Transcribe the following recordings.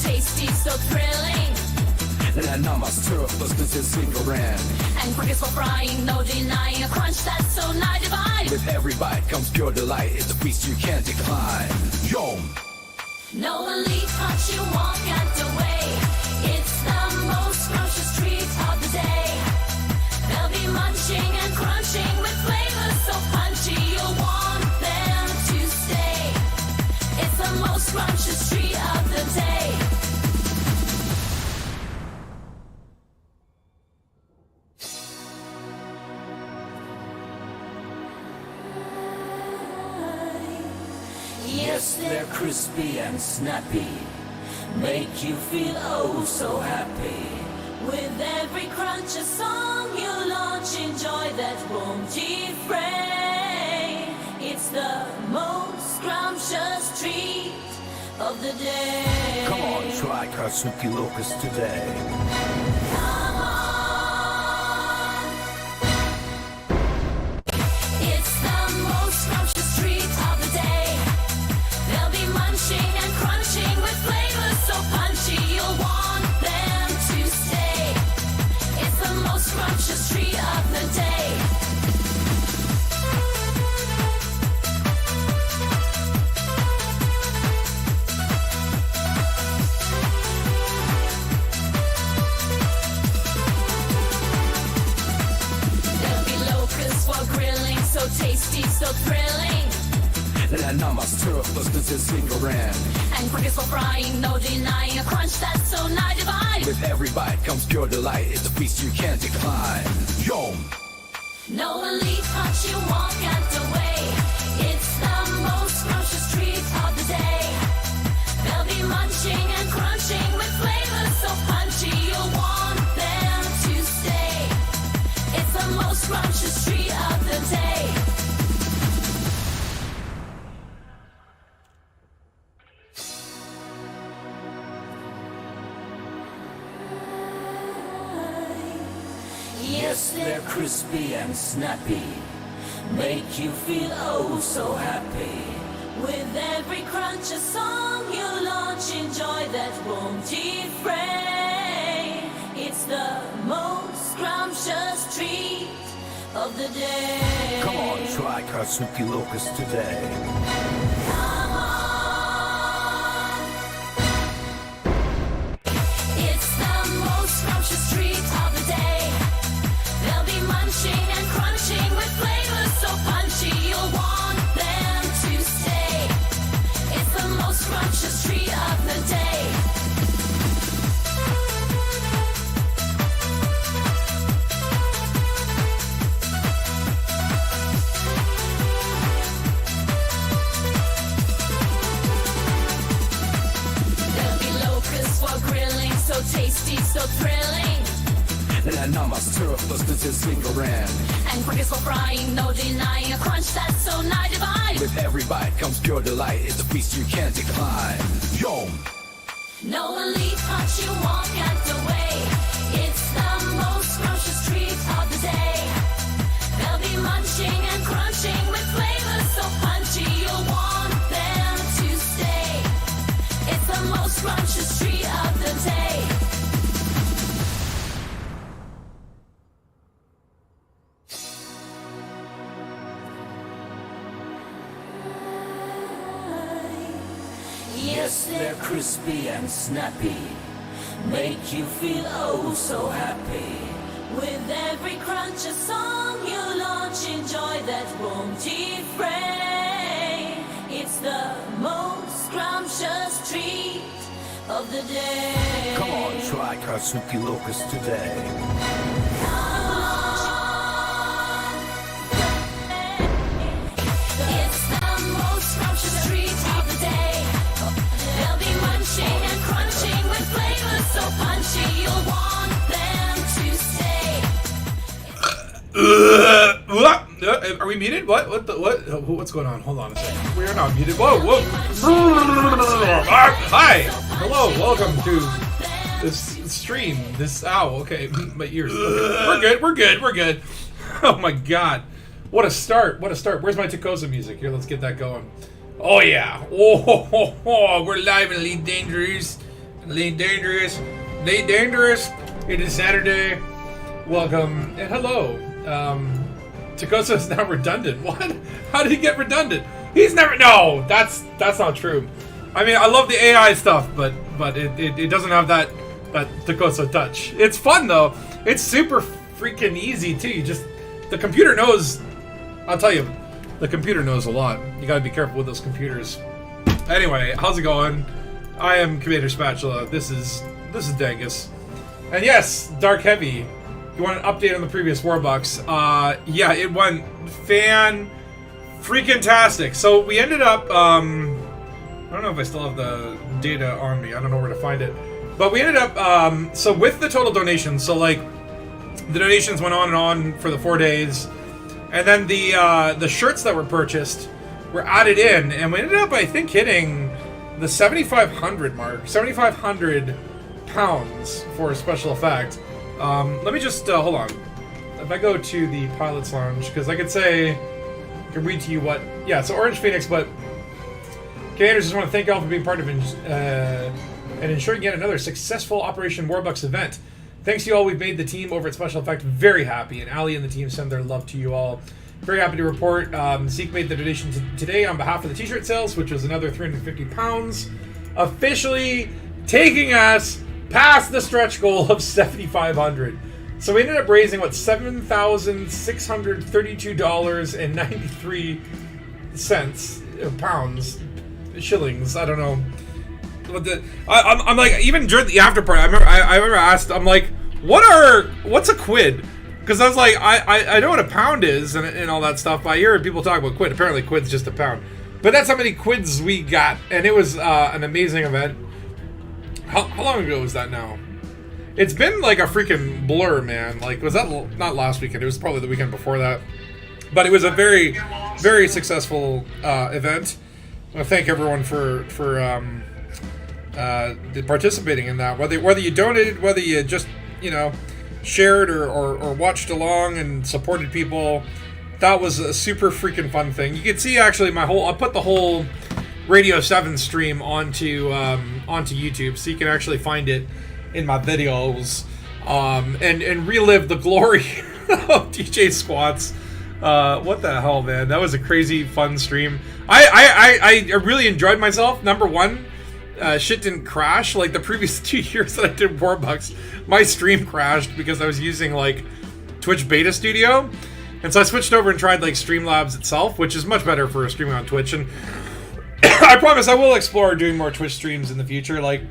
tasty, so thrilling. And namaz turfless cause it's single ran. And crickets for frying, no denying a crunch that's so nigh divine. With every bite comes pure delight. It's a feast you can't decline. Yom! No elite punch, you won't get away. It's the most scrumptious treat of the day. They'll be munching and crunching with flavors so punchy you'll want them to stay. It's the most scrumptious treat of the day. Yes, they're crispy and snappy, make you feel oh so happy. With every crunch a song you launch, enjoy that won't defray. It's the most scrumptious treat of the day. Come on, try Katsuki Locust today. Come on. It's the most scrumptious treat of the day. They'll be munching and crunching with flavors so punchy you'll want them to stay. It's the most scrumptious treat of the day. There'll be locusts for grilling, so tasty, so thrilling. And namaz turfless cause it's single ran. And crickets for frying, no denying a crunch that's so nigh divine. With every bite comes pure delight. It's a feast you can't decline. Yom! No elite punch, you won't get away. It's the most scrumptious treat of the day. They'll be munching and crunching with flavors so punchy you'll want them to stay. It's the most scrumptious treat of the day. Yes, they're crispy and snappy, make you feel oh so happy. With every crunch a song you launch, enjoy that won't defray. It's the most scrumptious treat of the day. Come on, try Katsuki Locust today. Come on. It's the most scrumptious treat of the day. They'll be munching and crunching with flavors so punchy you'll want them to stay. It's the most scrumptious treat of the day. There'll be locusts for grilling, so tasty, so thrilling. And namaz turfless cause it's single ran. And crickets for frying, no denying a crunch that's so nigh divine. With every bite comes pure delight. It's a feast you can't decline. Yom! No elite punch, you won't get away. It's the most scrumptious treat of the day. They'll be munching and crunching with flavors so punchy you'll want them to stay. It's the most scrumptious treat of the day. Yes, they're crispy and snappy, make you feel oh so happy. With every crunch a song you launch, enjoy that won't defray. It's the most scrumptious treat of the day. Come on, try Katsuki Locust today. Come on. It's the most scrumptious treat of the day. They'll be munching and crunching with flavors so punchy you'll want them to stay. Are we muted? What? What's going on? Hold on a second. We are not muted. Whoa! Hi! Hello, welcome to this stream. Okay, my ears. Okay. We're good. Oh my god. What a start. Where's my Takosa music? Here, let's get that going. Oh yeah. Oh, we're live in Elite Dangereuse. Elite Dangerous. Elite Dangerous. It is Saturday. Welcome and hello. Takosa is now redundant. What? How did he get redundant? He's never. No, that's not true. I mean, I love the AI stuff, but it doesn't have that Takosa touch. It's fun though. It's super freaking easy too. You just the computer knows. I'll tell you, the computer knows a lot. You gotta be careful with those computers. Anyway, how's it going? I am Commander Spatula. This is Dangus. And yes, Dark Heavy. You want an update on the previous Warbucks? Yeah, it went freaking-tastic. So we ended up, I don't know if I still have the data on me. I don't know where to find it. But we ended up, so with the total donations, so like, the donations went on and on for the 4 days. And then the shirts that were purchased were added in. And we ended up, I think, hitting the 7,500 mark. 7,500 pounds for a special effect. Let me just, hold on. If I go to the Pilot's Lounge, because I could read to you what, yeah, so Orange Phoenix, but Commanders just want to thank you all for being part of and ensuring yet another successful Operation Warbucks event. Thanks to you all, we've made the team over at Special Effect very happy, and Ali and the team send their love to you all. Very happy to report Zeke made the donation today on behalf of the t-shirt sales, which was another 350 pounds, officially taking us past the stretch goal of 7,500. So we ended up raising, what, $7,632.93 pounds, shillings, I don't know. But I'm like, even during the after party, I remember asked, I'm like, what's a quid? Because I was like, I know what a pound is and all that stuff. But I hear people talk about quid. Apparently, quid's just a pound. But that's how many quids we got, and it was an amazing event. How long ago was that now? It's been like a freaking blur, man. Like, was that not last weekend? It was probably the weekend before that. But it was a very, very successful event. I want to thank everyone for participating in that. Whether you donated, whether you just shared or watched along and supported people, that was a super freaking fun thing. You can see actually I put the whole Radio 7 stream onto YouTube, so you can actually find it in my videos and relive the glory of DJ Squats. What the hell, man? That was a crazy fun stream. I really enjoyed myself. Number one, shit didn't crash. Like the previous 2 years that I did Warbucks, my stream crashed because I was using like Twitch Beta Studio, and so I switched over and tried like Streamlabs itself, which is much better for streaming on Twitch. And I promise I will explore doing more Twitch streams in the future. Like,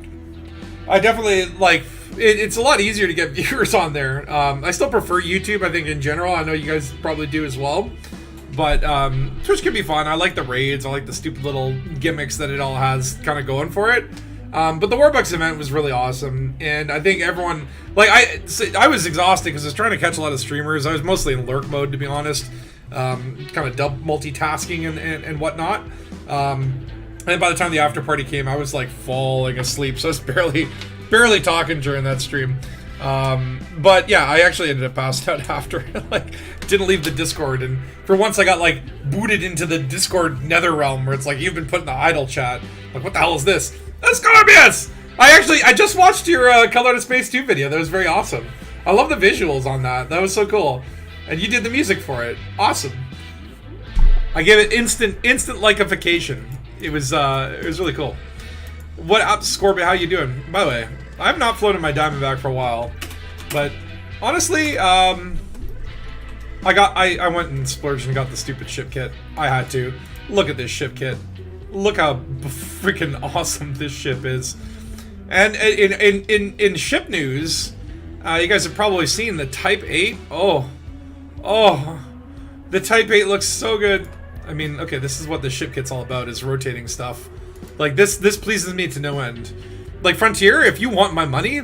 I definitely like it's a lot easier to get viewers on there. I still prefer YouTube, I think, in general. I know you guys probably do as well. But Twitch can be fun. I like the raids. I like the stupid little gimmicks that it all has kind of going for it. But the Warbucks event was really awesome. And I think everyone... Like, I was exhausted because I was trying to catch a lot of streamers. I was mostly in lurk mode, to be honest. Kind of multitasking and whatnot. And by the time the after party came, I was like falling asleep. So I was barely talking during that stream. But yeah, I actually ended up passed out after. Like, didn't leave the Discord, and for once I got like booted into the Discord nether realm where it's like, you've been put in the idle chat. Like, what the hell is this? That's Scorpius! I just watched your Color to Space 2 video. That was very awesome. I love the visuals on that. That was so cool. And you did the music for it. Awesome. I gave it instant likeification. It was really cool. What up, Scorpion? How you doing? By the way, I have not floated my Diamondback for a while, but honestly, I went and splurged and got the stupid ship kit. I had to. Look at this ship kit. Look how freaking awesome this ship is. And in ship news, you guys have probably seen the Type 8. Oh, the Type 8 looks so good. I mean, okay, this is what the ship kit's all about, is rotating stuff. Like, this pleases me to no end. Like, Frontier, if you want my money,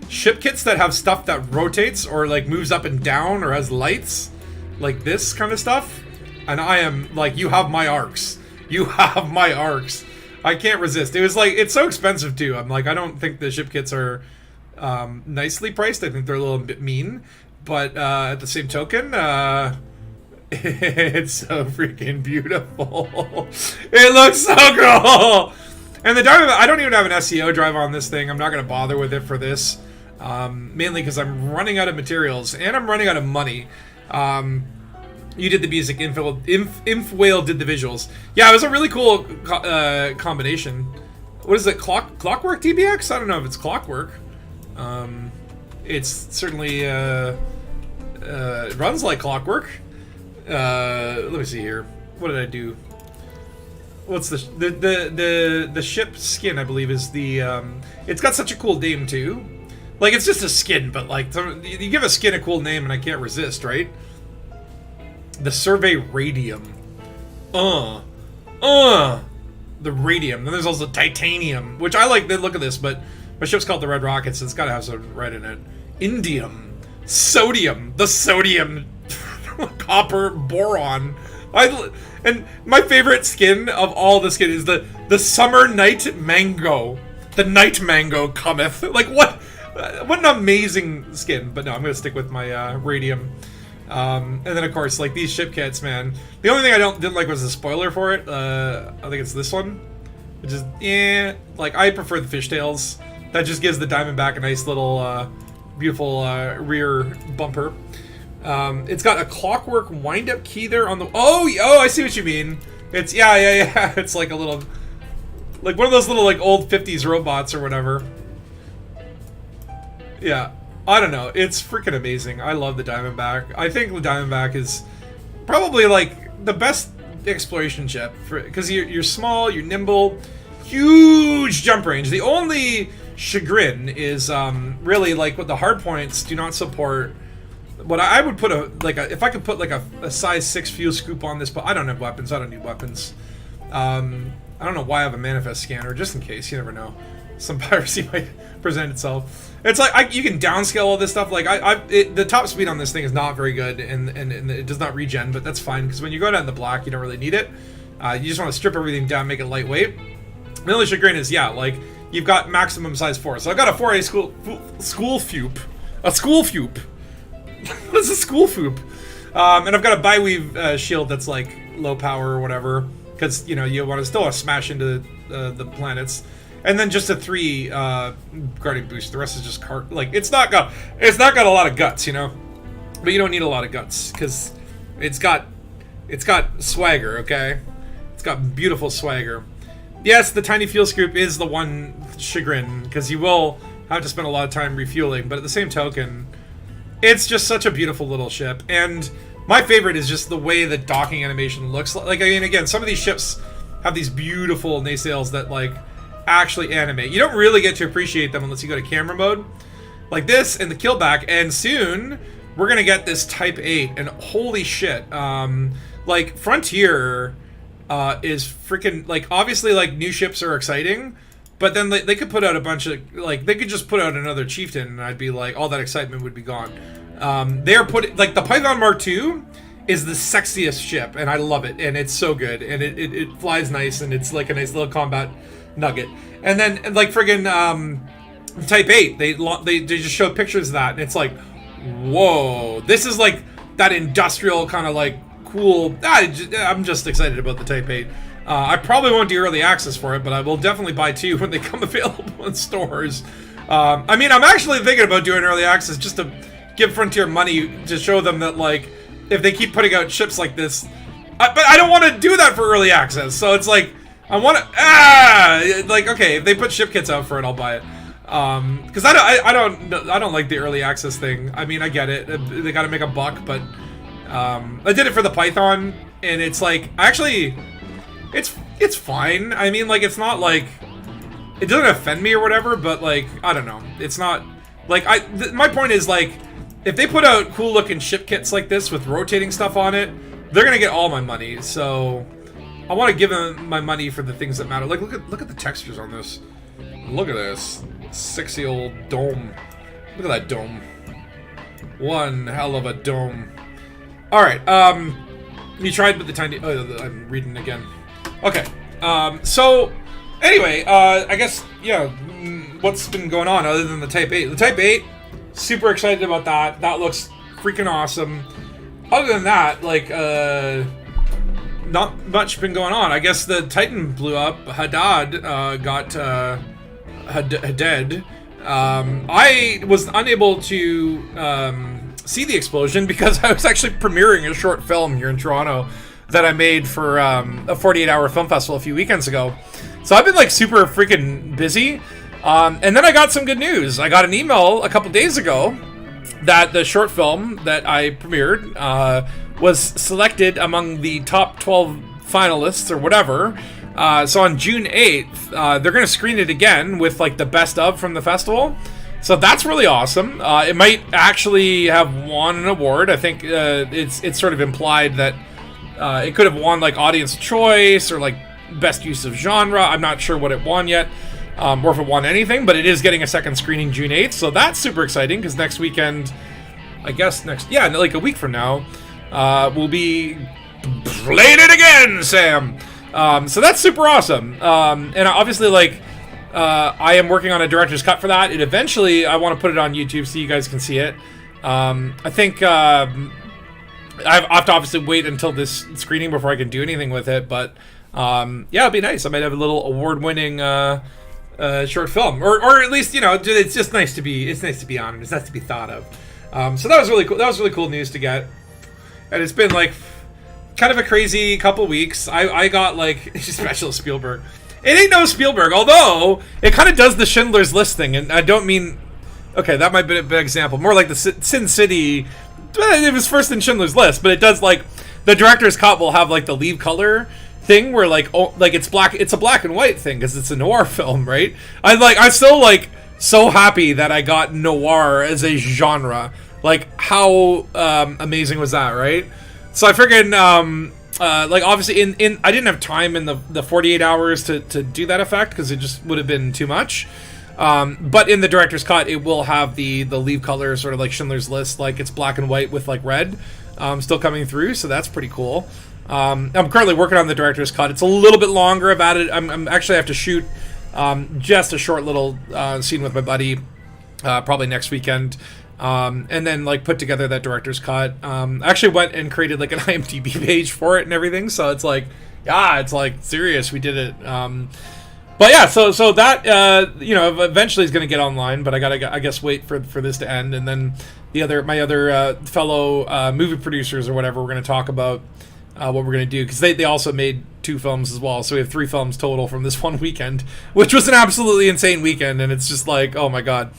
ship kits that have stuff that rotates or, like, moves up and down or has lights, like this kind of stuff, and I am, like, you have my arcs. You have my arcs. I can't resist. It was, like, it's so expensive, too. I'm like, I don't think the ship kits are nicely priced. I think they're a little bit mean. But at the same token, it's so freaking beautiful. It looks so cool. And the Diamondback, I don't even have an SEO drive on this thing. I'm not going to bother with it for this. Mainly because I'm running out of materials and I'm running out of money. You did the music, Inf Whale did the visuals. Yeah, it was a really cool combination. What is it, Clockwork TBX? I don't know if it's Clockwork. It's certainly it runs like clockwork. Let me see here. What did I do? What's the ship skin? I believe is the. It's got such a cool name too. Like it's just a skin, but like you give a skin a cool name, and I can't resist, right? The Survey Radium. The Radium. Then there's also Titanium, which I like the look of this, but my ship's called the Red Rocket, so it's got to have some red in it. Indium. Sodium. The Sodium. Copper. Boron. And my favorite skin of all the skin is the Summer Night Mango. The Night Mango cometh. Like, what an amazing skin. But no, I'm going to stick with my Radium. And then, of course, like, these ship kits, man. The only thing I didn't like was the spoiler for it. I think it's this one. Which is, like, I prefer the fishtails. That just gives the Diamondback a nice little, beautiful rear bumper. It's got a clockwork wind-up key there on the... Oh, I see what you mean. It's, yeah. It's like a little... Like one of those little, like, old 50s robots or whatever. Yeah. I don't know. It's freaking amazing. I love the Diamondback. I think the Diamondback is probably, like, the best exploration ship. Because you're small, you're nimble, huge jump range. The only chagrin is really, like, what the hard points do not support... What I would put if I could put like a size 6 fuel scoop on this, but I don't have weapons. I don't need weapons. I don't know why I have a manifest scanner, just in case. You never know. Some piracy might present itself. It's like you can downscale all this stuff. Like the top speed on this thing is not very good, and it does not regen, but that's fine because when you go down in the black, you don't really need it. You just want to strip everything down, make it lightweight. The only chagrin is like you've got maximum size 4. So I've got a 4A school foop, a school foop. What is a school foop? And I've got a bi-weave shield that's like low power or whatever, because you want to still smash into the planets, and then just a 3 guardian boost. The rest is just like it's not got a lot of guts, but you don't need a lot of guts because it's got swagger. Okay, it's got beautiful swagger. Yes, the tiny fuel scoop is the one chagrin because you will have to spend a lot of time refueling, but at the same token. It's just such a beautiful little ship, and my favorite is just the way the docking animation looks like. I mean, again, some of these ships have these beautiful nacelles that, like, actually animate. You don't really get to appreciate them unless you go to camera mode. Like this and the Killback, and soon we're gonna get this Type 8, and holy shit, like, Frontier is freaking, like, obviously, like, new ships are exciting, but then they could put out a bunch of, like, they could just put out another Chieftain, and I'd be like, all that excitement would be gone. They're putting, like, the Python Mark II is the sexiest ship, and I love it, and it's so good, and it flies nice, and it's like a nice little combat nugget. And then, like, friggin' Type 8, they just showed pictures of that, and it's like, whoa, this is like that industrial kind of, like, cool. I'm just excited about the Type 8. I probably won't do early access for it, but I will definitely buy 2 when they come available in stores. I mean, I'm actually thinking about doing early access just to give Frontier money to show them that, like, if they keep putting out ships like this... but I don't want to do that for early access, so it's like, I want to... like, okay, if they put ship kits out for it, I'll buy it. Because I don't like the early access thing. I mean, I get it. They gotta make a buck, but... I did it for the Python, and it's like, actually... It's fine. I mean, like, it's not like... It doesn't offend me or whatever, but, like, I don't know. It's not... Like, my point is, like, if they put out cool-looking ship kits like this with rotating stuff on it, they're gonna get all my money, so... I want to give them my money for the things that matter. Like, look at the textures on this. Look at this. Sexy old dome. Look at that dome. One hell of a dome. Alright, you tried with the tiny... Oh, I'm reading again. Okay, so, anyway, I guess, yeah, what's been going on other than the Type 8? The Type 8, super excited about that. That looks freaking awesome. Other than that, like, not much been going on. I guess the Titan blew up. Haddad got dead. I was unable to see the explosion because I was actually premiering a short film here in Toronto that I made for a 48-hour film festival a few weekends ago. So I've been like super freaking busy. And then I got some good news. I got an email a couple days ago that the short film that I premiered was selected among the top 12 finalists or whatever. So on June 8th, they're going to screen it again with like the best of from the festival. So that's really awesome. It might actually have won an award. I think it's sort of implied that it could have won like audience choice or like best use of genre. I'm not sure what it won yet. Or if it won anything, but it is getting a second screening June 8th, so that's super exciting, because next weekend, I guess like a week from now, we'll be playing it again, Sam! So that's super awesome. And obviously, like, I am working on a director's cut for that, and eventually I want to put it on YouTube so you guys can see it. I think I have to obviously wait until this screening before I can do anything with it, but yeah, it'd be nice. I might have a little award-winning short film, or at least, you know, it's just nice to be honored. It's nice to be thought of. So that was really cool. That was really cool news to get, and it's been like kind of a crazy couple weeks. I got like special Spielberg. It ain't no Spielberg, although it kind of does the Schindler's List thing, and I don't mean, okay, that might be a big example. More like the Sin City. It was first in Schindler's List, but it does like the director's cut will have like the leave color thing where like it's a black and white thing because it's a noir film, right? I'm still like so happy that I got noir as a genre. Like, how amazing was that, right? So I figured like obviously in I didn't have time in the 48 hours to do that effect because it just would have been too much. But in the director's cut, it will have the leave color, sort of like Schindler's List, like it's black and white with like red still coming through, so that's pretty cool. I'm currently working on the director's cut. It's a little bit longer. I'm actually have to shoot just a short little scene with my buddy probably next weekend, and then like put together that director's cut. I actually went and created like an IMDb page for it and everything, so it's like, yeah, it's like serious, we did it. But yeah, so that you know, eventually is going to get online, but I gotta, I guess, wait for this to end, and then my other fellow movie producers or whatever, we're going to talk about what we're going to do, because they also made 2 films as well, so we have 3 films total from this one weekend, which was an absolutely insane weekend, and it's just like, oh my god.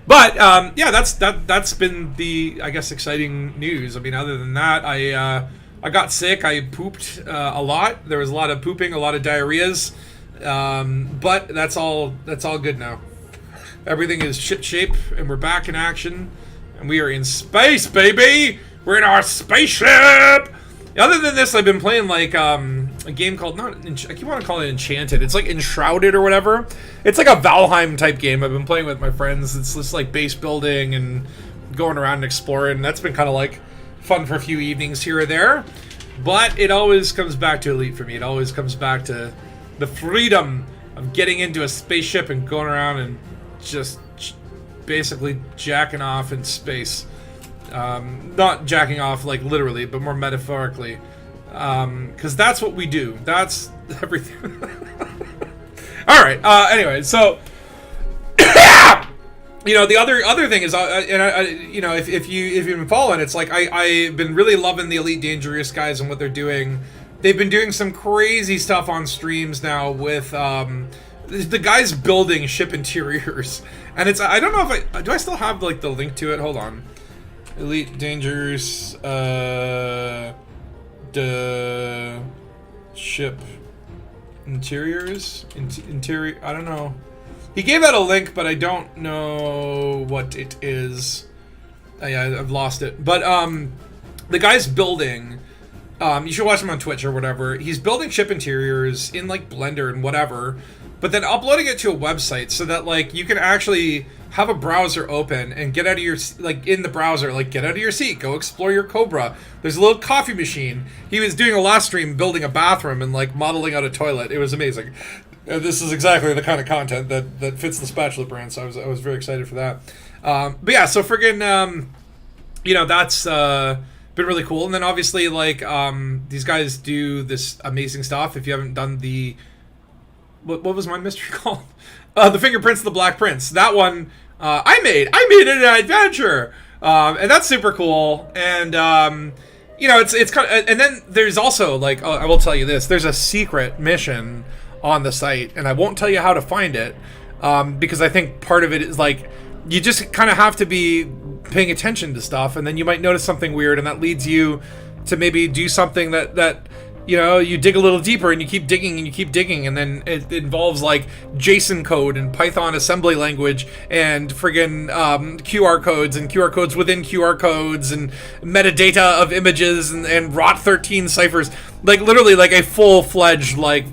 But yeah, that's been the, I guess, exciting news. I mean, other than that, I got sick. I pooped a lot. There was a lot of pooping, a lot of diarrheas, but that's all good now. Everything is ship shape, and we're back in action, and we are in space, baby. We're in our spaceship. Other than this, I've been playing like a game called, I keep wanting to call it Enchanted. It's like Enshrouded or whatever. It's like a Valheim type game I've been playing with my friends. It's just like base building and going around and exploring. That's been kind of like fun for a few evenings here or there. But it always comes back to Elite for me. It always comes back to the freedom of getting into a spaceship and going around and just basically jacking off in space. Not jacking off like literally, but more metaphorically, because that's what we do. That's everything. All right. Anyway, so you know, the other thing is, and I you know, if you've been following, it's like I've been really loving the Elite Dangerous guys and what they're doing. They've been doing some crazy stuff on streams now with the guys building ship interiors, and it's, I don't know if do I still have like the link to it. Hold on. Elite Dangerous, the ship interiors, interior. I don't know. He gave that a link, but I don't know what it is. Yeah, I've lost it. But the guy's building. You should watch him on Twitch or whatever. He's building ship interiors in like Blender and whatever, but then uploading it to a website so that like you can actually have a browser open and get out of your, like in the browser, like get out of your seat, go explore your Cobra. There's a little coffee machine. He was doing a last stream building a bathroom and like modeling out a toilet. It was amazing. This is exactly the kind of content that fits the Spatula brand, so I was very excited for that. But yeah, so friggin', you know, that's been really cool. And then obviously, like, these guys do this amazing stuff. If you haven't done the... What was my mystery called? The Fingerprints of the Black Prince. That one, I made it an adventure. And that's super cool. And, you know, it's kind of... And then there's also, like, I will tell you this. There's a secret mission on the site. And I won't tell you how to find it. Because I think part of it is, like, you just kind of have to be paying attention to stuff, and then you might notice something weird, and that leads you to maybe do something that you know, you dig a little deeper, and you keep digging, and you keep digging, and then it involves, like, JSON code and Python assembly language and friggin' QR codes and QR codes within QR codes and metadata of images and ROT13 ciphers. Like, literally, like, a full-fledged, like,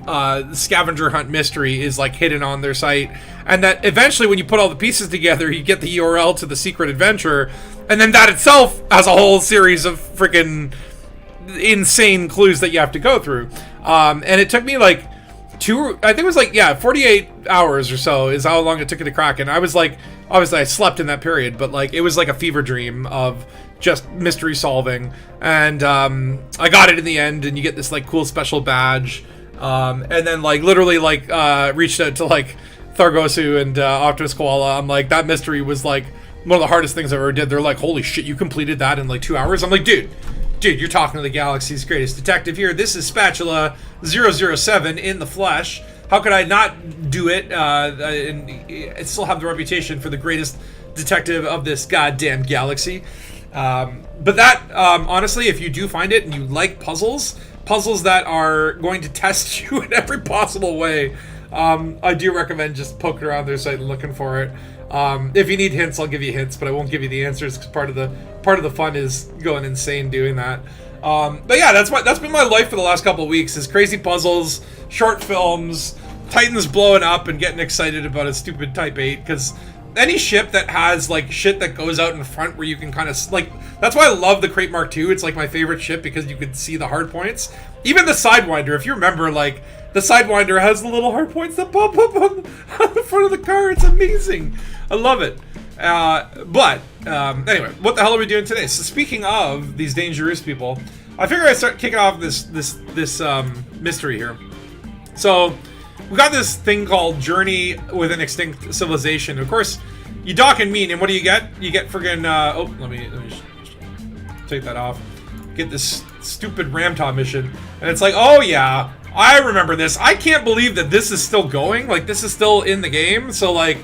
scavenger hunt mystery is, like, hidden on their site. And that eventually, when you put all the pieces together, you get the URL to the secret adventure, and then that itself has a whole series of freaking insane clues that you have to go through. And it took me, like, I think it was, like, 48 hours or so is how long it took it to crack. And I was, like, obviously I slept in that period, but, like, it was like a fever dream of just mystery solving. And I got it in the end, and you get this, like, cool special badge. And then, like, literally, like, reached out to, like, Thargosu and Optimus Koala. I'm like, that mystery was, like, one of the hardest things I ever did. They're like, holy shit, you completed that in, like, 2 hours? I'm like, dude, you're talking to the galaxy's greatest detective here. This is Spatula 007 in the flesh. How could I not do it and still have the reputation for the greatest detective of this goddamn galaxy? But that, honestly, if you do find it and you like puzzles that are going to test you in every possible way, I do recommend just poking around their site and looking for it. If you need hints, I'll give you hints, but I won't give you the answers because part of the fun is going insane doing that. But yeah, that's been my life for the last couple of weeks: is crazy puzzles, short films, Titans blowing up, and getting excited about a stupid Type 8. Because any ship that has, like, shit that goes out in front where you can kind of, like, that's why I love the Crate Mark II. It's like my favorite ship because you can see the hard points. Even the Sidewinder, if you remember, like, the Sidewinder has the little hard points that pop up on the front of the car. It's amazing. I love it. But anyway, what the hell are we doing today? So speaking of these Dangerous people, I figure I'd start kicking off this mystery here. So we got this thing called Journey with an Extinct Civilization. Of course, you dock and mean, and what do you get? You get friggin' let me take that off. Get this stupid Ramtaw mission, and it's like, oh yeah, I remember this. I can't believe that this is still going. Like, this is still in the game. So, like,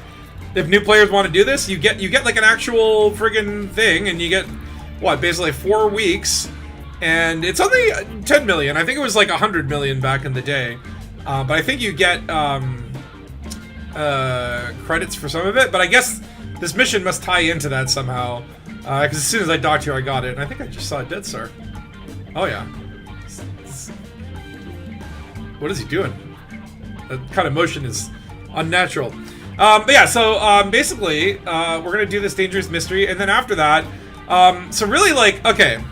if new players want to do this, you get like an actual friggin' thing, and you get what, basically 4 weeks, and it's only 10 million. I think it was like 100 million back in the day, but I think you get credits for some of it. But I guess this mission must tie into that somehow, because as soon as I docked here, I got it, and I think I just saw a Dead Star. Oh yeah. What is he doing? That kind of motion is unnatural. But yeah, so basically, we're gonna do this dangerous mystery, and then after that, so really, like, okay,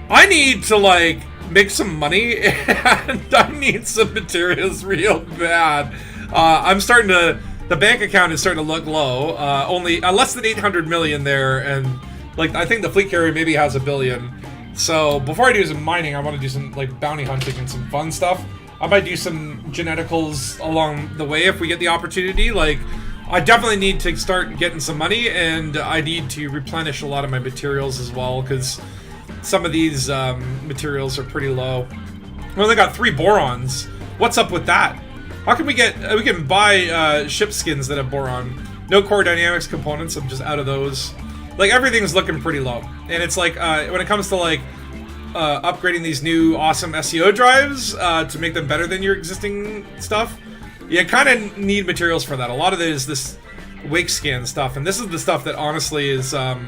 I need to, like, make some money, and I need some materials real bad. I'm starting to, the bank account is starting to look low, only less than 800 million there, and, like, I think the fleet carrier maybe has 1 billion. So before I do some mining, I want to do some, like, bounty hunting and some fun stuff. I might do some geneticals along the way if we get the opportunity. Like, I definitely need to start getting some money, and I need to replenish a lot of my materials as well, because some of these materials are pretty low. We only got 3 borons. What's up with that? How can we can buy ship skins that have boron. No core dynamics components, I'm just out of those. Like, everything's looking pretty low. And it's like, when it comes to, like, upgrading these new awesome SEO drives to make them better than your existing stuff, you kind of need materials for that. A lot of it is this wake scan stuff, and this is the stuff that honestly is the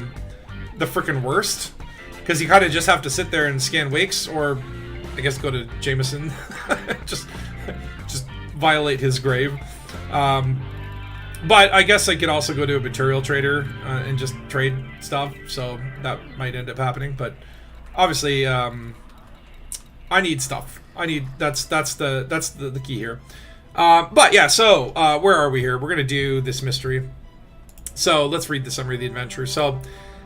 freaking worst, because you kind of just have to sit there and scan wakes, or I guess go to Jameson, just violate his grave. But I guess I could also go to a material trader and just trade stuff, so that might end up happening. But obviously, I need stuff. That's the key here. But yeah, so where are we here? We're gonna do this mystery. So let's read the summary of the adventure. So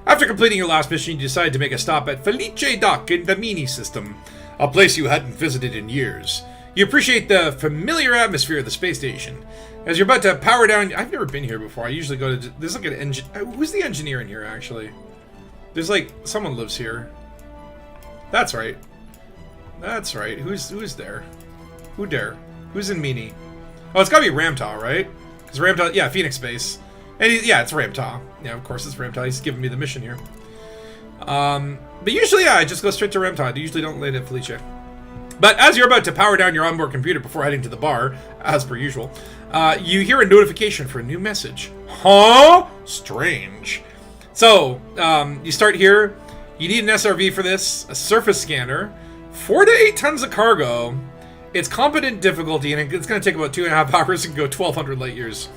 After completing your last mission, you decide to make a stop at Felice Dock in the Mini system, a place you hadn't visited in years. You appreciate the familiar atmosphere of the space station. As you're about to power down... I've never been here before. I usually go to... There's like an engine... Who's the engineer in here, actually? There's like... Someone lives here. That's right. That's right. Who's there? Who dare? Who's in Mini? Oh, it's gotta be Ramtah, right? Because Ramtah... Yeah, Phoenix Space. And yeah, it's Ramtah. Yeah, of course it's Ramtah. He's giving me the mission here. But usually, yeah, I just go straight to Ramtah. I usually don't land at Felice. But as you're about to power down your onboard computer before heading to the bar, as per usual, you hear a notification for a new message. Huh? Strange. So, you start here. You need an SRV for this, a surface scanner, 4 to 8 tons of cargo. It's competent difficulty, and it's going to take about 2.5 hours and go 1,200 light years.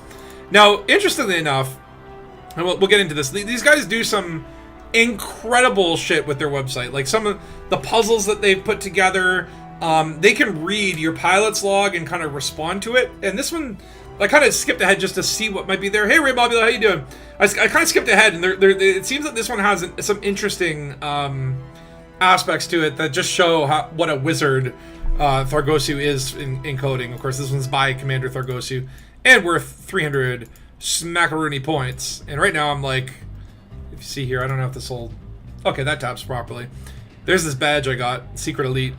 Now, interestingly enough, and we'll get into this, these guys do some incredible shit with their website. Like some of the puzzles that they've put together, they can read your pilot's log and kind of respond to it. And this one, I kind of skipped ahead just to see what might be there. Hey, Ray Bobby, how you doing? I kind of skipped ahead, and it seems that this one has some interesting aspects to it that just show what a wizard Thargosu is in coding. Of course, this one's by Commander Thargosu, and worth 300 smackaroonie points. And right now I'm like, if you see here, I don't know if this will... Okay, that taps properly. There's this badge I got, Secret Elite.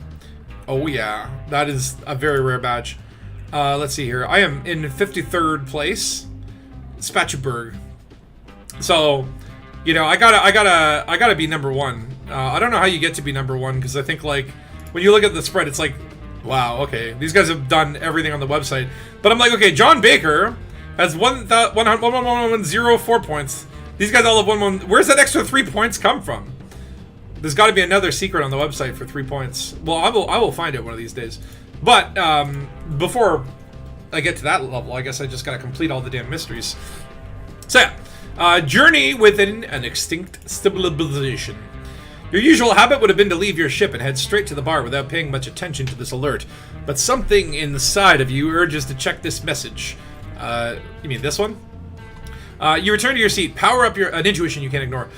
Oh yeah, that is a very rare badge. Let's see here. I am in 53rd place, Spatchberg. So, you know, I gotta be number one. I don't know how you get to be number one, because I think, like, when you look at the spread, it's like, wow, okay, these guys have done everything on the website. But I'm like, okay, John Baker has 1,104 points. These guys all have 1. Where's that extra 3 points come from? There's got to be another secret on the website for 3 points. Well, I will find it one of these days. But before I get to that level, I guess I just got to complete all the damn mysteries. So yeah, journey within an extinct civilization. Your usual habit would have been to leave your ship and head straight to the bar without paying much attention to this alert. But something inside of you urges to check this message. You mean this one? You return to your seat, power up your... An intuition you can't ignore.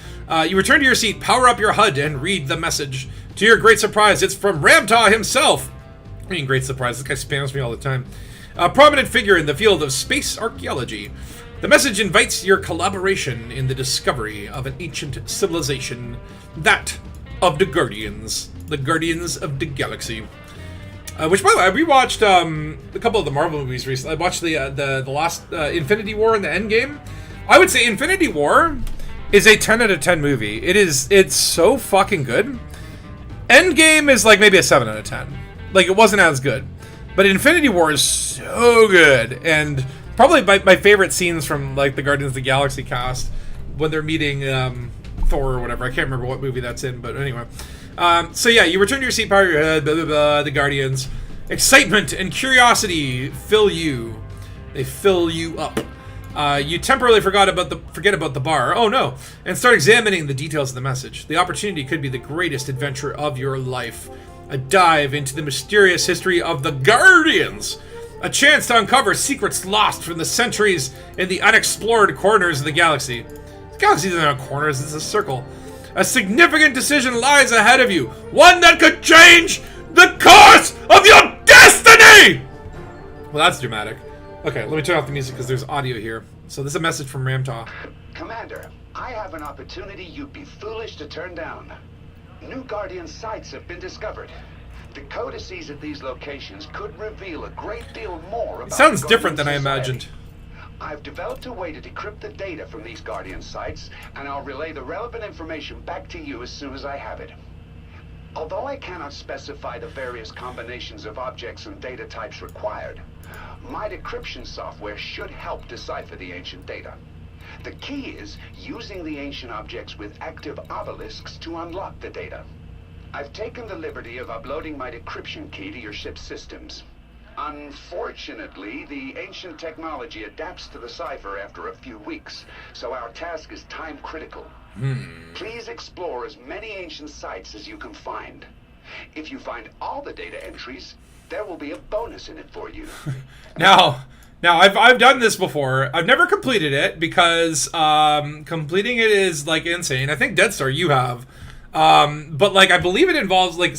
You return to your seat, power up your HUD, and read the message. To your great surprise, it's from Ramtah himself. I mean, great surprise. This guy spams me all the time. A prominent figure in the field of space archaeology. The message invites your collaboration in the discovery of an ancient civilization. That of the Guardians. The Guardians of the Galaxy. Which, by the way, I rewatched a couple of the Marvel movies recently. I watched the last Infinity War and the Endgame. I would say Infinity War is a 10 out of 10 movie. It's so fucking good. Endgame is like maybe a 7 out of 10. Like, it wasn't as good. But Infinity War is so good. And probably my favorite scenes from, like, the Guardians of the Galaxy cast when they're meeting Thor or whatever. I can't remember what movie that's in, but anyway. So yeah, you return to your seat, power your head, blah, blah, blah, the Guardians. Excitement and curiosity fill you. They fill you up. You temporarily forget about the bar. Oh no. And start examining the details of the message. The opportunity could be the greatest adventure of your life. A dive into the mysterious history of the Guardians. A chance to uncover secrets lost from the centuries in the unexplored corners of the galaxy. The galaxy doesn't have corners, it's a circle. A significant decision lies ahead of you. One that could change the course of your destiny! Well, that's dramatic. Okay, let me turn off the music because there's audio here. So this is a message from Ramtah. Commander, I have an opportunity you'd be foolish to turn down. New Guardian sites have been discovered. The codices at these locations could reveal a great deal more about... It sounds Guardian different than I society. imagined. I've developed a way to decrypt the data from these Guardian sites, and I'll relay the relevant information back to you as soon as I have it. Although I cannot specify the various combinations of objects and data types required, my decryption software should help decipher the ancient data. The key is using the ancient objects with active obelisks to unlock the data. I've taken the liberty of uploading my decryption key to your ship's systems. Unfortunately, the ancient technology adapts to the cipher after a few weeks, so our task is time critical. Please explore as many ancient sites as you can find. If you find all the data entries, there will be a bonus in it for you. Now, Now, I've done this before. I've never completed it because completing it is like insane. I think Dead Star you have, but like I believe it involves like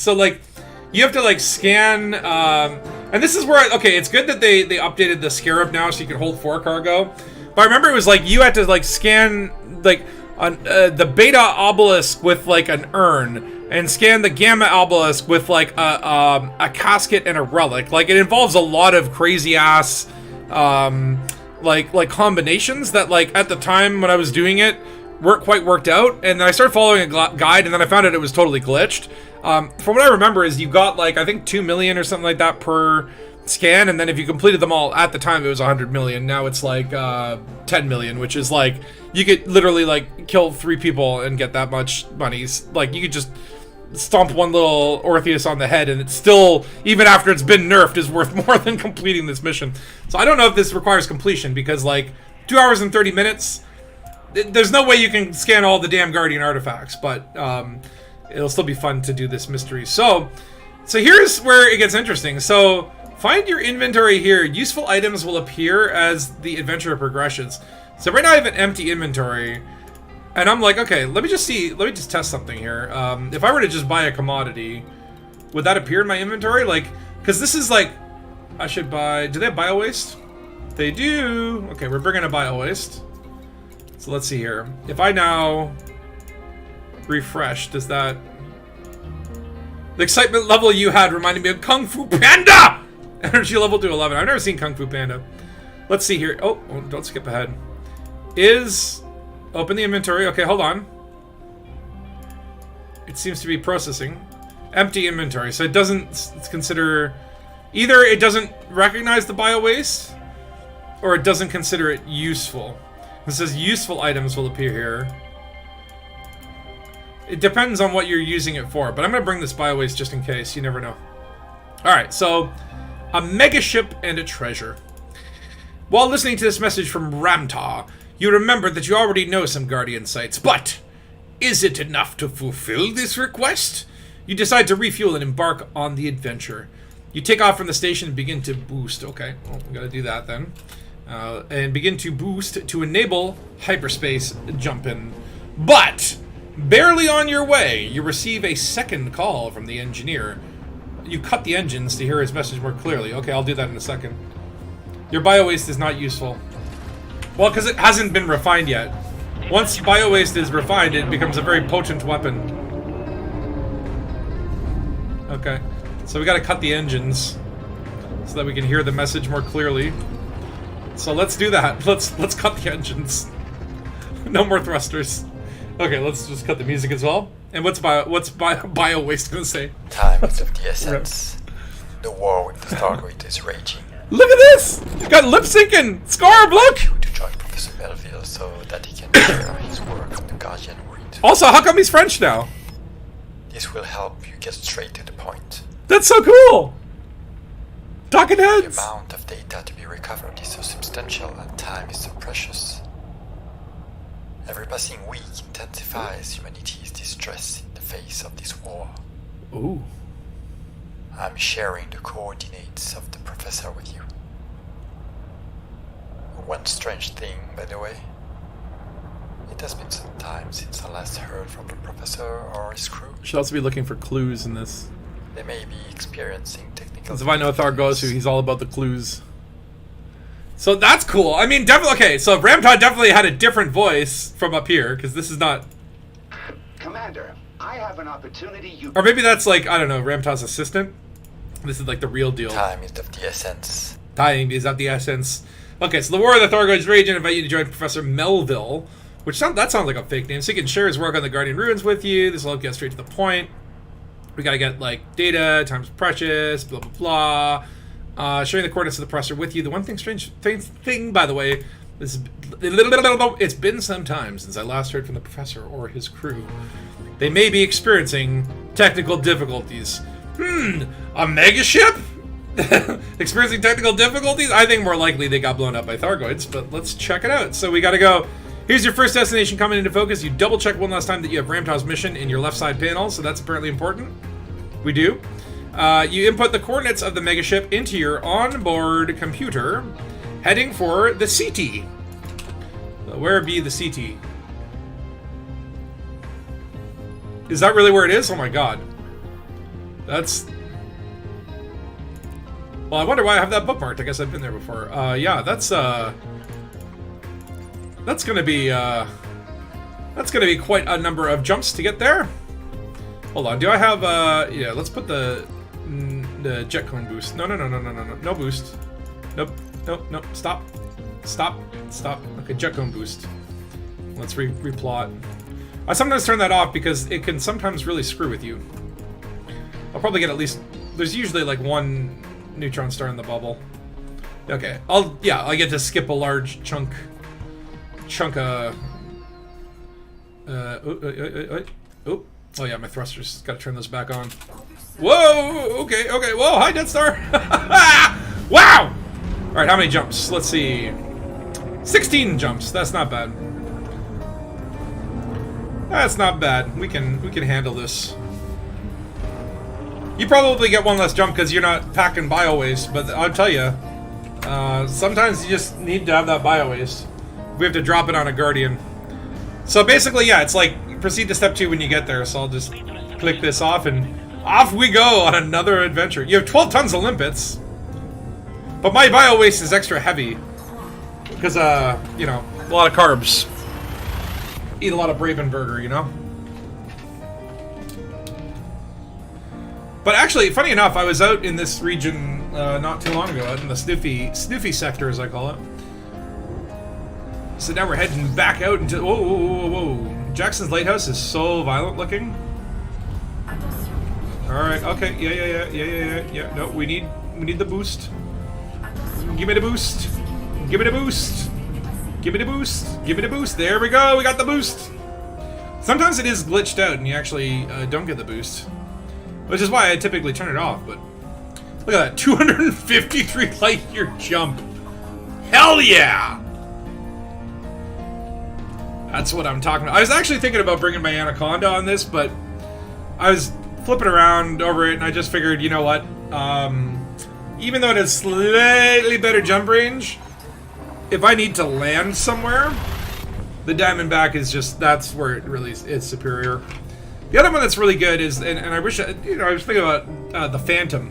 you have to like scan. And this is where it's good that they updated the Scarab now so you can hold 4 cargo. But I remember it was like you had to like scan like the Beta obelisk with like an urn, and scan the Gamma obelisk with like a casket and a relic. Like it involves a lot of crazy ass like combinations that like at the time when I was doing it weren't quite worked out. And then I started following a guide, and then I found out it was totally glitched. From what I remember is you got like I think 2 million or something like that per scan, and then if you completed them all at the time it was 100 million. Now it's like 10 million, which is like you could literally like kill 3 people and get that much money. Like you could just stomp one little Orpheus on the head and it's still, even after it's been nerfed, is worth more than completing this mission. So I don't know if this requires completion, because like 2 hours and 30 minutes there's no way you can scan all the damn Guardian artifacts, but it'll still be fun to do this mystery. So here's where it gets interesting. So find your inventory here. Useful items will appear as the adventure progresses. So right now I have an empty inventory, and I'm like, okay, let me just test something here. If I were to just buy a commodity, would that appear in my inventory? Like, because this is like, I should buy, do they have bio waste? They do. Okay, we're bringing a bio waste. So let's see here. If I now refresh, does that... The excitement level you had reminded me of Kung Fu Panda! Energy level to 11. I've never seen Kung Fu Panda. Let's see here. Oh, don't skip ahead. Open the inventory. Okay, hold on. It seems to be processing. Empty inventory. So it doesn't consider... Either it doesn't recognize the bio waste, or it doesn't consider it useful. It says useful items will appear here. It depends on what you're using it for, but I'm going to bring this bio waste just in case. You never know. Alright, so a mega ship and a treasure. While listening to this message from Ramtah, you remember that you already know some Guardian sites, but is it enough to fulfill this request? You decide to refuel and embark on the adventure. You take off from the station and begin to boost. Okay, well, we gotta do that then. And begin to boost to enable hyperspace jump-in. But, barely on your way, you receive a second call from the engineer. You cut the engines to hear his message more clearly. Okay, I'll do that in a second. Your bio waste is not useful. Well, because it hasn't been refined yet. Once bio waste is refined, it becomes a very potent weapon. Okay, so we gotta cut the engines so that we can hear the message more clearly. So let's do that. Let's cut the engines. No more thrusters. Okay, let's just cut the music as well. And what's bio waste gonna say? Time is of the essence. The war with the Stargate is raging. Look at this! You got lip syncing! Scarab, look! You to join Professor Melville so that he can share his work on the Guardian Read. Also, how come he's French now? This will help you get straight to the point. That's so cool! Talking The heads! amount of data to be recovered is so substantial and time is so precious. Every passing week intensifies humanity's distress in the face of this war. Ooh. I'm sharing the coordinates of the professor with you. One strange thing, by the way. It has been some time since I last heard from the professor or his crew. Should also be looking for clues in this. They may be experiencing technical... Because if I know Thargosu, he's all about the clues. So that's cool. I mean, definitely... Okay, so Ramtah definitely had a different voice from up here, because this is not... Commander, I have an opportunity you... Or maybe that's like, I don't know, Ramtah's assistant? This is like the real deal. Time is of the essence. Time is of the essence. Okay, so the War of the Thargoids Rage and invite you to join Professor Melville, which that sounds like a fake name. So he can share his work on the Guardian Ruins with you. This will help get straight to the point. We gotta get like data, time's precious, blah blah blah. Sharing the coordinates of the professor with you. The one strange thing, by the way, is it's been some time since I last heard from the professor or his crew. They may be experiencing technical difficulties. A mega ship? Experiencing technical difficulties? I think more likely they got blown up by Thargoids, but let's check it out. So we gotta go. Here's your first destination coming into focus. You double check one last time that you have Ramtah's mission in your left side panel, so that's apparently important. We do. You input the coordinates of the megaship into your onboard computer. heading for the CT. Where be the CT? Is that really where it is? Oh my god. That's... Well, I wonder why I have that bookmarked. I guess I've been there before. Yeah, that's gonna be quite a number of jumps to get there. Hold on, do I have, yeah, let's put the jet cone boost. No boost. Nope, stop. Okay, jet cone boost. Let's replot. I sometimes turn that off because it can sometimes really screw with you. I'll probably get at least, there's usually like one neutron star in the bubble. Okay, I get to skip a large chunk of, oh yeah, my thrusters, gotta turn those back on. Whoa, okay, whoa, hi Death Star! Wow! Alright, how many jumps? Let's see. 16 jumps, that's not bad. That's not bad. We can handle this. You probably get one less jump because you're not packing bio waste, but I'll tell you, sometimes you just need to have that bio waste. We have to drop it on a Guardian. So basically, yeah, it's like proceed to step 2 when you get there. So I'll just click this off and off we go on another adventure. You have 12 tons of limpets, but my bio waste is extra heavy because you know, a lot of carbs. Eat a lot of Bravenburger, you know? But actually, funny enough, I was out in this region not too long ago, out in the Snoofy sector, as I call it. So now we're heading back out into... Whoa. Jackson's Lighthouse is so violent looking. Alright, okay, yeah. No, we need the boost. Give me the boost. Give me the boost. Give me the boost. Give me the boost. There we go. We got the boost. Sometimes it is glitched out and you actually don't get the boost. Which is why I typically turn it off, but... Look at that. 253 light year jump. Hell yeah! That's what I'm talking about. I was actually thinking about bringing my Anaconda on this, but... I was flipping around over it and I just figured, you know what? Even though it has slightly better jump range... If I need to land somewhere, the Diamondback is just, that's where it really is superior. The other one that's really good is, and I wish, I was thinking about the Phantom.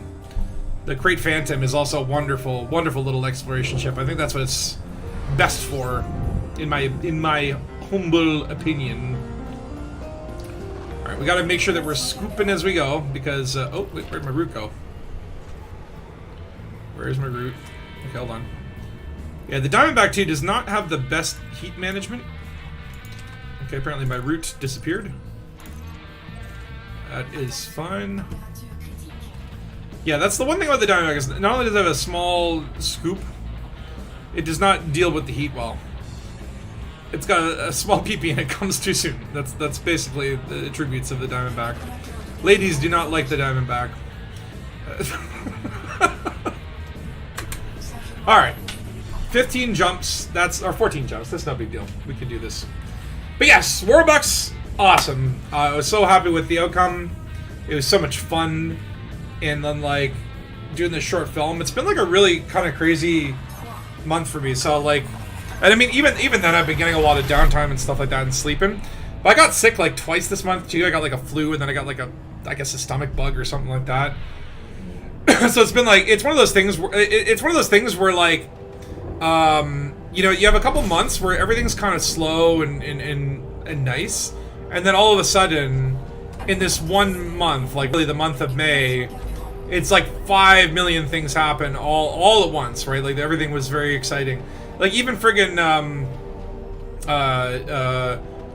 The Crate Phantom is also a wonderful little exploration ship. I think that's what it's best for, in my humble opinion. Alright, we gotta make sure that we're scooping as we go, because, oh, wait, where'd my route go? Where's my route? Okay, hold on. Yeah, the Diamondback 2 does not have the best heat management. Okay, apparently my route disappeared. That is fine. Yeah, that's the one thing about the Diamondback is not only does it have a small scoop, it does not deal with the heat well. It's got a small PP and it comes too soon. That's basically the attributes of the Diamondback. Ladies do not like the Diamondback. Alright. 15 jumps, or 14 jumps, that's no big deal. We can do this. But yes, Warbucks, awesome. I was so happy with the outcome. It was so much fun. And then, like, doing this short film, it's been, like, a really kind of crazy month for me. So, like, and I mean, even then, I've been getting a lot of downtime and stuff like that and sleeping. But I got sick, like, twice this month, too. I got, like, a flu, and then I got, like, I guess a stomach bug or something like that. So it's been, like, it's one of those things where, like, you know, you have a couple months where everything's kind of slow and nice, and then all of a sudden, in this one month, like really the month of May, it's like 5 million things happen all at once, right? Like everything was very exciting. Like even friggin'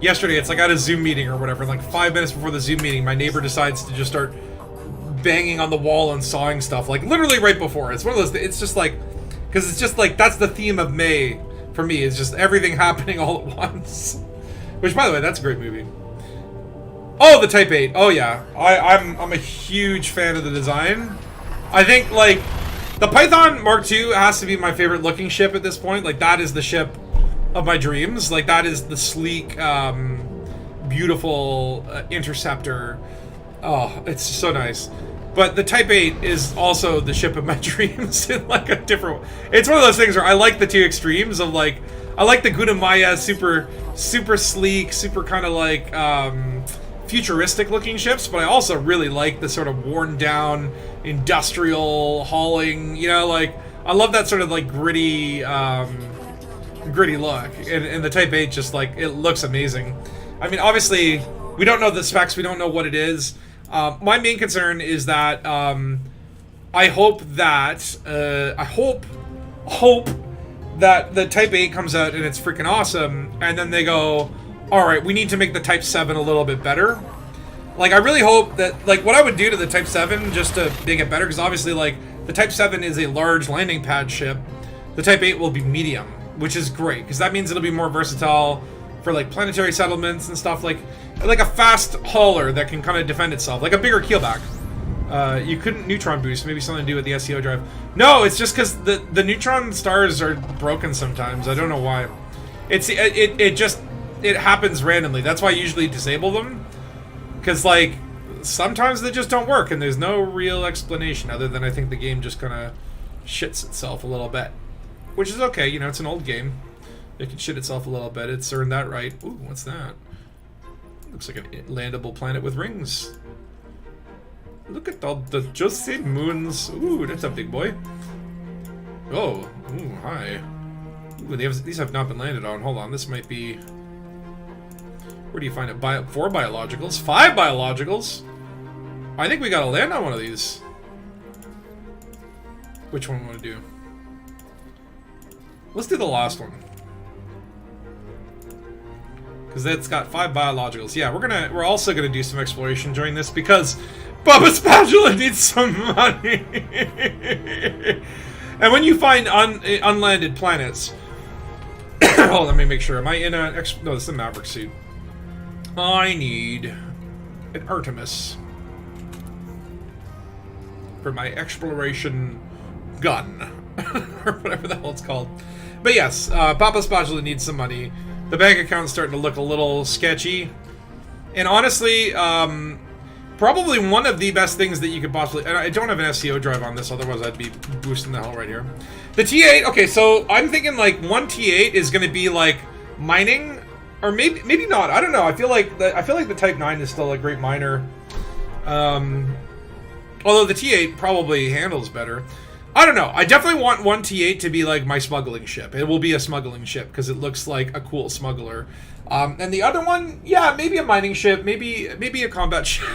yesterday, it's like I had a Zoom meeting or whatever, and like 5 minutes before the Zoom meeting, my neighbor decides to just start banging on the wall and sawing stuff, like literally right before. It's one of those, it's just like, because it's just like, that's the theme of May for me, is just everything happening all at once. Which, by the way, that's a great movie. Oh, the Type 8. Oh, yeah. I'm a huge fan of the design. I think, like, the Python Mark II has to be my favorite looking ship at this point. Like, that is the ship of my dreams. Like, that is the sleek, beautiful interceptor. Oh, it's so nice. But the Type 8 is also the ship of my dreams in like a different. It's one of those things where I like the two extremes of like, I like the Gunamaya super sleek, super kind of like futuristic looking ships, but I also really like the sort of worn down industrial hauling. You know, like I love that sort of like gritty look, and the Type 8 just like it looks amazing. I mean, obviously we don't know the specs, we don't know what it is. My main concern is that I hope that the Type 8 comes out and it's freaking awesome, and then they go, all right, we need to make the Type 7 a little bit better. Like, I really hope that, like, what I would do to the Type 7 just to make it better, because obviously, like, the Type 7 is a large landing pad ship. The Type 8 will be medium, which is great, because that means it'll be more versatile for, like, planetary settlements and stuff, like a fast hauler that can kind of defend itself, like a bigger keelback. You couldn't neutron boost, maybe something to do with the SEO drive. No, it's just because the neutron stars are broken sometimes. I don't know why. It happens randomly. That's why I usually disable them, because like sometimes they just don't work, and there's no real explanation other than I think the game just kind of shits itself a little bit, which is okay. You know, it's an old game. It can shit itself a little bit. It's earned that right. Ooh, what's that? Looks like a landable planet with rings. Look at all the juicy moons. Ooh, that's a big boy. Oh, ooh, hi. Ooh, these have not been landed on. Hold on, this might be... Where do you find it? 4 biologicals? 5 biologicals? I think we gotta land on one of these. Which one want to do? Let's do the last one. Because that's got 5 biologicals. Yeah, we're also gonna do some exploration during this because Bubba Spatula needs some money. And when you find unlanded planets, oh, let me make sure. Am I in a? No, this is a Maverick suit. I need an Artemis for my exploration gun, or whatever the hell it's called. But yes, Papa Spatula needs some money. The bank account's starting to look a little sketchy. And honestly, probably one of the best things that you could possibly... And I don't have an SEO drive on this, otherwise I'd be boosting the hell right here. The T8, okay, so I'm thinking like one T8 is going to be like mining, or maybe not. I don't know. I feel like the Type 9 is still a great miner. Although the T8 probably handles better. I don't know. I definitely want one T8 to be like my smuggling ship. It will be a smuggling ship because it looks like a cool smuggler. And the other one, yeah, maybe a mining ship, maybe a combat ship,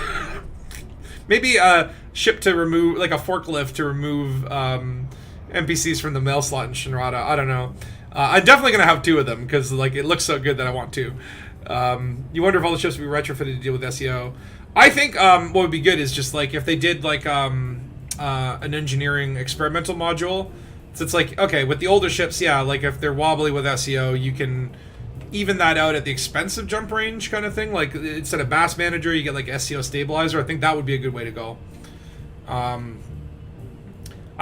maybe a ship to remove, like a forklift to remove NPCs from the mail slot in Shinrada. I don't know. I'm definitely gonna have 2 of them because like it looks so good that I want 2. You wonder if all the ships would be retrofitted to deal with SEO. I think what would be good is just like if they did like an engineering experimental module. So it's like, okay, with the older ships, yeah, like if they're wobbly with SEO, you can even that out at the expense of jump range kind of thing. Like instead of Bass Manager, you get like SEO Stabilizer. I think that would be a good way to go. I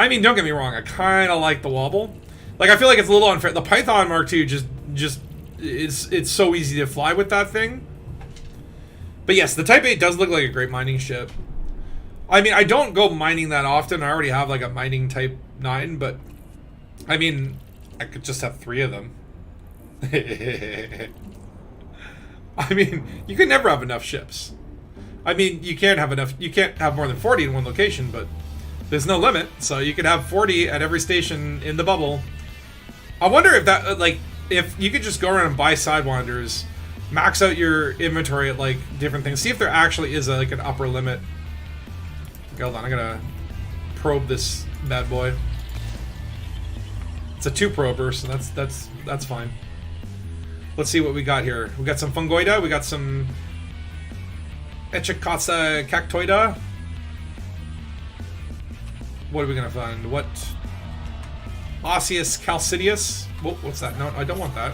mean, don't get me wrong, I kind of like the wobble. Like I feel like it's a little unfair. The Python Mark II just it's so easy to fly with that thing. But yes, the Type 8 does look like a great mining ship. I mean, I don't go mining that often. I already have like a mining Type 9, but I mean, I could just have 3 of them. I mean, you can never have enough ships. I mean, you can't have more than 40 in one location, but there's no limit, so you could have 40 at every station in the bubble. I wonder if that, like, if you could just go around and buy Sidewinders, max out your inventory at, like, different things, see if there actually is, like, an upper limit. Okay, hold on, I'm gonna probe this bad boy. It's a 2-prober, so that's fine. Let's see what we got here. We got some Fungoida, we got some Echikatsa Cactoida. What are we gonna find? What? Osseous Calcidius? What's that? No, I don't want that.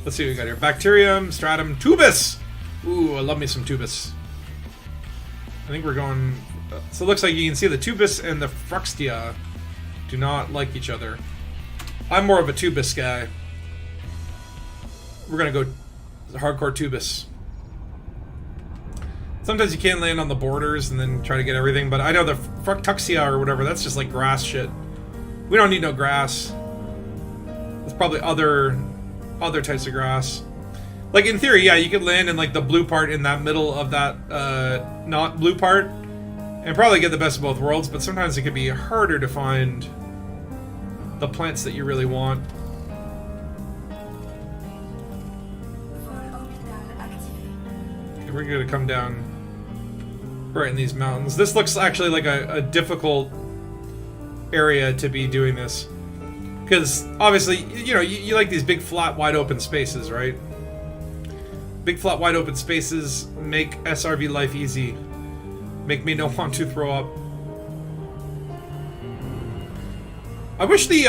Let's see what we got here. Bacterium, Stratum, Tubus! Ooh, I love me some Tubus. I think we're going... so it looks like you can see the Tubus and the Fruxtia do not like each other. I'm more of a Tubus guy. We're gonna go hardcore Tubus. Sometimes you can land on the borders and then try to get everything, but I know the Fructuxia or whatever, that's just like grass shit. We don't need no grass. There's probably other types of grass. Like in theory, yeah, you could land in like the blue part in that middle of that not blue part and probably get the best of both worlds, but sometimes it can be harder to find the plants that you really want. Okay, we're gonna come down right in these mountains. This looks actually like a difficult area to be doing this. Because, obviously, you know, you like these big, flat, wide open spaces, right? Big, flat, wide open spaces make SRV life easy. Make me not want to throw up. I wish the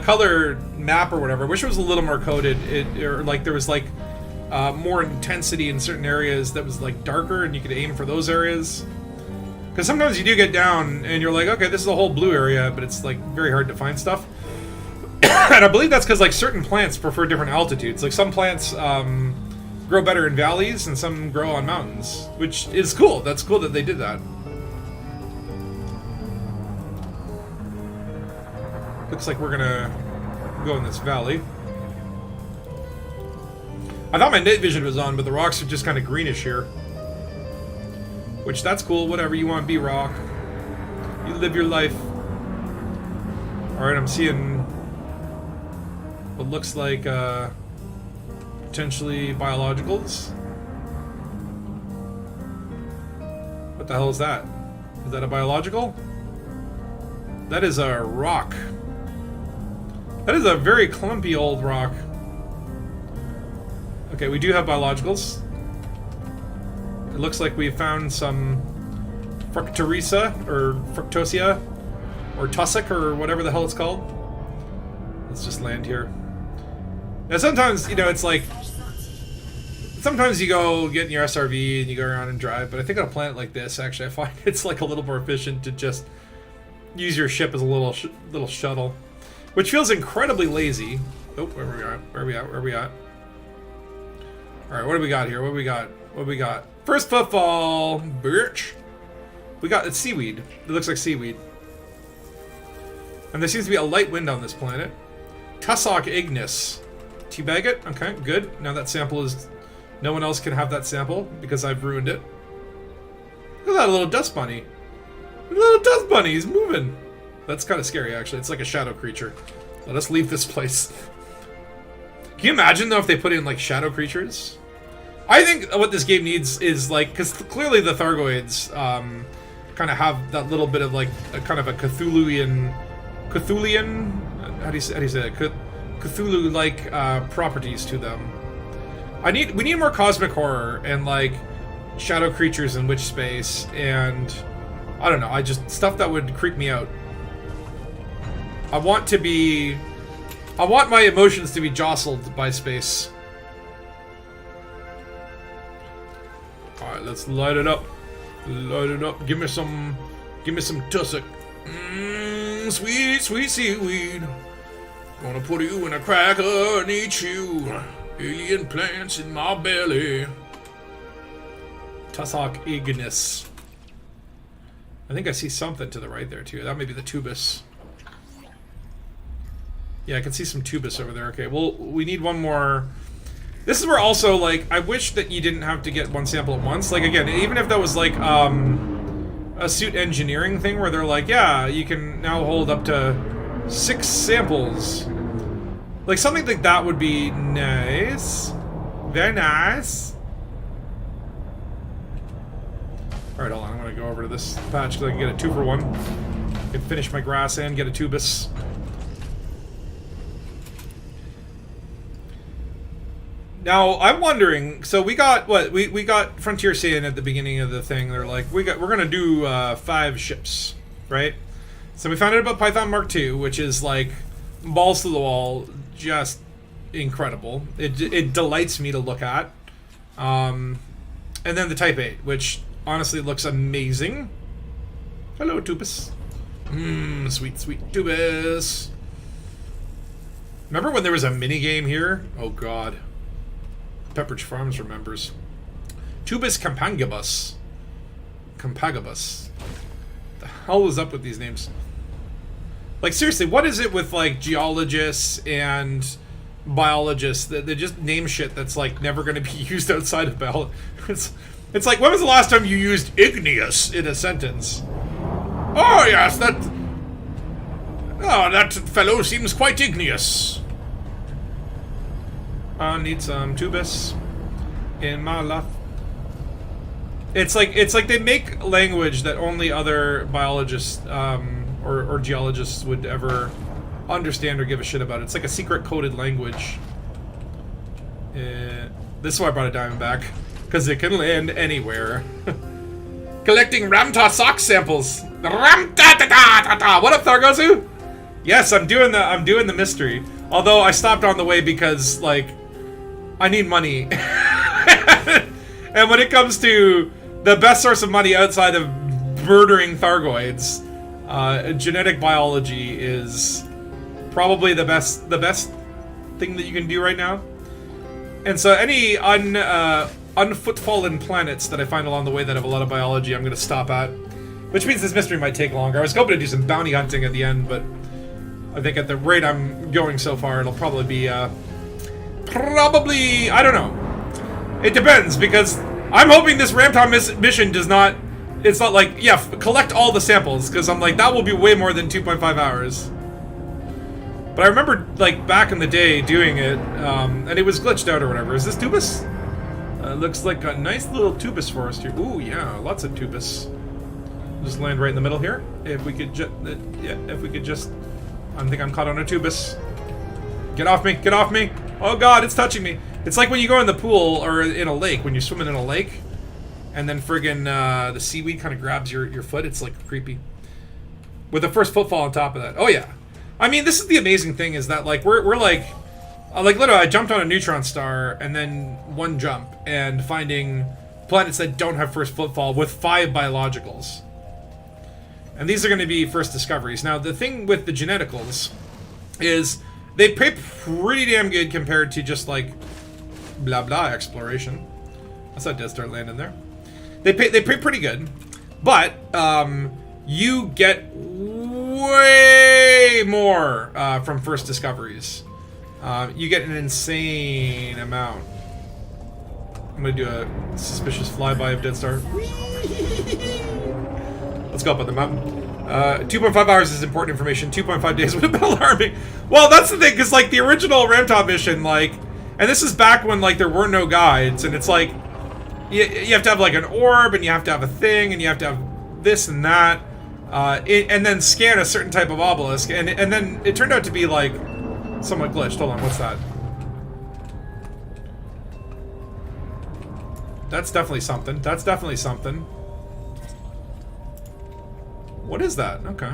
color map or whatever, I wish it was a little more coded. Or, like, there was, like, more intensity in certain areas that was, like, darker, and you could aim for those areas. Because sometimes you do get down, and you're like, okay, this is a whole blue area, but it's, like, very hard to find stuff. And I believe that's because, like, certain plants prefer different altitudes. Like, some plants grow better in valleys, and some grow on mountains, which is cool. That's cool that they did that. Looks like we're gonna go in this valley. I thought my night vision was on, but the rocks are just kind of greenish here. Which, that's cool. Whatever you want to be, rock. You live your life. Alright, I'm seeing what looks like potentially biologicals. What the hell is that? Is that a biological? That is a rock. That is a very clumpy old rock. Okay, we do have biologicals. It looks like we found some Fructosia or Fructosia or Tussock or whatever the hell it's called. Let's just land here. Now sometimes, you know, it's like sometimes you go get in your SRV and you go around and drive, but I think on a planet like this, actually, I find it's like a little more efficient to just use your ship as a little shuttle, which feels incredibly lazy. Oh, where are we at? Where are we at? Where are we at? All right, what do we got here? What do we got? What do we got? First footfall, bitch. We got it's seaweed. It looks like seaweed, and there seems to be a light wind on this planet. Tussock ignis. Teabag it. Okay, good. Now that sample is. No one else can have that sample because I've ruined it. Look at that little dust bunny. The little dust bunny, he's moving. That's kind of scary, actually. It's like a shadow creature. Let us leave this place. Can you imagine, though, if they put in, like, shadow creatures? I think what this game needs is, like, because clearly the Thargoids kind of have that little bit of, like, a kind of a Cthulhuian, how do you say that? Cthulhu-like properties to them. We need more cosmic horror and, like, shadow creatures in witch space, and I don't know, stuff that would creep me out. I want my emotions to be jostled by space. Alright, let's light it up. Light it up. Give me some tussock. Sweet, sweet seaweed. Gonna put you in a cracker and eat you. Alien plants in my belly. Tussock ignis. I think I see something to the right there too. That may be the tubus. Yeah, I can see some tubus over there. Okay, well, we need one more. This is where also, like, I wish that you didn't have to get one sample at once. Like, again, even if that was, like, a suit engineering thing where they're like, yeah, you can now hold up to 6 samples. Like, something like that would be nice. Very nice. Alright, hold on. I'm going to go over to this patch because I can get a 2-for-1. I can finish my grass and get a tubus. Now, I'm wondering, so we got, what, we got Frontier saying at the beginning of the thing, they're like, we're gonna do 5 ships, right? So we found out about Python Mark II, which is like, balls to the wall, just incredible. It delights me to look at. And then the Type 8, which honestly looks amazing. Hello, Tubus. Sweet, sweet Tubus. Remember when there was a mini game here? Oh god. Pepperidge Farms remembers. Tubus Campangibus. compagibus. The hell is up with these names? Like, seriously, what is it with, like, geologists and biologists that they just name shit that's, like, never going to be used outside of biology? It's like, when was the last time you used igneous in a sentence? Oh, yes, that fellow seems quite igneous. I need some tubus in my life. It's like they make language that only other biologists or geologists would ever understand or give a shit about. It's like a secret coded language. This is why I brought a Diamondback, because it can land anywhere. Collecting Ramtah sock samples. Ram-ta-ta-ta-ta-ta. What up, Thargozu? Yes, I'm doing the mystery. Although I stopped on the way because, like, I need money. And when it comes to the best source of money outside of murdering Thargoids, genetic biology is probably the best thing that you can do right now. And so any unfootfallen planets that I find along the way that have a lot of biology, I'm going to stop at. Which means this mystery might take longer. I was hoping to do some bounty hunting at the end, but I think at the rate I'm going so far, it'll probably be, I don't know. It depends, because I'm hoping this Ramtah mission does not... It's not like, yeah, collect all the samples, because I'm like, that will be way more than 2.5 hours. But I remember, like, back in the day doing it, and it was glitched out or whatever. Is this tubus? Looks like a nice little tubus forest here. Ooh, yeah, lots of tubus. Just land right in the middle here. If we could just... yeah, if we could just... I think I'm caught on a tubus. Get off me! Get off me! Oh god, it's touching me! It's like when you go in the pool, or in a lake, when you're swimming in a lake, and then friggin' the seaweed kind of grabs your foot. It's, like, creepy. With the first footfall on top of that. Oh, yeah. I mean, this is the amazing thing, is that, like, we're like... like, literally, I jumped on a neutron star, and then one jump, and finding planets that don't have first footfall with 5 biologicals. And these are going to be first discoveries. Now, the thing with the geneticals is they pay pretty damn good compared to just, like, blah blah exploration. I saw Death Star landing there. They pay pretty good, but you get way more from first discoveries. You get an insane amount. I'm gonna do a suspicious flyby of Dead Star. Let's go up on the mountain. 2.5 hours is important information. 2.5 days would have been alarming. Well, that's the thing, because, like, the original Ramtah mission, like, and this is back when, like, there were no guides, and it's like, you have to have, like, an orb, and you have to have a thing, and you have to have this and that, and then scan a certain type of obelisk, and then it turned out to be, like, somewhat glitched. Hold on, what's that? That's definitely something. That's definitely something. What is that? Okay.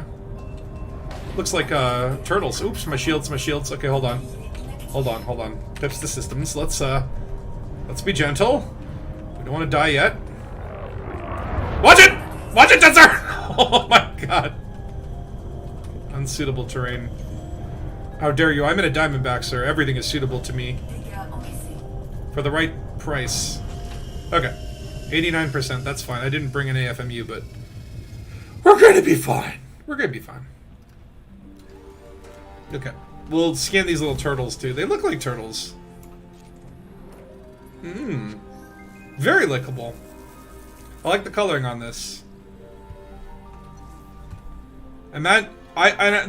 Looks like, turtles. Oops, my shields, my shields. Okay, hold on. Hold on, hold on. Pips the systems. Let's be gentle. We don't want to die yet. Watch it! Watch it, Jetser! Oh my god. Unsuitable terrain. How dare you? I'm in a Diamondback, sir. Everything is suitable to me. For the right price. Okay. 89%, that's fine. I didn't bring an AFMU, but... we're gonna be fine. We're gonna be fine. Okay. We'll scan these little turtles, too. They look like turtles. Mmm. Very lickable. I like the coloring on this. And that...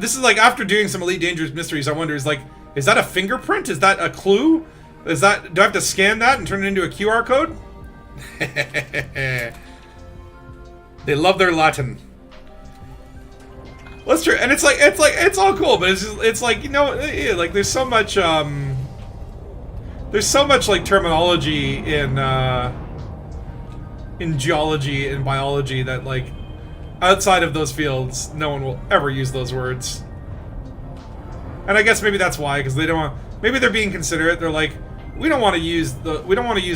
this is like, after doing some Elite Dangerous mysteries, I wonder, is that a fingerprint? Is that a clue? Is that... do I have to scan that and turn it into a QR code? They love their Latin. Well, that's true, and it's all cool, but it's like, you know, like, there's so much like terminology in geology and biology that, like, outside of those fields, no one will ever use those words. And I guess maybe that's why, because they don't want, maybe they're being considerate. They're like, we don't want to use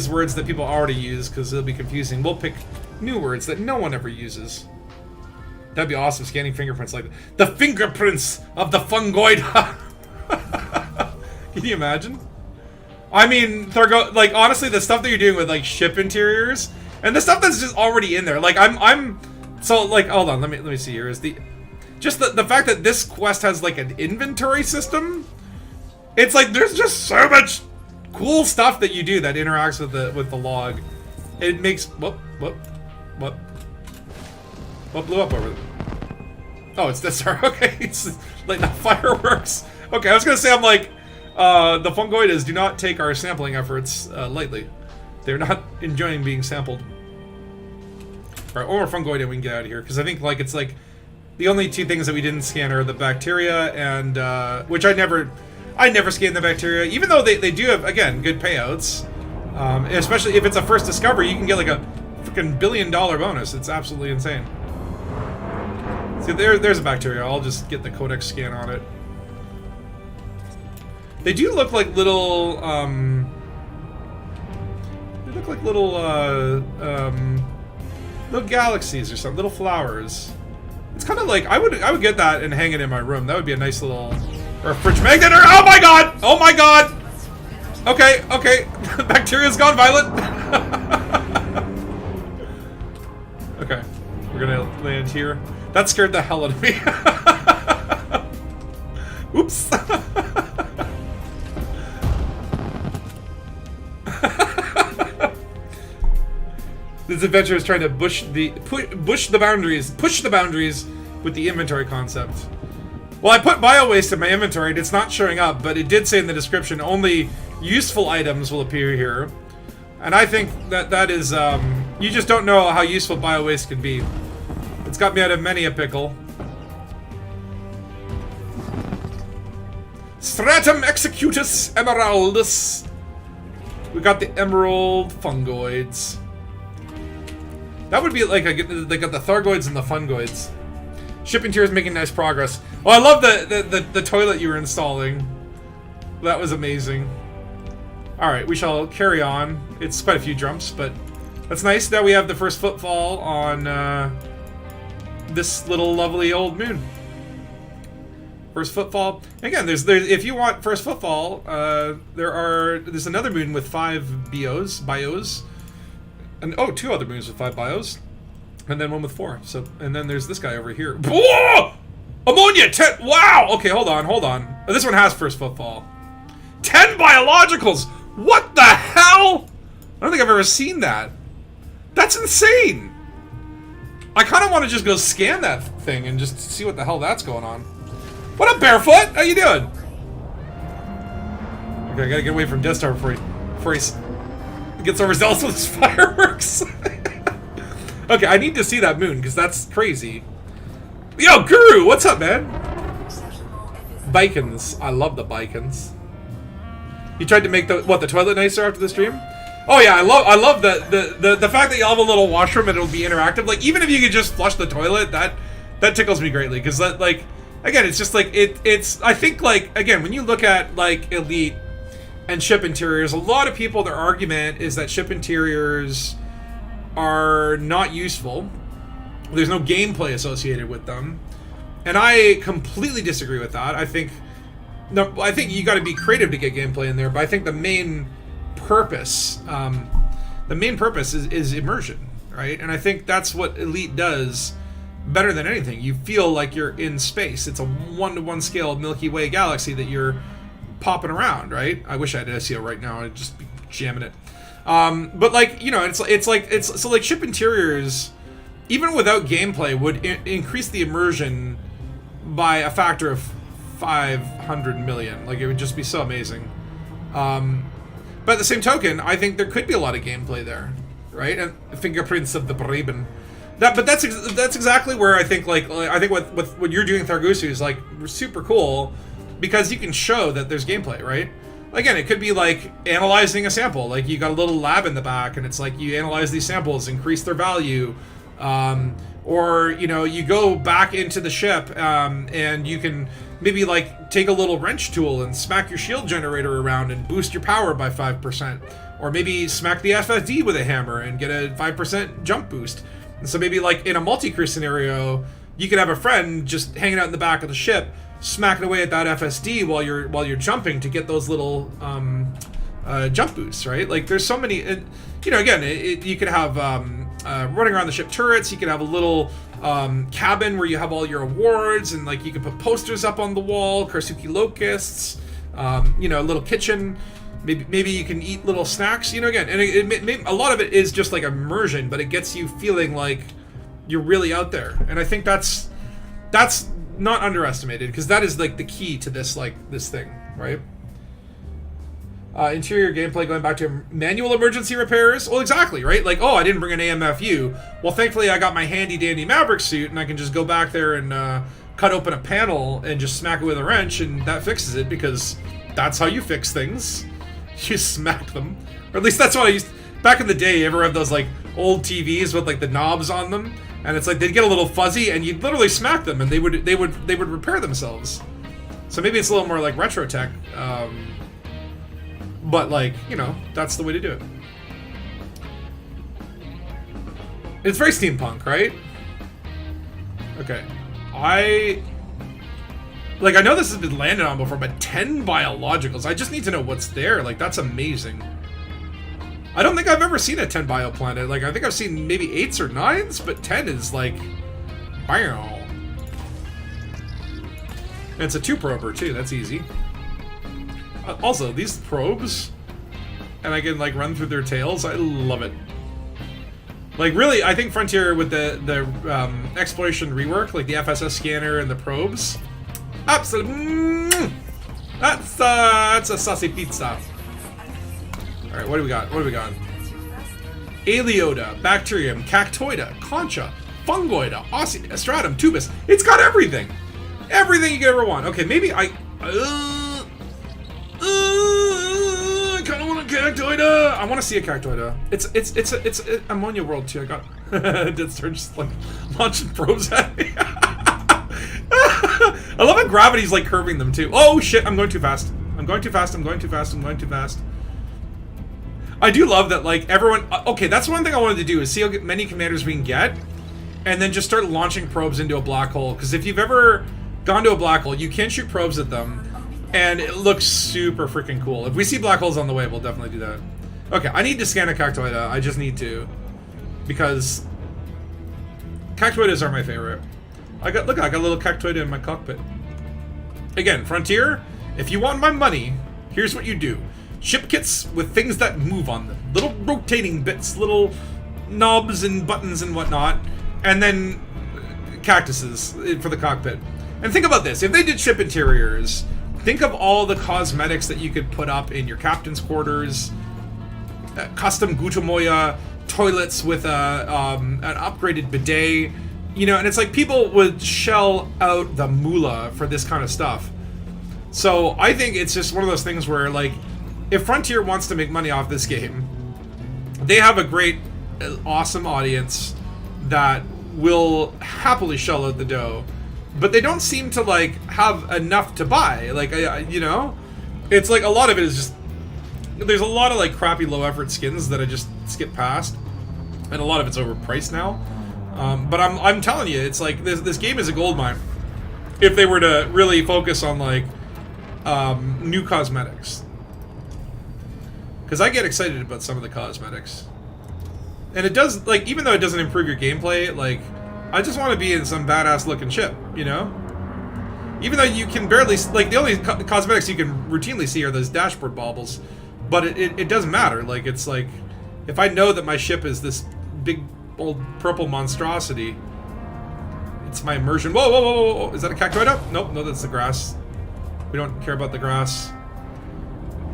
words that people already use because it'll be confusing. We'll pick new words that no one ever uses. That'd be awesome, scanning fingerprints like that. The fingerprints of the fungoid. Can you imagine? I mean, like, honestly, the stuff that you're doing with, like, ship interiors And the stuff that's just already in there, like I'm so like hold on, let me see here. Is the fact that this quest has like an inventory system? It's like there's just so much cool stuff that you do that interacts with the log. It makes what blew up over there? Oh, it's this. Okay, it's like the fireworks. Okay, I was gonna say I'm like the fungoides do not take our sampling efforts lightly. They're not enjoying being sampled. All right, one more fungoid and we can get out of here because I think like it's like the only two things that we didn't scan are the bacteria and which I never scanned the bacteria, even though they do have again good payouts. Especially if it's a first discovery, you can get like a freaking $1 billion bonus. It's absolutely insane. See, there's a bacteria. I'll just get the codex scan on it. They do look like little, they look like little galaxies or something, little flowers. It's kind of like I would get that and hang it in my room. That would be a nice little, or a fridge magnet. Or oh my god! Oh my god! Okay, bacteria's gone violent. Okay, we're gonna land here. That scared the hell out of me. Oops. This adventure is trying to push the boundaries with the inventory concept. Well, I put bio waste in my inventory and it's not showing up, but it did say in the description only useful items will appear here. And I think that is, you just don't know how useful bio waste can be. It's got me out of many a pickle. Stratum executus emeraldus. We got the emerald fungoids. That would be like they got the thargoids and the fungoids. Shipping tier is making nice progress. Oh, I love the toilet you were installing. That was amazing. All right, we shall carry on. It's quite a few jumps, but that's nice that we have the first footfall on this little lovely old moon. First footfall. Again, there's if you want first footfall, there's another moon with 5 bios, and oh, 2 other moons with 5 bios, and then one with 4. So, and then there's this guy over here. Whoa! Ammonia 10. Wow. Okay, hold on. Oh, this one has first footfall. 10 biologicals. What the hell? I don't think I've ever seen that. That's insane. I kind of want to just go scan that thing and just see what the hell that's going on. What up, Barefoot? How you doing? Okay, I gotta get away from Death Star before he gets overzealous with his fireworks. Okay, I need to see that moon because that's crazy. Yo, Guru, what's up, man? Bicons. I love the bicons. You tried to make the toilet nicer after the stream? Oh yeah, I love the fact that you have a little washroom and it'll be interactive. Like even if you could just flush the toilet, that tickles me greatly because that like again, it's just like it's I think like again when you look at like Elite and ship interiors, a lot of people their argument is that ship interiors are not useful. There's no gameplay associated with them, and I completely disagree with that. I think you got to be creative to get gameplay in there, but I think the main purpose is immersion, right? And I think that's what Elite does better than anything. You feel like you're in space. It's a 1-to-1 scale Milky Way galaxy that you're popping around, right? I wish I had SEO right now. I'd just be jamming it. But like you know, it's so like ship interiors, even without gameplay, would increase the immersion by a factor of 500 million. Like it would just be so amazing. But at the same token, I think there could be a lot of gameplay there, right? And fingerprints of the Breben. But that's exactly where I think what you're doing, Thargusu, is like super cool because you can show that there's gameplay, right? Again, it could be like analyzing a sample. Like you got a little lab in the back, and it's like you analyze these samples, increase their value, or you know you go back into the ship and you can maybe like take a little wrench tool and smack your shield generator around and boost your power by 5%, or maybe smack the FSD with a hammer and get a 5% jump boost. And so maybe like in a multi-crew scenario, you could have a friend just hanging out in the back of the ship, smacking away at that FSD while you're jumping to get those little jump boosts, right? Like there's so many, you know, again, you could have running around the ship turrets, you could have a little cabin where you have all your awards, and like you can put posters up on the wall, Karsuki locusts, you know, a little kitchen, maybe you can eat little snacks, you know, again, and a lot of it is just like immersion, but it gets you feeling like you're really out there, and I think that's not underestimated, because that is like the key to this, like this thing, right? Interior gameplay going back to manual emergency repairs. Well, exactly, right? Like, oh, I didn't bring an AMFU. Well, thankfully I got my handy dandy Maverick suit, and I can just go back there and cut open a panel and just smack it with a wrench, and that fixes it, because that's how you fix things. You smack them. Or at least that's what I used back in the day. You ever have those like old TVs with like the knobs on them? And it's like they'd get a little fuzzy, and you'd literally smack them, and they would repair themselves. So maybe it's a little more like retro tech, but like, you know, that's the way to do it. It's very steampunk, right? Okay, I know this has been landed on before, but 10 biologicals. I just need to know what's there. Like, that's amazing. I don't think I've ever seen a 10 bio planet. Like, I think I've seen maybe 8s or 9s, but 10 is like, wow. And it's a 2-prober too, that's easy. Also, these probes, and I can like run through their tails, I love it. Like, really, I think Frontier with the exploration rework, like the FSS scanner and the probes, absolutely, that's a saucy pizza. All right, what do we got? What do we got? Aleota, Bacterium, Cactoida, Concha, Fungoida, Stratum, Tubus. It's got everything. Everything you could ever want. Okay, maybe I kind of want a Cactoida. I want to see a Cactoida. It's Ammonia World too. I got Death Star just like launching probes at me. I love how gravity's like curving them too. Oh shit! I'm going too fast. I'm going too fast. I'm going too fast. I'm going too fast. I do love that, like, everyone... Okay, that's one thing I wanted to do, is see how many commanders we can get, and then just start launching probes into a black hole. Because if you've ever gone to a black hole, you can shoot probes at them, and it looks super freaking cool. If we see black holes on the way, we'll definitely do that. Okay, I need to scan a Cactoida. I just need to. Because Cactoidas are my favorite. Look, I got a little Cactoida in my cockpit. Again, Frontier, if you want my money, here's what you do. Ship kits with things that move on them. Little rotating bits, little knobs and buttons and whatnot. And then cactuses for the cockpit. And think about this. If they did ship interiors, think of all the cosmetics that you could put up in your captain's quarters. Custom Gutomoya toilets with an upgraded bidet. You know, and it's like people would shell out the moolah for this kind of stuff. So I think it's just one of those things where, like, if Frontier wants to make money off this game, they have a great, awesome audience that will happily shell out the dough, but they don't seem to, like, have enough to buy. Like, you know? It's like a lot of it is just... There's a lot of, like, crappy low-effort skins that I just skip past, and a lot of it's overpriced now. But I'm telling you, it's like, this game is a goldmine. If they were to really focus on, like, new cosmetics. Because I get excited about some of the cosmetics. And it does, like, even though it doesn't improve your gameplay, like, I just want to be in some badass looking ship, you know? Even though you can barely, like, the only cosmetics you can routinely see are those dashboard baubles. But it doesn't matter. Like, it's like, if I know that my ship is this big old purple monstrosity, it's my immersion. Whoa, whoa, whoa, whoa, whoa. Is that a Cactoida? Nope, no, that's the grass. We don't care about the grass.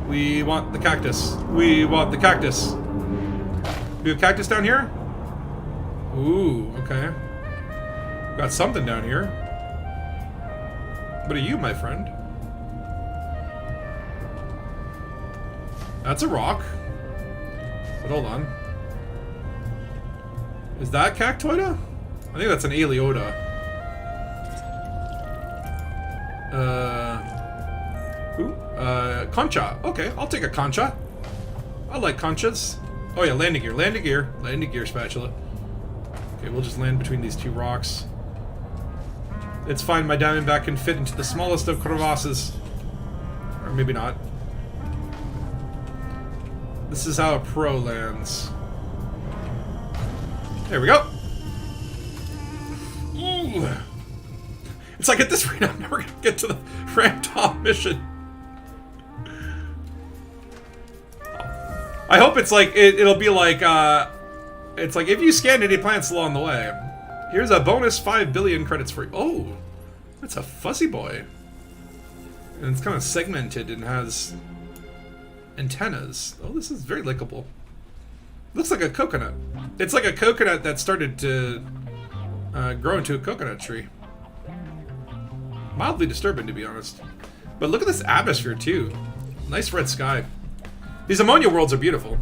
We want the cactus. We want the cactus. We have cactus down here? Ooh, okay. Got something down here. What are you, my friend? That's a rock. But hold on. Is that Cactoida? I think that's an Aleota. Concha. Okay, I'll take a Concha. I like Conchas. Oh yeah, landing gear, landing gear, landing gear spatula. Okay, we'll just land between these two rocks. It's fine, my Diamondback can fit into the smallest of crevasses. Or maybe not. This is how a pro lands. There we go. Ooh. It's like at this rate, I'm never gonna get to the ramp top mission. I hope it's like it'll be like it's like if you scan any plants along the way, here's a bonus 5 billion credits for you. Oh, that's a fuzzy boy, and it's kind of segmented and has antennas. Oh, this is very lickable. Looks like a coconut. It's like a coconut that started to grow into a coconut tree. Mildly disturbing, to be honest. But look at this atmosphere too. Nice red sky. These ammonia worlds are beautiful.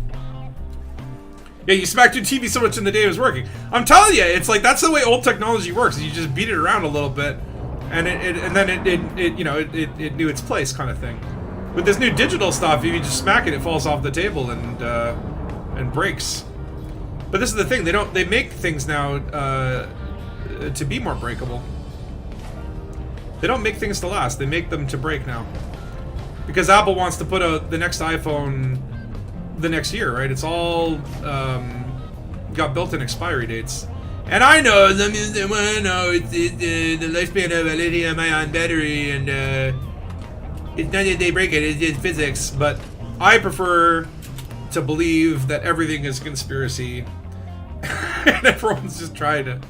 Yeah, you smacked your TV so much in the day it was working. I'm telling you, it's like that's the way old technology works. You just beat it around a little bit, and then it knew its place, kind of thing. With this new digital stuff, if you just smack it, it falls off the table and breaks. But this is the thing; they make things now to be more breakable. They don't make things to last; they make them to break now. Because Apple wants to put the next iPhone the next year, right? It's all got built-in expiry dates. And I know the lifespan of a lithium-ion battery, and it's not that they break it; it's just physics. But I prefer to believe that everything is a conspiracy, and everyone's just trying to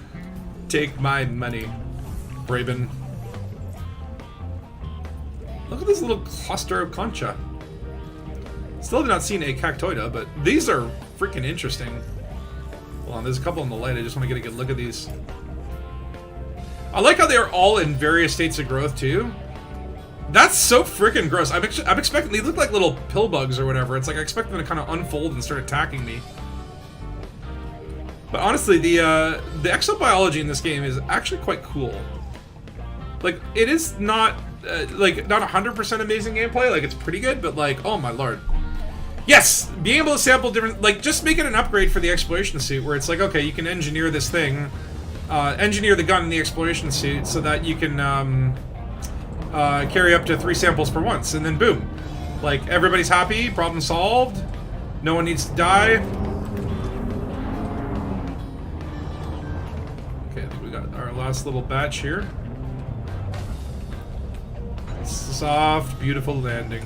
take my money. Braben. Look at this little cluster of concha. Still have not seen a cactoida, but these are freaking interesting. Hold on, there's a couple in the light. I just want to get a good look at these. I like how they are all in various states of growth too. That's so freaking gross. I'm expecting they look like little pill bugs or whatever. It's like I expect them to kind of unfold and start attacking me. But honestly, the exobiology in this game is actually quite cool. Like, it is not like not 100% amazing gameplay. Like, it's pretty good, but like, oh my lord. Yes, being able to sample different, like, just make it an upgrade for the exploration suit, where it's like, okay, you can engineer this thing, engineer the gun in the exploration suit so that you can carry up to 3 samples per once, and then boom, like, everybody's happy, problem solved, no one needs to die. Okay, I think we got our last little batch here. Soft, beautiful landing.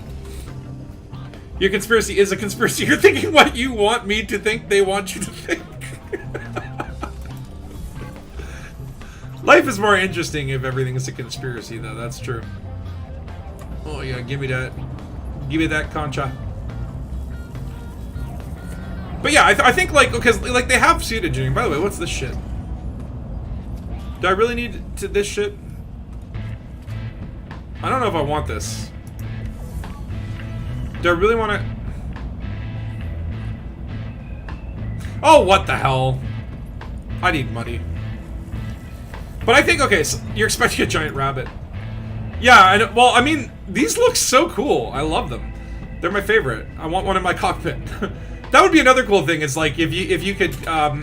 Your conspiracy is a conspiracy. You're thinking what you want me to think they want you to think. Life is more interesting if everything is a conspiracy, though. That's true. Oh yeah, give me that. Give me that concha. But yeah, I think like, because like they have suit engineering. By the way, what's this shit? Do I really need this shit? I don't know if I want this. Do I really want to? Oh, what the hell? I need money. But I think, okay, so you're expecting a giant rabbit. Yeah, I know, well, I mean, these look so cool. I love them. They're my favorite. I want one in my cockpit. That would be another cool thing, is like if you could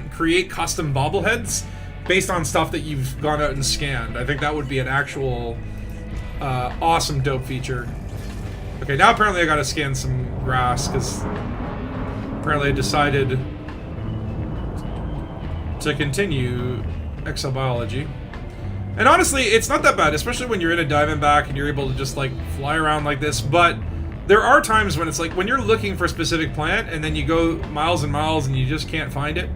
create custom bobbleheads based on stuff that you've gone out and scanned. I think that would be an actual awesome dope feature. Okay, now apparently I gotta scan some grass, because apparently I decided to continue exobiology. And honestly, it's not that bad, especially when you're in a Diamondback and you're able to just like fly around like this, but there are times when it's like, when you're looking for a specific plant and then you go miles and miles and you just can't find it,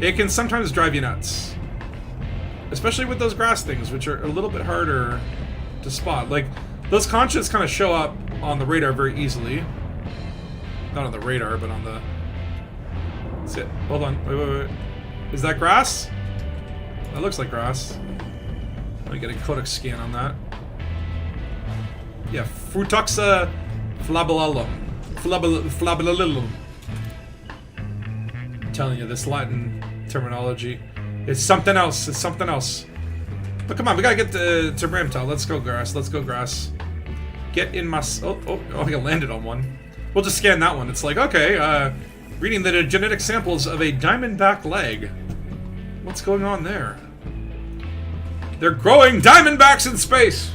it can sometimes drive you nuts. Especially with those grass things, which are a little bit harder to spot. Like, those conchas kind of show up on the radar very easily. Not on the radar, but on the... Sit. Hold on. Wait. Is that grass? That looks like grass. Let me get a codec scan on that. Yeah, Frutoxa flabellum. Flabellum. I'm telling you, this Latin terminology. It's something else. It's something else. But come on, we gotta get to Bramtel. Let's go, grass. Let's go, grass. Get in my... Oh, I landed on one. We'll just scan that one. It's like, okay, reading the genetic samples of a diamondback leg. What's going on there? They're growing diamondbacks in space!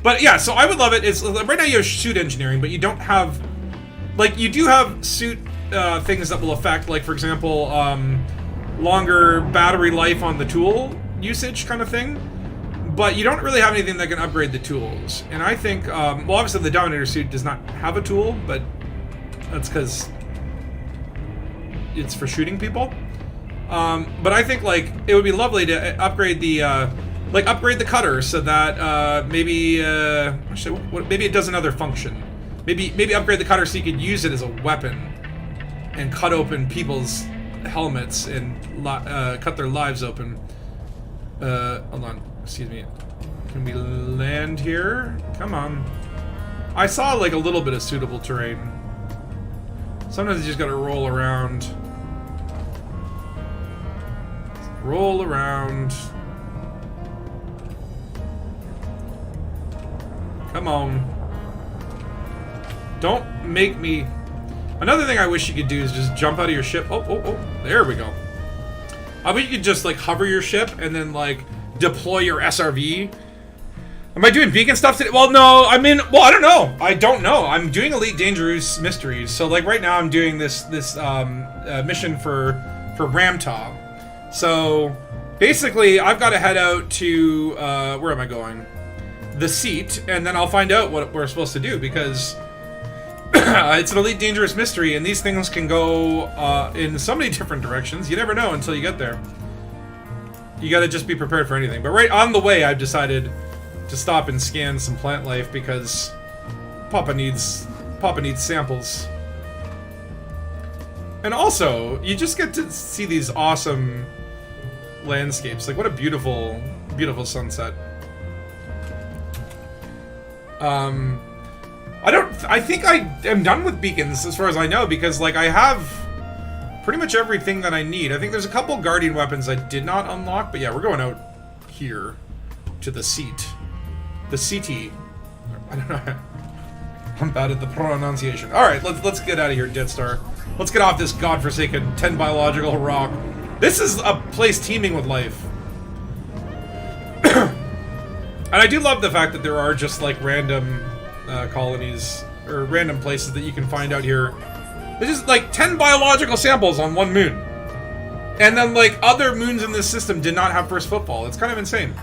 But yeah, so I would love it. It's right now you have suit engineering, but you don't have like, you do have suit things that will affect, like, for example, longer battery life on the tool usage kind of thing. But you don't really have anything that can upgrade the tools. And I think, well, obviously the Dominator suit does not have a tool, but that's because it's for shooting people. But I think, like, it would be lovely to upgrade the, upgrade the cutter so that, maybe, actually, maybe it does another function. Maybe upgrade the cutter so you could use it as a weapon and cut open people's helmets and cut their lives open. Hold on. Excuse me. Can we land here? Come on. I saw, like, a little bit of suitable terrain. Sometimes you just gotta roll around. Roll around. Come on. Don't make me... Another thing I wish you could do is just jump out of your ship. Oh, there we go. I wish you could just, like, hover your ship and then, like, deploy your SRV. Am I doing beacon stuff today? Well, no, I mean, well, I don't know. I don't know. I'm doing Elite Dangerous mysteries. So, like, right now I'm doing this mission for Ramtah. So, basically, I've got to head out to, where am I going? The seat, and then I'll find out what we're supposed to do, because it's an Elite Dangerous mystery, and these things can go in so many different directions. You never know until you get there. You gotta just be prepared for anything. But right on the way, I've decided to stop and scan some plant life, because Papa needs samples. And also, you just get to see these awesome landscapes. Like, what a beautiful, beautiful sunset. I think I am done with beacons as far as I know, because, like, I have pretty much everything that I need. I think there's a couple Guardian weapons I did not unlock, but yeah, we're going out here to the seat. The CT. I don't know. I'm bad at the pronunciation. Alright, let's get out of here, Dead Star. Let's get off this godforsaken 10 biological rock. This is a place teeming with life. And I do love the fact that there are just, like, random colonies, or random places that you can find out here. There's just, like, 10 biological samples on one moon. And then, like, other moons in this system did not have first footfall. It's kind of insane.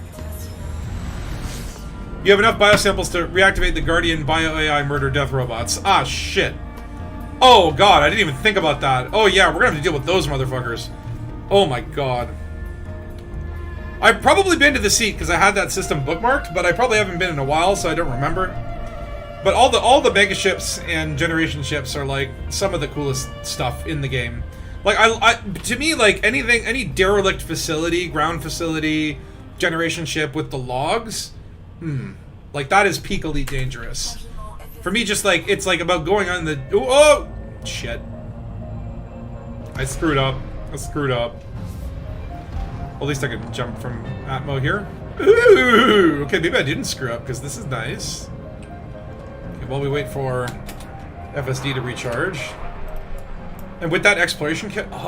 You have enough biosamples to reactivate the Guardian Bio-AI Murder Death Robots. Ah, shit. Oh, God, I didn't even think about that. Oh, yeah, we're gonna have to deal with those motherfuckers. Oh, my God. I've probably been to the seat because I had that system bookmarked, but I probably haven't been in a while, so I don't remember. But all the mega ships and generation ships are, like, some of the coolest stuff in the game. Like, to me, like, any derelict facility, ground facility, generation ship with the logs, like, that is peak Elite Dangerous. For me, just, like, it's, like, about going on the... Oh! Shit. I screwed up. At least I could jump from Atmo here. Ooh! Okay, maybe I didn't screw up, because this is nice. Okay, while we wait for FSD to recharge. And with that exploration kit... look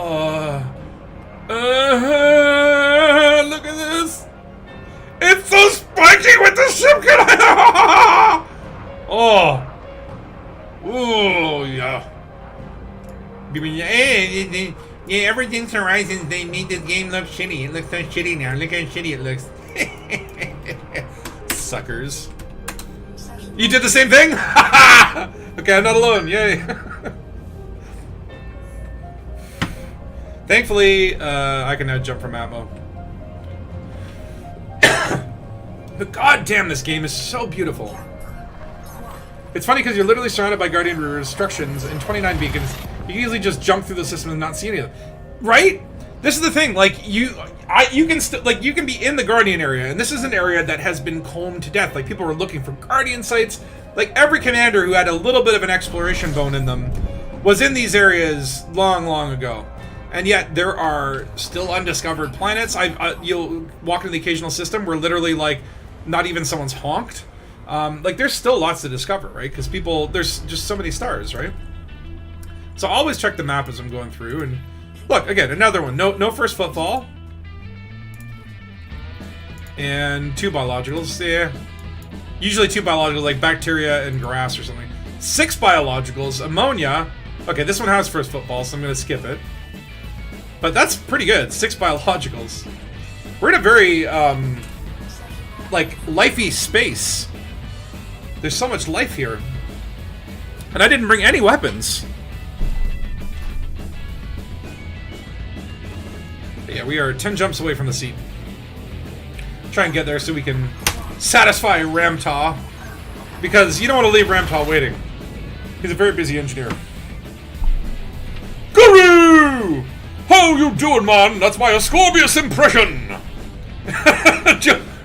at this! It's so spiky with the ship kit! Oh! Ooh, yeah. Yeah, ever since Horizons, they made this game look shitty. It looks so shitty now. Look how shitty it looks. Suckers. You did the same thing? Okay, I'm not alone. Yay. Thankfully, I can now jump from Atmo. But goddamn, this game is so beautiful. It's funny because you're literally surrounded by Guardian restrictions and 29 beacons. You can easily just jump through the system and not see any of them. Right? This is the thing, like, you can be in the Guardian area, and this is an area that has been combed to death. Like, people were looking for Guardian sites. Like, every commander who had a little bit of an exploration bone in them was in these areas long, long ago. And yet, there are still undiscovered planets. You'll walk into the occasional system where literally, like, not even someone's honked. Like, there's still lots to discover, right? Because there's just so many stars, right? So I'll always check the map as I'm going through, and look, again, another one. No first footfall. And 2 biologicals, yeah. Usually 2 biologicals, like bacteria and grass or something. 6 biologicals, ammonia. Okay, this one has first football, so I'm gonna skip it. But that's pretty good. 6 biologicals. We're in a very like lifey space. There's so much life here, and I didn't bring any weapons. But yeah, we are 10 jumps away from the seat. Try and get there so we can satisfy Ramtah, because you don't want to leave Ramtah waiting. He's a very busy engineer. Guru! How you doing, man? That's my Ascorbius impression.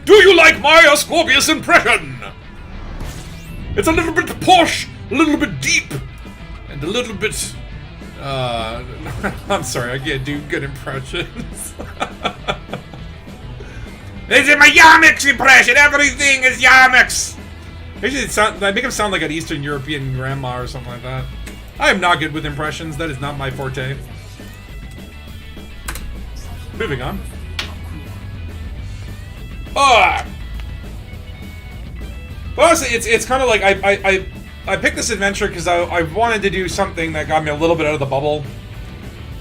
Do you like my Ascorbius impression? It's a little bit posh, a little bit deep, and a little bit... I'm sorry, I can't do good impressions. This is my Yamix impression. Everything is Yamix. I make him sound like an Eastern European grandma or something like that. I am not good with impressions. That is not my forte. Moving on. Honestly, it's kind of like I picked this adventure because I wanted to do something that got me a little bit out of the bubble.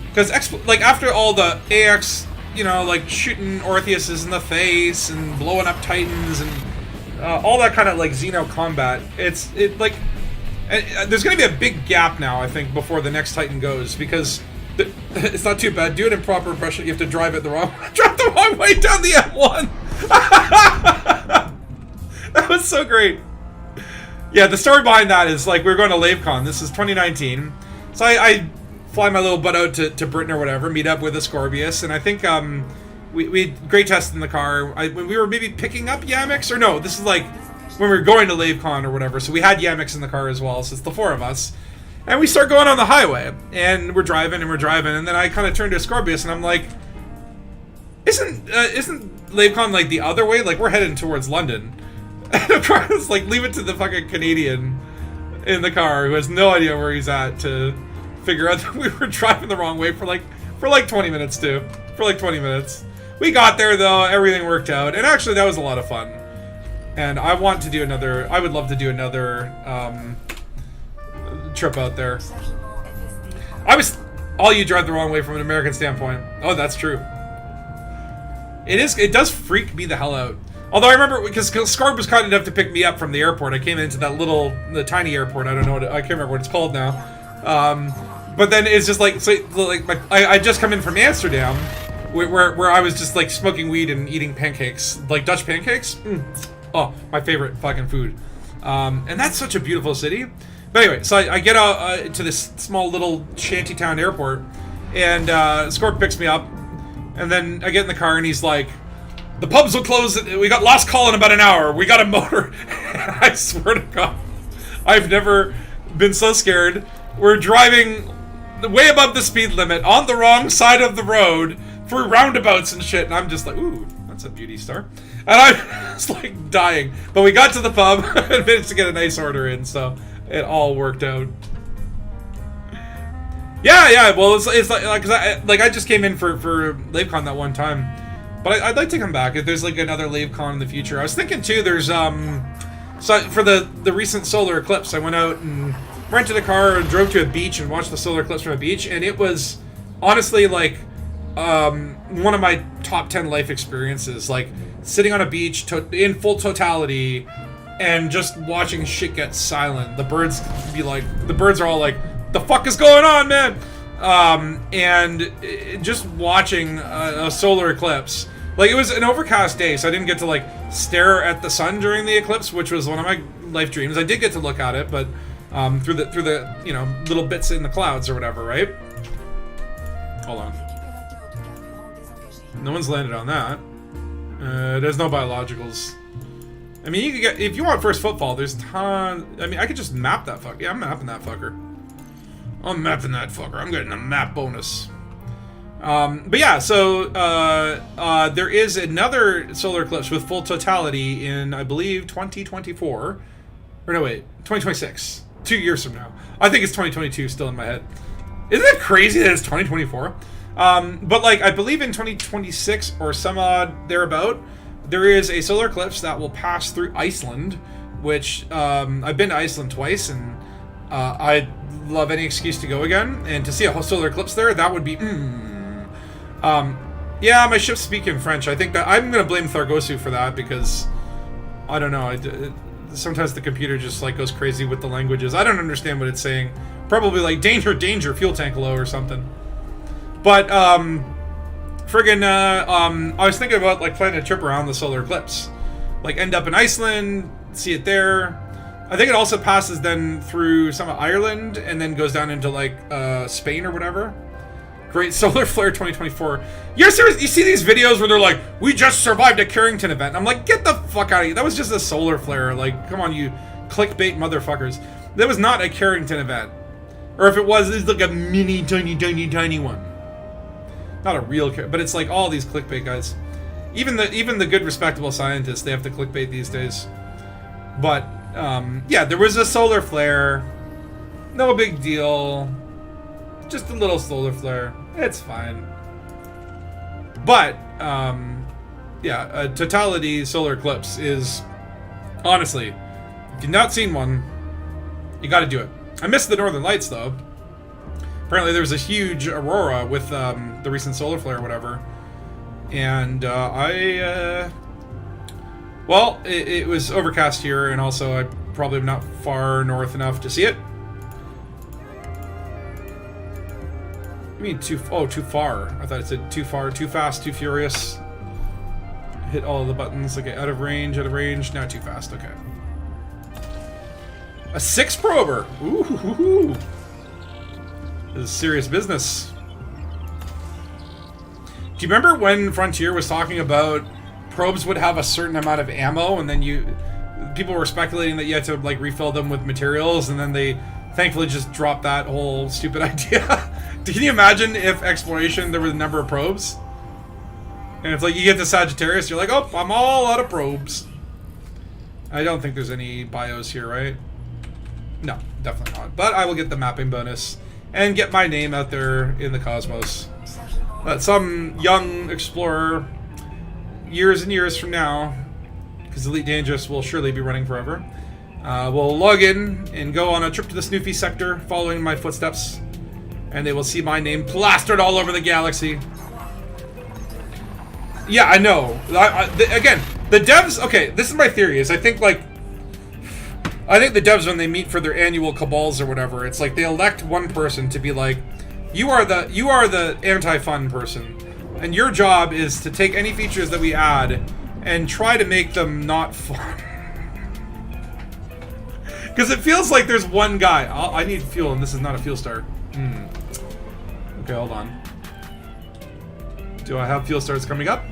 Because like after all the AX, you know, like shooting Ortheuses in the face and blowing up Titans and all that kind of like Xeno combat, there's going to be a big gap now, I think, before the next Titan goes, because it's not too bad. Do it in proper impression. You have to drive it the wrong way down the M1. That was so great. Yeah, the story behind that is like we're going to LaveCon. This is 2019, so I fly my little butt out to Britain or whatever, meet up with Ascorbius, and I think we great test in the car. We were maybe picking up Yamix, or no, this is like when we were going to LaveCon or whatever. So we had Yamix in the car as well. So it's the 4 of us. And we start going on the highway, and we're driving, and then I kind of turn to Ascorbius, and I'm like, isn't LaveCon like the other way? Like, we're heading towards London. And of course, like, leave it to the fucking Canadian in the car who has no idea where he's at to figure out that we were driving the wrong way for like 20 minutes too. For like 20 minutes. We got there though, everything worked out, and actually that was a lot of fun. And I would love to do another trip out there. All you drive the wrong way from an American standpoint. Oh, that's true. It does freak me the hell out. Although I remember, because Scarb was kind enough to pick me up from the airport. I came into the tiny airport. I don't know I can't remember what it's called now. But then it's just like, so like I just come in from Amsterdam, where I was just like smoking weed and eating pancakes, like Dutch pancakes. Oh, my favorite fucking food. And that's such a beautiful city. But anyway, so I get out to this small little shantytown airport, and Scorp picks me up, and then I get in the car, and he's like, "The pubs will close. We got last call in about an hour. We got a motor." I swear to God, I've never been so scared. We're driving way above the speed limit on the wrong side of the road through roundabouts and shit, and I'm just like, ooh, that's a beauty star. And I was like dying. But we got to the pub and managed to get a nice order in, so it all worked out. Yeah. Well, it's like, cause I just came in for LaveCon that one time, but I'd like to come back if there's like another LaveCon in the future. I was thinking too, there's so for the recent solar eclipse, I went out and rented a car and drove to a beach and watched the solar eclipse from a beach, and it was honestly like one of my top 10 life experiences. Like sitting on a beach in full totality and just watching shit get silent. The birds are all like, "The fuck is going on, man?" And just watching a solar eclipse. Like, it was an overcast day, so I didn't get to like stare at the sun during the eclipse, which was one of my life dreams. I did get to look at it, but through the you know, little bits in the clouds or whatever, right? Hold on. No one's landed on that. There's no biologicals. I mean, you could get, if you want first footfall, there's tons. I mean, I could just map that fucker. Yeah, I'm mapping that fucker. I'm mapping that fucker. I'm getting a map bonus. But yeah, so there is another solar eclipse with full totality in, I believe, 2024. Or no, wait, 2026. 2 years from now. I think it's 2022 still in my head. Isn't it crazy that it's 2024? But like, I believe in 2026 or some odd thereabout, there is a solar eclipse that will pass through Iceland, which I've been to Iceland twice, and I'd love any excuse to go again, and to see a solar eclipse there, that would be. Yeah, my ships speak in French. I think that I'm gonna blame Thargosu for that because I don't know. Sometimes the computer just like goes crazy with the languages. I don't understand what it's saying. Probably like danger, danger, fuel tank low or something. But friggin' I was thinking about like planning a trip around the solar eclipse, like end up in Iceland, see it there. I think it also passes then through some of Ireland and then goes down into like Spain or whatever. Great Solar Flare 2024. You're serious? You see these videos where they're like, we just survived a Carrington event. I'm like, get the fuck out of here. That was just a solar flare. Like, come on, you clickbait motherfuckers. That was not a Carrington event. Or if it was, it's like a mini, tiny one. Not a real, but it's like all these clickbait guys. Even the good, respectable scientists, they have to clickbait these days. But, yeah, there was a solar flare. No big deal. Just a little solar flare. It's fine. But, yeah, a totality solar eclipse is, honestly, if you've not seen one, you gotta do it. I missed the Northern Lights, though. Apparently there was a huge aurora with the recent solar flare or whatever. And well, it was overcast here, and also I probably am not far north enough to see it. I mean, too far. I thought it said too far, too fast, too furious. Hit all of the buttons. Okay, out of range, now too fast. Okay. A 6 prober. Ooh. This is serious business. Do you remember when Frontier was talking about probes would have a certain amount of ammo, and then people were speculating that you had to like refill them with materials, and then they thankfully just dropped that whole stupid idea. Can you imagine if exploration there was a number of probes? And it's like you get to Sagittarius, you're like, oh, I'm all out of probes. I don't think there's any bios here, right? No, definitely not. But I will get the mapping bonus and get my name out there in the cosmos. That some young explorer, years and years from now, because Elite Dangerous will surely be running forever, will log in and go on a trip to the Snoofy sector, following my footsteps, and they will see my name plastered all over the galaxy. Yeah, I know. Again, the devs. Okay, this is my theory. Is I think the devs, when they meet for their annual cabals or whatever, it's like they elect one person to be like, you are the anti-fun person, and your job is to take any features that we add and try to make them not fun. Because it feels like there's one guy. I need fuel, and this is not a fuel star. Okay, hold on. Do I have fuel stars coming up?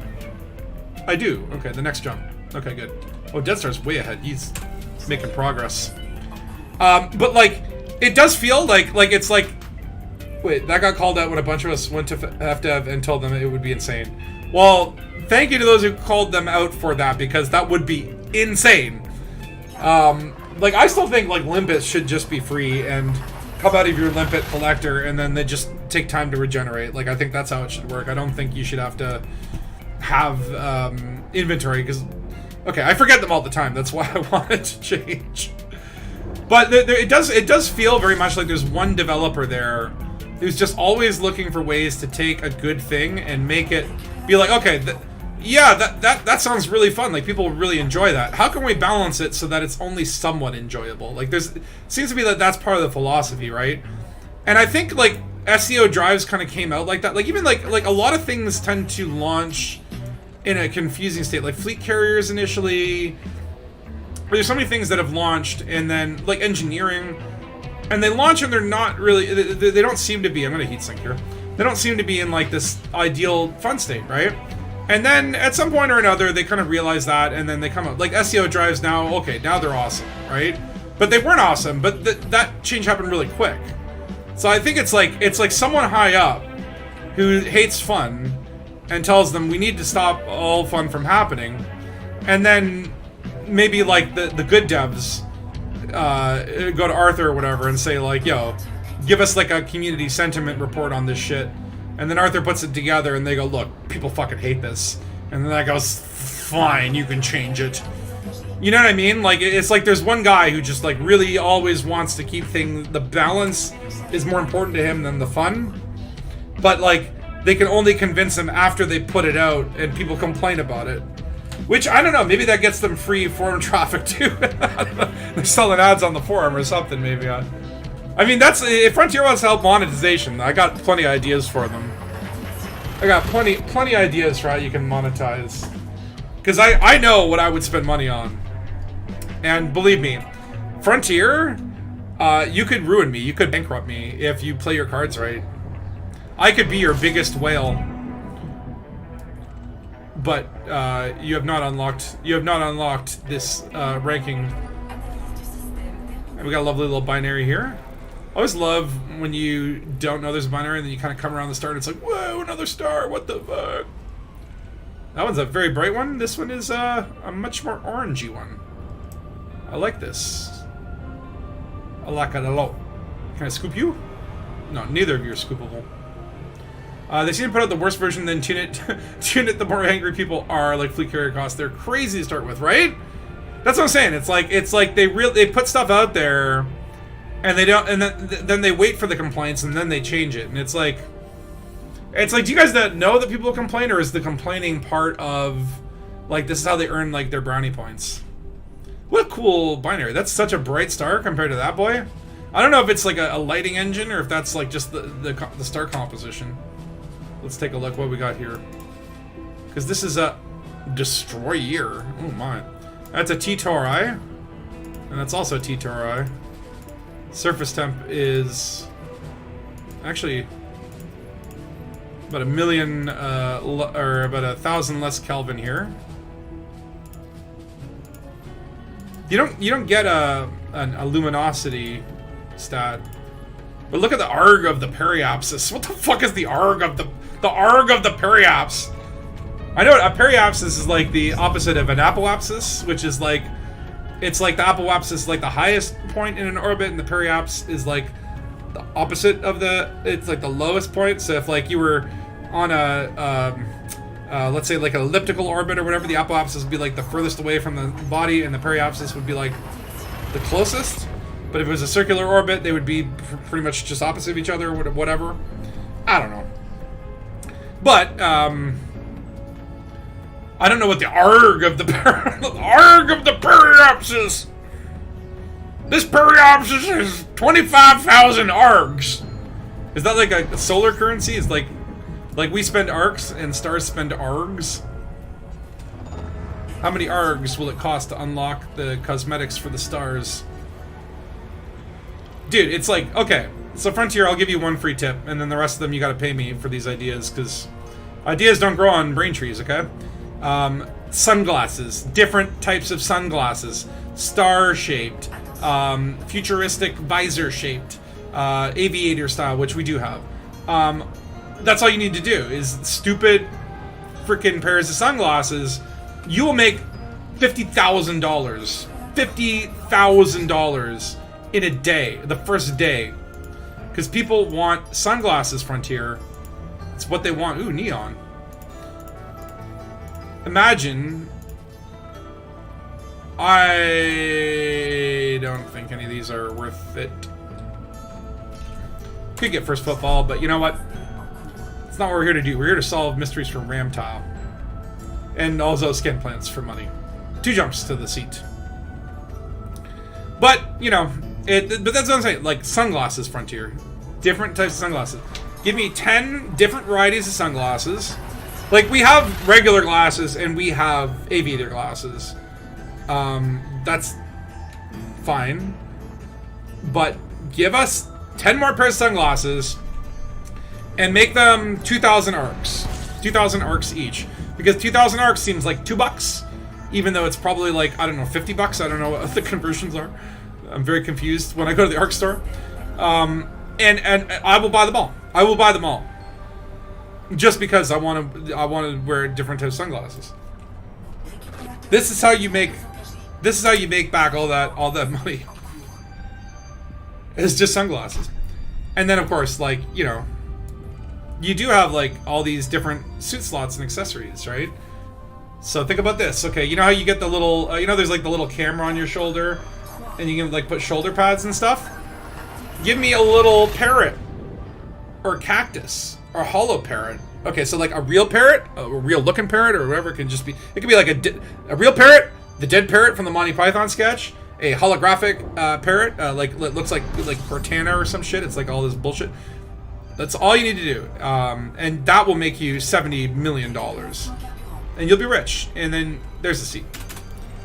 I do. Okay, the next jump. Okay, good. Oh, Death Star's way ahead. He's making progress. But like, it does feel like it's like, wait, that got called out when a bunch of us went to FDev and told them it would be insane. Well, thank you to those who called them out for that, because that would be insane. Like, I still think like limpets should just be free and come out of your limpet collector, and then they just take time to regenerate. Like, I think that's how it should work. I don't think you should have to have inventory, because okay, I forget them all the time. That's why I wanted to change. But it does feel very much like there's one developer there who's just always looking for ways to take a good thing and make it be like, okay, that sounds really fun. Like, people really enjoy that. How can we balance it so that it's only somewhat enjoyable? Like, seems to be that's part of the philosophy, right? And I think like SEO drives kind of came out like that. Like, even like a lot of things tend to launch in a confusing state. Like fleet carriers initially. There's so many things that have launched, and then like engineering, and they launch and they're not really. They don't seem to be. I'm gonna heatsink here. They don't seem to be in like this ideal fun state, right? And then at some point or another, they kind of realize that, and then they come up. Like SEO drives now, okay, now they're awesome, right? But they weren't awesome. But that change happened really quick. So I think it's like someone high up who hates fun and tells them we need to stop all fun from happening, and then maybe like the good devs go to Arthur or whatever and say like, yo, give us like a community sentiment report on this shit. And then Arthur puts it together and they go, look, people fucking hate this. And then that goes, fine, you can change it. You know what I mean? Like, it's like there's one guy who just, like, really always wants to keep things... The balance is more important to him than the fun. But, like, they can only convince him after they put it out and people complain about it. Which, I don't know, maybe that gets them free forum traffic, too. They're selling ads on the forum or something, maybe. I mean, that's... If Frontier wants to help monetization, I got plenty of ideas for them. I got plenty ideas for how you can monetize. Because I know what I would spend money on. And believe me, Frontier, you could ruin me. You could bankrupt me if you play your cards right. I could be your biggest whale. But you have not unlocked this ranking. And we got a lovely little binary here. I always love when you don't know there's a binary and then you kind of come around the star and it's like, whoa, another star, what the fuck? That one's a very bright one. This one is a much more orangey one. I like this. I like it a lot. Can I scoop you? No, neither of you are scoopable. They seem to put out the worst version, then tune it the more angry people are, like fleet carrier costs. They're crazy to start with, right? That's what I'm saying. It's like they put stuff out there and they don't, and then they wait for the complaints and then they change it. And it's like, do you guys not know that people complain, or is the complaining part of, like, this is how they earn, like, their brownie points? What a cool binary. That's such a bright star compared to that boy. I don't know if it's like a lighting engine or if that's like just the star composition. Let's take a look what we got here. Because this is a destroyer. Oh my. That's a T-Tauri. And that's also a T-Tauri. Surface temp is actually about 1 million, or about 1,000 less Kelvin here. You don't get a luminosity stat, but look at the arg of the periapsis. What the fuck is the arg of the arg of the periapsis? I know a periapsis is like the opposite of an apoapsis, which is like, it's like the apoapsis is like the highest point in an orbit, and the periapsis is like the opposite of it's like the lowest point. So if like you were on a let's say like an elliptical orbit or whatever, the apoapsis would be like the furthest away from the body, and the periapsis would be like the closest. But if it was a circular orbit, they would be pretty much just opposite of each other, or whatever. I don't know. But I don't know what the arg of the arg of the periapsis. This periapsis is 25,000 args. Is that like a solar currency? It's like we spend arcs and stars spend args. How many args will it cost to unlock the cosmetics for the stars? Dude, it's like, okay, so Frontier, I'll give you one free tip, and then the rest of them you gotta pay me for these ideas, because ideas don't grow on brain trees, okay? Sunglasses, different types of sunglasses, star-shaped, futuristic visor-shaped, aviator style, which we do have. That's all you need to do, is stupid freaking pairs of sunglasses. You will make $50,000. $50,000 in a day, the first day. Because people want sunglasses, Frontier. It's what they want. Ooh, neon. Imagine... I don't think any of these are worth it. Could get first football, but you know what? It's not what we're here to do. We're here to solve mysteries for Ram Tile. And also skin plants for money. 2 jumps to the seat. But, you know, but that's what I'm saying. Like, sunglasses, Frontier. Different types of sunglasses. Give me 10 different varieties of sunglasses. Like, we have regular glasses and we have aviator glasses. That's fine. But give us 10 more pairs of sunglasses and make them 2,000 arcs. 2,000 arcs each. Because 2,000 arcs seems like $2, even though it's probably like, I don't know, $50. I don't know what the conversions are. I'm very confused when I go to the ARC store. And I will buy them all. I will buy them all. Just because I want to wear different types of sunglasses. This is how you make back all that money. It's just sunglasses. And then of course, like, you know, you do have like all these different suit slots and accessories, right? So think about this. Okay, you know how you get the little, you know, there's like the little camera on your shoulder, and you can like put shoulder pads and stuff. Give me a little parrot, or cactus, or hollow parrot. Okay, so like a real parrot, a real looking parrot, or whatever it can just be. It could be like a real parrot, the dead parrot from the Monty Python sketch, a holographic parrot, like looks like Cortana or some shit. It's like all this bullshit. That's all you need to do, and that will make you $70 million. And you'll be rich, and then there's the seat.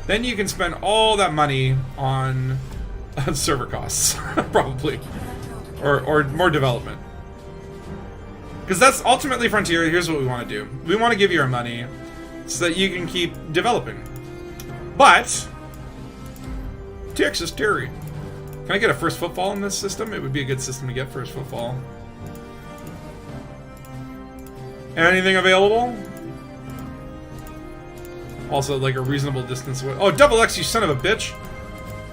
Then you can spend all that money on server costs, probably, or more development. Because that's ultimately Frontier. Here's what we want to do: we want to give you our money so that you can keep developing. But Texas Terry, can I get a first footfall in this system? It would be a good system to get first footfall. Anything available? Also, like a reasonable distance away. Oh, Double X, you son of a bitch!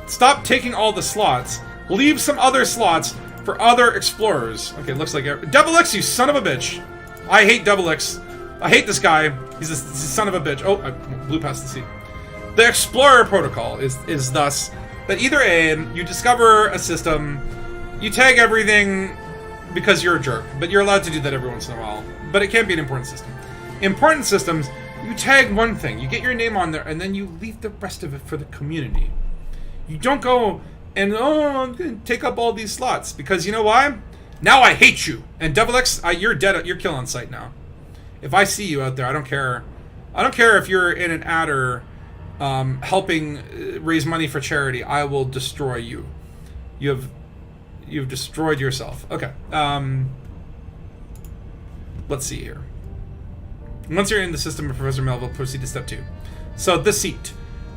Stop taking all the slots. Leave some other slots for other explorers. Okay, looks like Double X, you son of a bitch! I hate Double X. I hate this guy. He's a son of a bitch. Oh, I blew past the seat. The Explorer Protocol is thus that either A, you discover a system, you tag everything because you're a jerk, but you're allowed to do that every once in a while. But it can't be an important system. Important systems, you tag one thing, you get your name on there, and then you leave the rest of it for the community. You don't go and, oh, I'm going to take up all these slots, because you know why? Now I hate you! And Double X, you're dead, you're kill on sight now. If I see you out there, I don't care. I don't care if you're in an adder helping raise money for charity. I will destroy you. You've destroyed yourself. Okay. Let's see here. Once you're in the system of Professor Melville, proceed to step 2. So, the seat.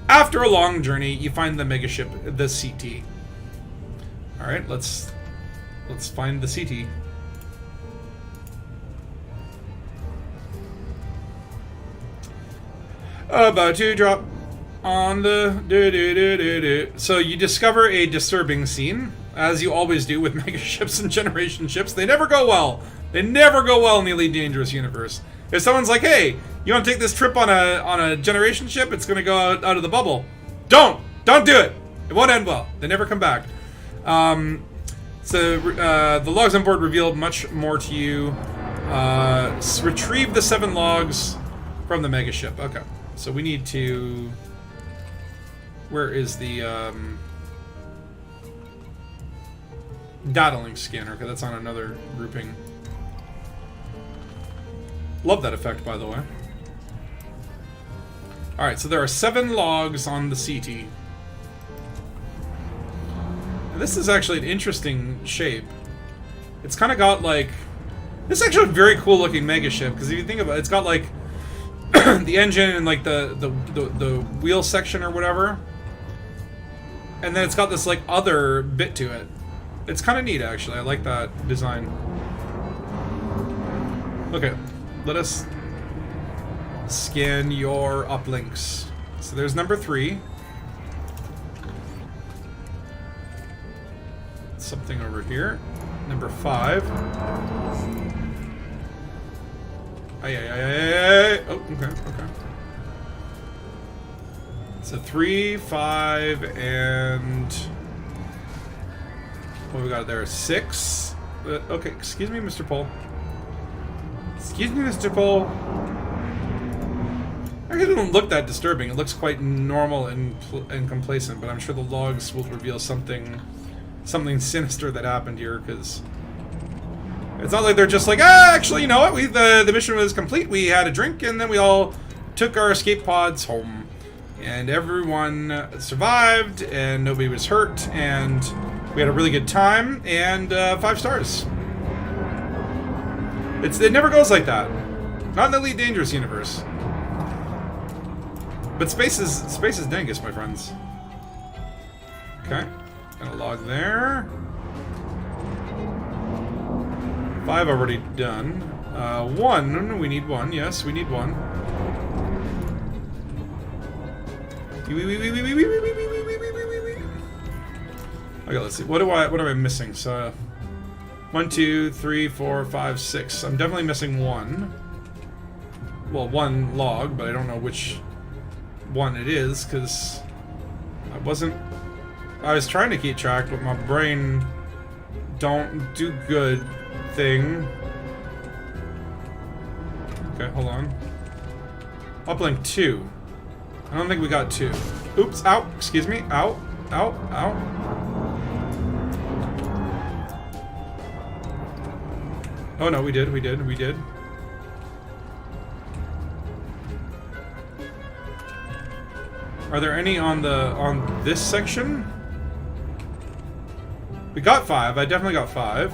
After a long journey, you find the megaship, the CT. Alright, let's find the CT. About to drop on the So you discover a disturbing scene, as you always do with megaships and generation ships. They never go well. They never go well in the Elite Dangerous universe. If someone's like, "Hey, you want to take this trip on a generation ship? It's going to go out of the bubble." Don't do it. It won't end well. They never come back. So the logs on board revealed much more to you. Retrieve the 7 logs from the megaship. Okay, so we need to. Where is the data link scanner? Okay, that's on another grouping. Love that effect, by the way. Alright, so there are 7 logs on the CT. And this is actually an interesting shape. It's kind of got like... This is actually a very cool looking megaship, because if you think about it, it's got like the engine and like the wheel section or whatever. And then it's got this like other bit to it. It's kind of neat, actually. I like that design. Okay. Let us scan your uplinks. So there's number 3. Something over here. Number 5. Oh, okay. So 3, 5, and what we got there? 6. Okay, excuse me, Mr. Pole. Excuse me, Mr. Pole. Actually, it doesn't look that disturbing. It looks quite normal and complacent, but I'm sure the logs will reveal something sinister that happened here, because it's not like they're just like, actually, you know what? The mission was complete. We had a drink, and then we all took our escape pods home, and everyone survived, and nobody was hurt, and we had a really good time, and 5 stars. It never goes like that. Not in the Elite Dangerous universe. But space is Dangus, my friends. Okay. Got a log there. 5 already done. 1. We need 1. Yes, we need 1. Okay, let's see. What am I missing? So 1, 2, 3, 4, 5, 6. I'm definitely missing 1. well, one log, but I don't know which one it is, because I was trying to keep track, but my brain don't do good thing. Okay, hold on. Uplink 2. I don't think we got 2. Oops, ow, excuse me, ow, ow, ow. Oh no, we did. Are there any on this section? We got 5. I definitely got 5.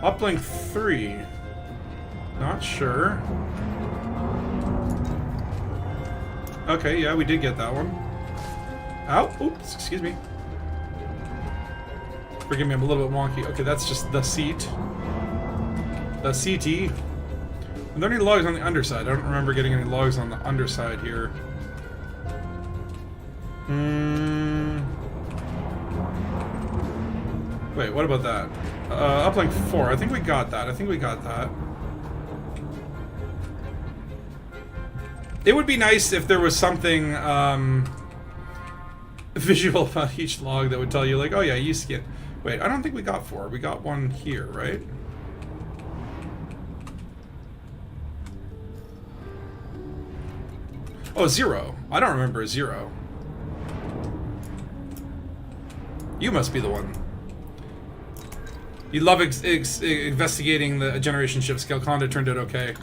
Uplink 3. Not sure. Okay, yeah, we did get that one. Ow! Oops, excuse me. Forgive me, I'm a little bit wonky. Okay, that's just the seat. The CT. Are there any logs on the underside? I don't remember getting any logs on the underside here. Wait, what about that? Uplink 4. I think we got that. It would be nice if there was something visual about each log that would tell you, like, oh yeah, you skip. Wait, I don't think we got 4. We got one here, right? Oh, 0. I don't remember a 0. You must be the one. You love investigating the generation ship. Galconda turned out okay.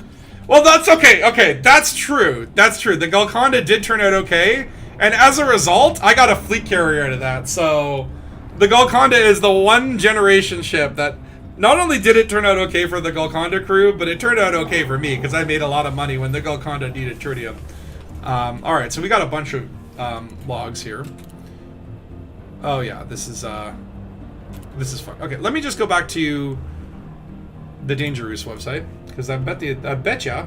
Well, that's okay. Okay, that's true. That's true. The Galconda did turn out okay, and as a result, I got a fleet carrier out of that. So, the Galconda is the one generation ship that not only did it turn out okay for the Galconda crew, but it turned out okay for me because I made a lot of money when the Galconda needed tritium. All right, so we got a bunch of logs here. Oh yeah, this is fun. Okay, let me just go back to the Dangereuse website because I bet ya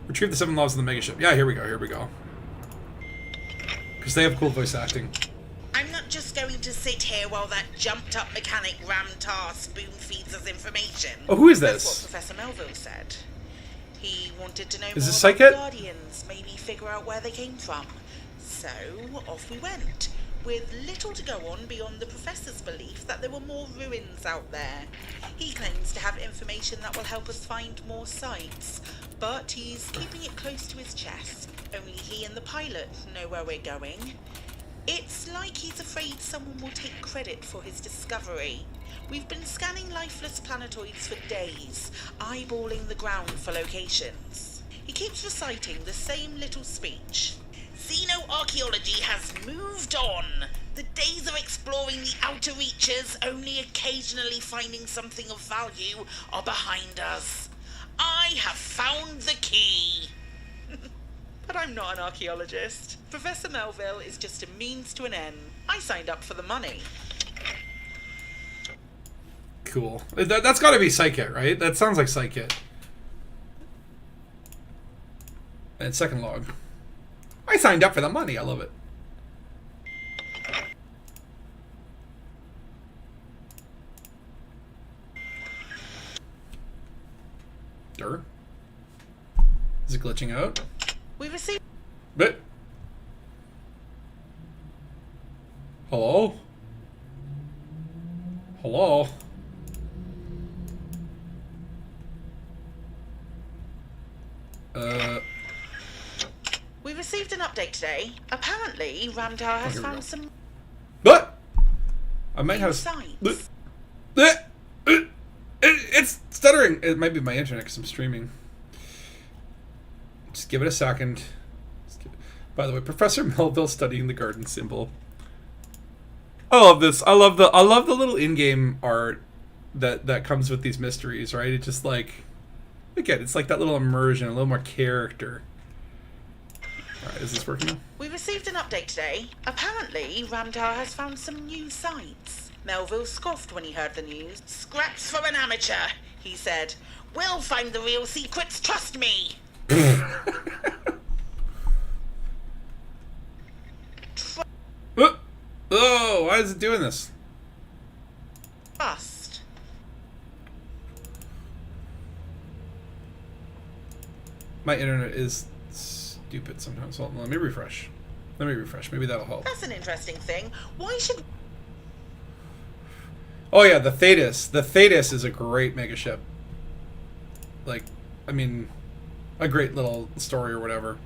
retrieve the 7 logs of the mega ship. Yeah, here we go. Because they have cool voice acting. I'm not just going to sit here while that jumped-up mechanic Ram-Tar spoon-feeds us information. Oh, who is That's this? what Professor Melville said. He wanted to know Is this more about Psychic? the Guardians, maybe figure out where they came from. So, off we went, with little to go on beyond the Professor's belief that there were more ruins out there. He claims to have information that will help us find more sites, but he's keeping it close to his chest. Only he and the pilot know where we're going. It's like he's afraid someone will take credit for his discovery. We've been scanning lifeless planetoids for days, eyeballing the ground for locations. He keeps reciting the same little speech. Xenoarchaeology has moved on. The days of exploring the outer reaches, only occasionally finding something of value, are behind us. I have found the key. But I'm not an archaeologist. Professor Melville is just a means to an end. I signed up for the money. Cool. That's got to be Psychic, right? That sounds like Psychic. And second log. I signed up for the money. I love it. Dur. Is it glitching out? We received... But. Hello? Hello? We received an update today. Apparently, Ram-Tar has here we go. found some But I might have sites. It's stuttering. It might be my internet because I'm streaming. Just give it a second. By the way, Professor Melville studying the garden symbol. I love this. I love the little in-game art that comes with these mysteries, right? It's just like, again, it's like that little immersion, a little more character. Alright, is this working now? We received an update today. Apparently, Ram-Tar has found some new sites. Melville scoffed when he heard the news. Scraps for an amateur, he said. We'll find the real secrets, trust me. Oh, why is it doing this? Trust. My internet is stupid sometimes. Hold on, let me refresh. Maybe that'll help. That's an interesting thing. Why should... Oh yeah, the Thetis. The Thetis is a great megaship. Like, I mean, a great little story or whatever.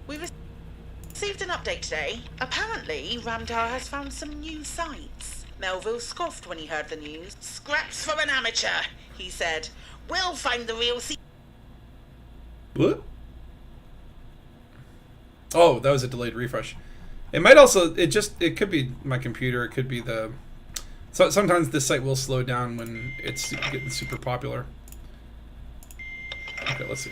We received an update today. Apparently, Ramtar has found some new sites. Melville scoffed when he heard the news. Scraps from an amateur, he said. We'll find the real secret. What? Oh, that was a delayed refresh. It might also, it could be my computer, it could be the... So sometimes this site will slow down when it's getting super popular. Okay, let's see.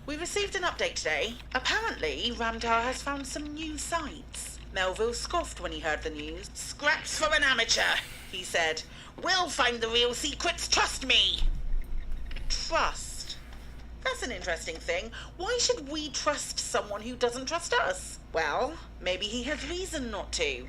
We received an update today. Apparently, Ramtar has found some new sites. Melville scoffed when he heard the news. Scraps from an amateur, he said. We'll find the real secrets, trust me! Trust. That's an interesting thing. Why should we trust someone who doesn't trust us? Well, maybe he has reason not to.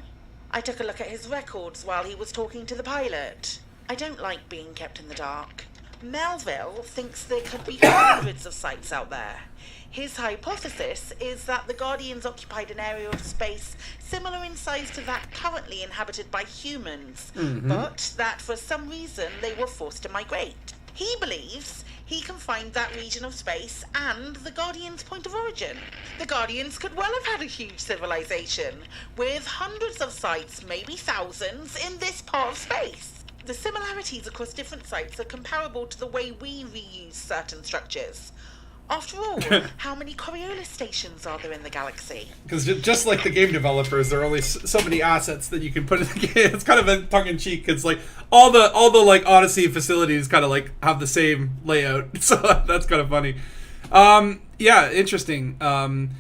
I took a look at his records while he was talking to the pilot. I don't like being kept in the dark. Melville thinks there could be hundreds of sites out there. His hypothesis is that the Guardians occupied an area of space similar in size to that currently inhabited by humans, but that for some reason they were forced to migrate. He believes he can find that region of space and the Guardians' point of origin. The Guardians could well have had a huge civilization, with hundreds of sites, maybe thousands, in this part of space. The similarities across different sites are comparable to the way we reuse certain structures. After all, how many Coriolis stations are there in the galaxy? Because just like the game developers, there are only so many assets that you can put in the game. It's kind of a tongue-in-cheek. It's like all the like Odyssey facilities kind of like have the same layout, so that's kind of funny. Yeah, interesting. And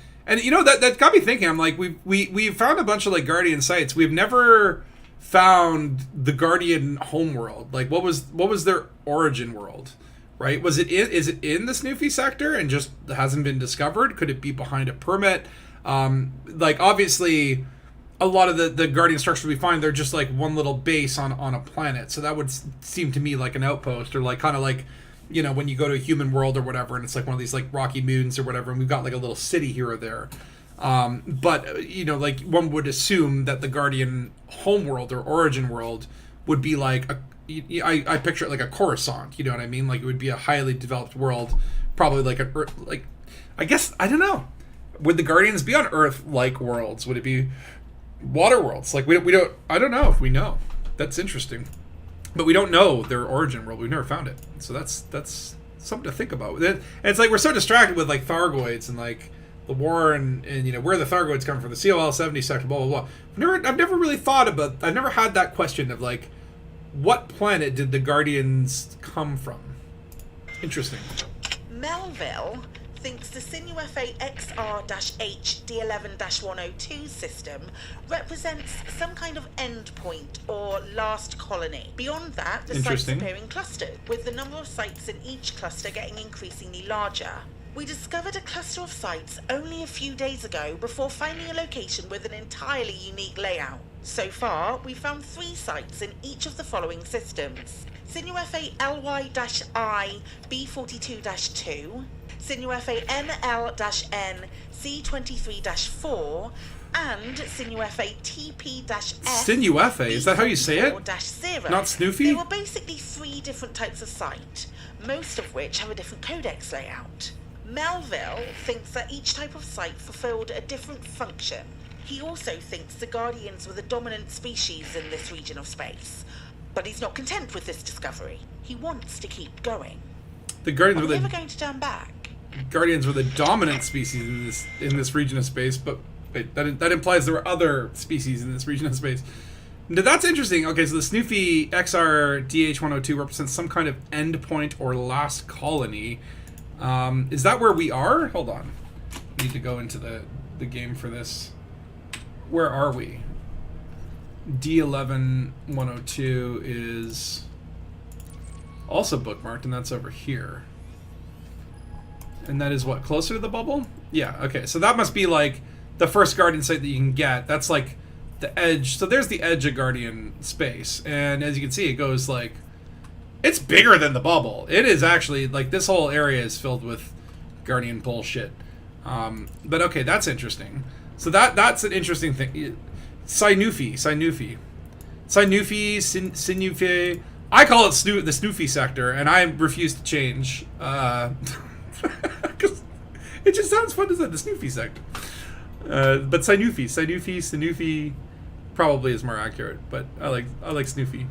you know that got me thinking. I'm like, we found a bunch of like Guardian sites. We've never found the Guardian homeworld. Like, what was their origin world? Right? Is it in the Snoofy sector and just hasn't been discovered? Could it be behind a permit? Like, obviously, a lot of the Guardian structures we find, they're just like one little base on a planet. So that would seem to me like an outpost, or like kind of like, you know, when you go to a human world or whatever, and it's like one of these like rocky moons or whatever, and we've got like a little city here or there. But, you know, like one would assume that the Guardian homeworld or origin world would be like I picture it like a Coruscant, you know what I mean? Like it would be a highly developed world, probably like I guess, I don't know. Would the Guardians be on Earth-like worlds? Would it be water worlds? Like we don't, I don't know if we know. That's interesting. But we don't know their origin world. We've never found it. So that's something to think about. And it's like we're so distracted with like Thargoids and like the war and you know where the Thargoids come from, the COL-70 sector, blah blah blah. I've never really thought about. I've never had that question of like, what planet did the Guardians come from? Interesting. Melville thinks the Sinuefe XR-H D11-102 system represents some kind of endpoint or last colony. Beyond that, the sites appear in clusters, with the number of sites in each cluster getting increasingly larger. We discovered a cluster of sites only a few days ago before finding a location with an entirely unique layout. So far, we've found 3 sites in each of the following systems: Sinuefe LY-I B42-2, Sinuefe NL-N C23-4, and Sinuefe TP-F. Sinuefe? Is that how you say it? -0. Not Snoofy? There were basically 3 different types of site, most of which have a different codex layout. Melville thinks that each type of site fulfilled a different function. He also thinks the Guardians were the dominant species in this region of space. But he's not content with this discovery. He wants to keep going. The Guardians Are we were never going to turn back? Guardians were the dominant species in this region of space, but wait, that implies there were other species in this region of space. Now, that's interesting. Okay, so the Snoofy XR-DH102 represents some kind of endpoint or last colony. Is that where we are? Hold on. I need to go into the game for this. Where are we? D11-102 is also bookmarked, and that's over here. And that is what, closer to the bubble? Yeah, okay. So that must be like the first Guardian site that you can get. That's like the edge. So there's the edge of Guardian space. And as you can see, it goes like It's bigger than the bubble. It is actually, like, this whole area is filled with Guardian bullshit. But okay, that's interesting. So that's an interesting thing. Sinufi. I call it the Snoofy sector, and I refuse to change. Because it just sounds fun to say, the Snoofy sector. But Sinufi probably is more accurate, but I like Snoofy.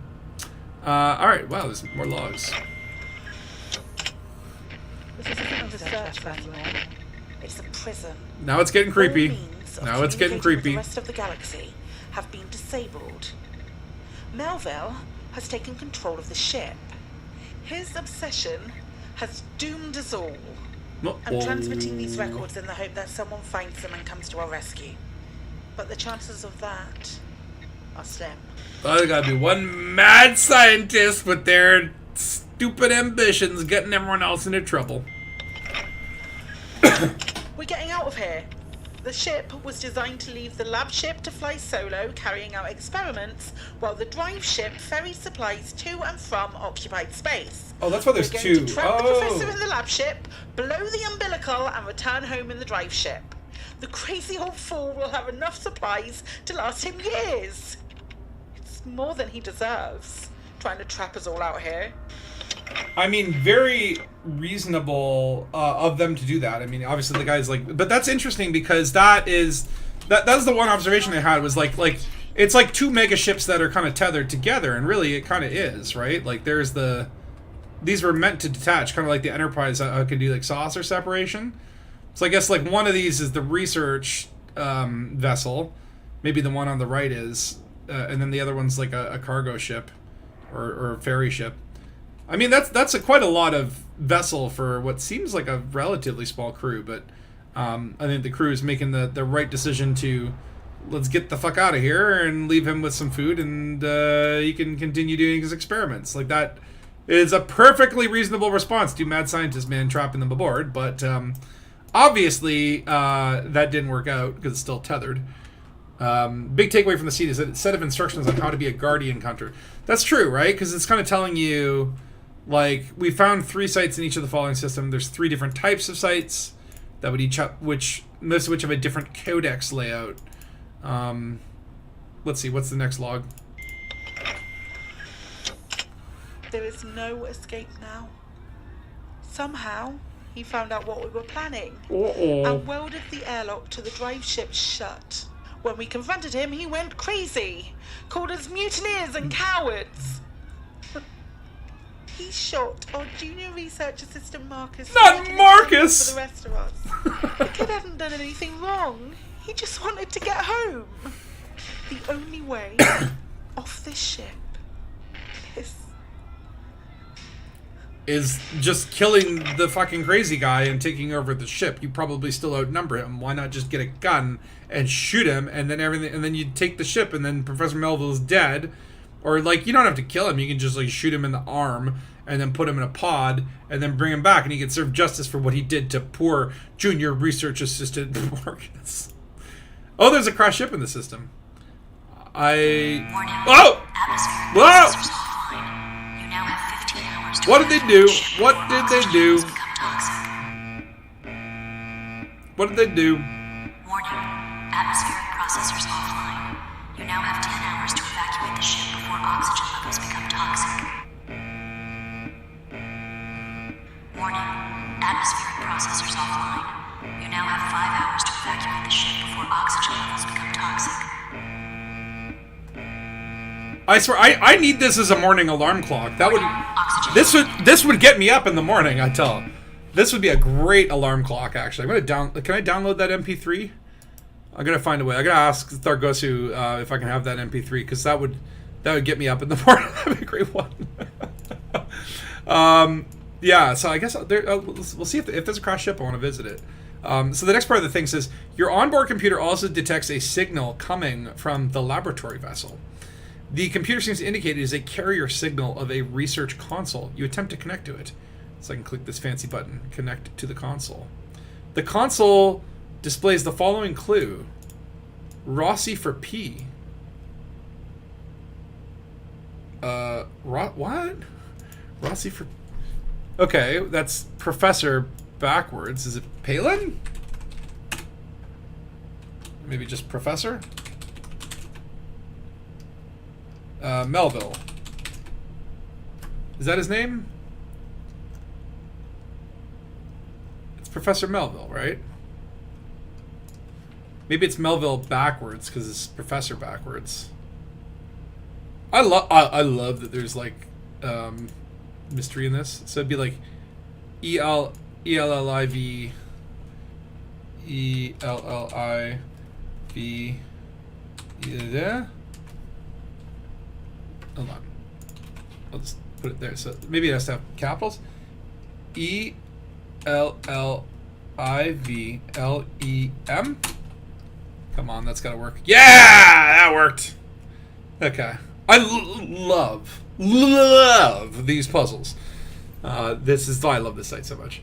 Alright, wow, there's more logs. This isn't a research manual. It's a prison. Now it's getting creepy. All means of Now it's getting communicating with creepy. The rest of the galaxy have been disabled. Melville has taken control of the ship. His obsession has doomed us all. I'm transmitting these records in the hope that someone finds them and comes to our rescue. But the chances of that are slim. Oh, there gotta be one mad scientist with their stupid ambitions getting everyone else into trouble. We're getting out of here. The ship was designed to leave the lab ship to fly solo, carrying out experiments, while the drive ship ferried supplies to and from occupied space. Oh, that's why there's We're two. going to trap the professor in the lab ship, blow the umbilical, and return home in the drive ship. The crazy old fool will have enough supplies to last him years. It's more than he deserves, trying to trap us all out here. I mean, very reasonable of them to do that. I mean, obviously the guy's like, but that's interesting because that's the one observation I had was like it's like two mega ships that are kind of tethered together, and really it kind of is, right? Like these were meant to detach, kind of like the Enterprise can do like saucer separation. So I guess like one of these is the research vessel, maybe the one on the right is, and then the other one's like a cargo ship or a ferry ship. I mean, that's quite a lot of vessel for what seems like a relatively small crew, but I think the crew is making the right decision to let's get the fuck out of here and leave him with some food, and he can continue doing his experiments. Like, that is a perfectly reasonable response to mad scientist man trapping them aboard, but obviously that didn't work out because it's still tethered. Big takeaway from the scene is that it's a set of instructions on how to be a Guardian hunter. That's true, right? Because it's kind of telling you, like, we found 3 sites in each of the following system. There's 3 different types of sites that would each have, most of which have a different codex layout. Let's see, what's the next log? There is no escape now. Somehow, he found out what we were planning and welded the airlock to the drive ship shut. When we confronted him, he went crazy, called us mutineers and cowards. He shot our junior research assistant Marcus. Not Marcus! For the rest of us. The kid hadn't done anything wrong. He just wanted to get home. The only way off this ship is just killing the fucking crazy guy and taking over the ship. You probably still outnumber him. Why not just get a gun and shoot him, and then everything, and then you take the ship, and then Professor Melville's dead. Or, like, you don't have to kill him. You can just, like, shoot him in the arm and then put him in a pod and then bring him back, and he can serve justice for what he did to poor junior research assistant Marcus. Oh, there's a crashed ship in the system. Oh! Whoa! What did they do? What did they do? What did they do? Warning. Atmospheric processors offline. You now have 10 hours to evacuate the ship before oxygen levels become toxic. Warning. Atmospheric processors offline. You now have 5 hours to evacuate the ship before oxygen levels become toxic. I swear, I need this as a morning alarm clock. That would this would get me up in the morning. I tell. This would be a great alarm clock. Actually, I'm gonna Can I download that MP3? I'm gonna find a way. I gotta ask Thargosu if I can have that MP3, because that would get me up in the morning. That'd be a great one. Yeah. So I guess we'll see if there's a crashed ship. I want to visit it. So the next part of the thing says your onboard computer also detects a signal coming from the laboratory vessel. The computer seems to indicate it is a carrier signal of a research console. You attempt to connect to it. So I can click this fancy button, connect to the console. The console displays the following clue. Rossi for P. What? Rossi for... Okay, that's Professor backwards. Is it Palin? Maybe just Professor? Melville. Is that his name? It's Professor Melville, right? Maybe it's Melville backwards because it's Professor backwards. I love that there's like mystery in this. So it'd be like ELLIV yeah. Hold on. I'll just put it there. So maybe it has to have capitals. ELLIVLEM. Come on, that's gotta work. Yeah, that worked. Okay. I love these puzzles. This is why I love this site so much.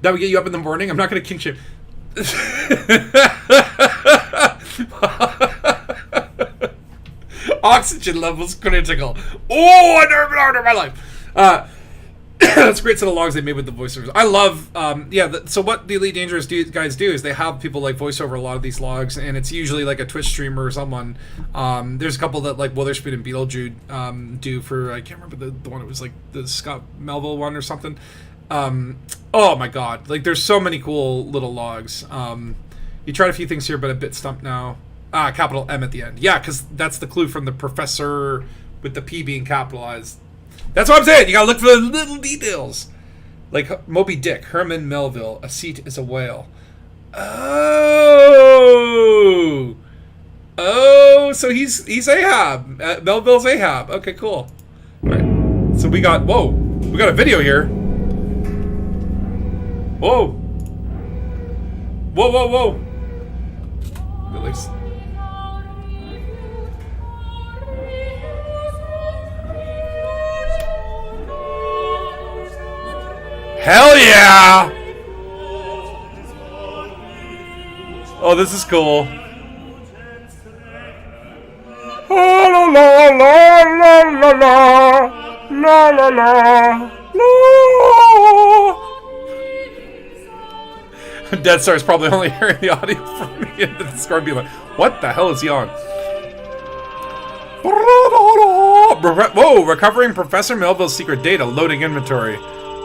That would get you up in the morning. I'm not gonna kink shame. Oxygen levels critical. Oh, I never been harder in my life. That's a great set of logs they made with the voiceovers. I love, so what the Elite Dangerous guys do is they have people like voice over a lot of these logs, and it's usually like a Twitch streamer or someone. There's a couple that like Witherspoon and Beetlejude do for, I can't remember the one, it was like the Scott Melville one or something. Oh my god, like there's so many cool little logs. You tried a few things here, but a bit stumped now. Capital M at the end. Yeah, because that's the clue from the professor with the P being capitalized. That's what I'm saying. You gotta look for the little details. Like Moby Dick, Herman Melville, a seat is a whale. Oh, so he's Ahab. Melville's Ahab. Okay, cool. All right. So we got a video here. Whoa. It looks... Hell yeah! Oh, this is cool. La la la la la la la la la. Dead Star's probably only hearing the audio from me and the Discord being like, what the hell is he on? Whoa, recovering Professor Melville's secret data, loading inventory.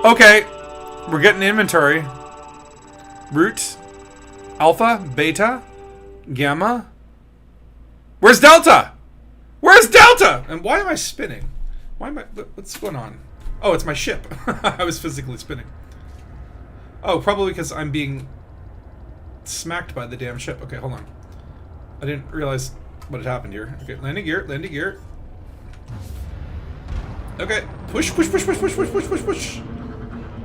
Okay. We're getting inventory. Root. Alpha. Beta. Gamma. Where's Delta? Where's Delta? And why am I spinning? Why am I... What's going on? Oh, it's my ship. I was physically spinning. Oh, probably because I'm being smacked by the damn ship. Okay, hold on. I didn't realize what had happened here. Okay, landing gear. Landing gear. Okay. Push.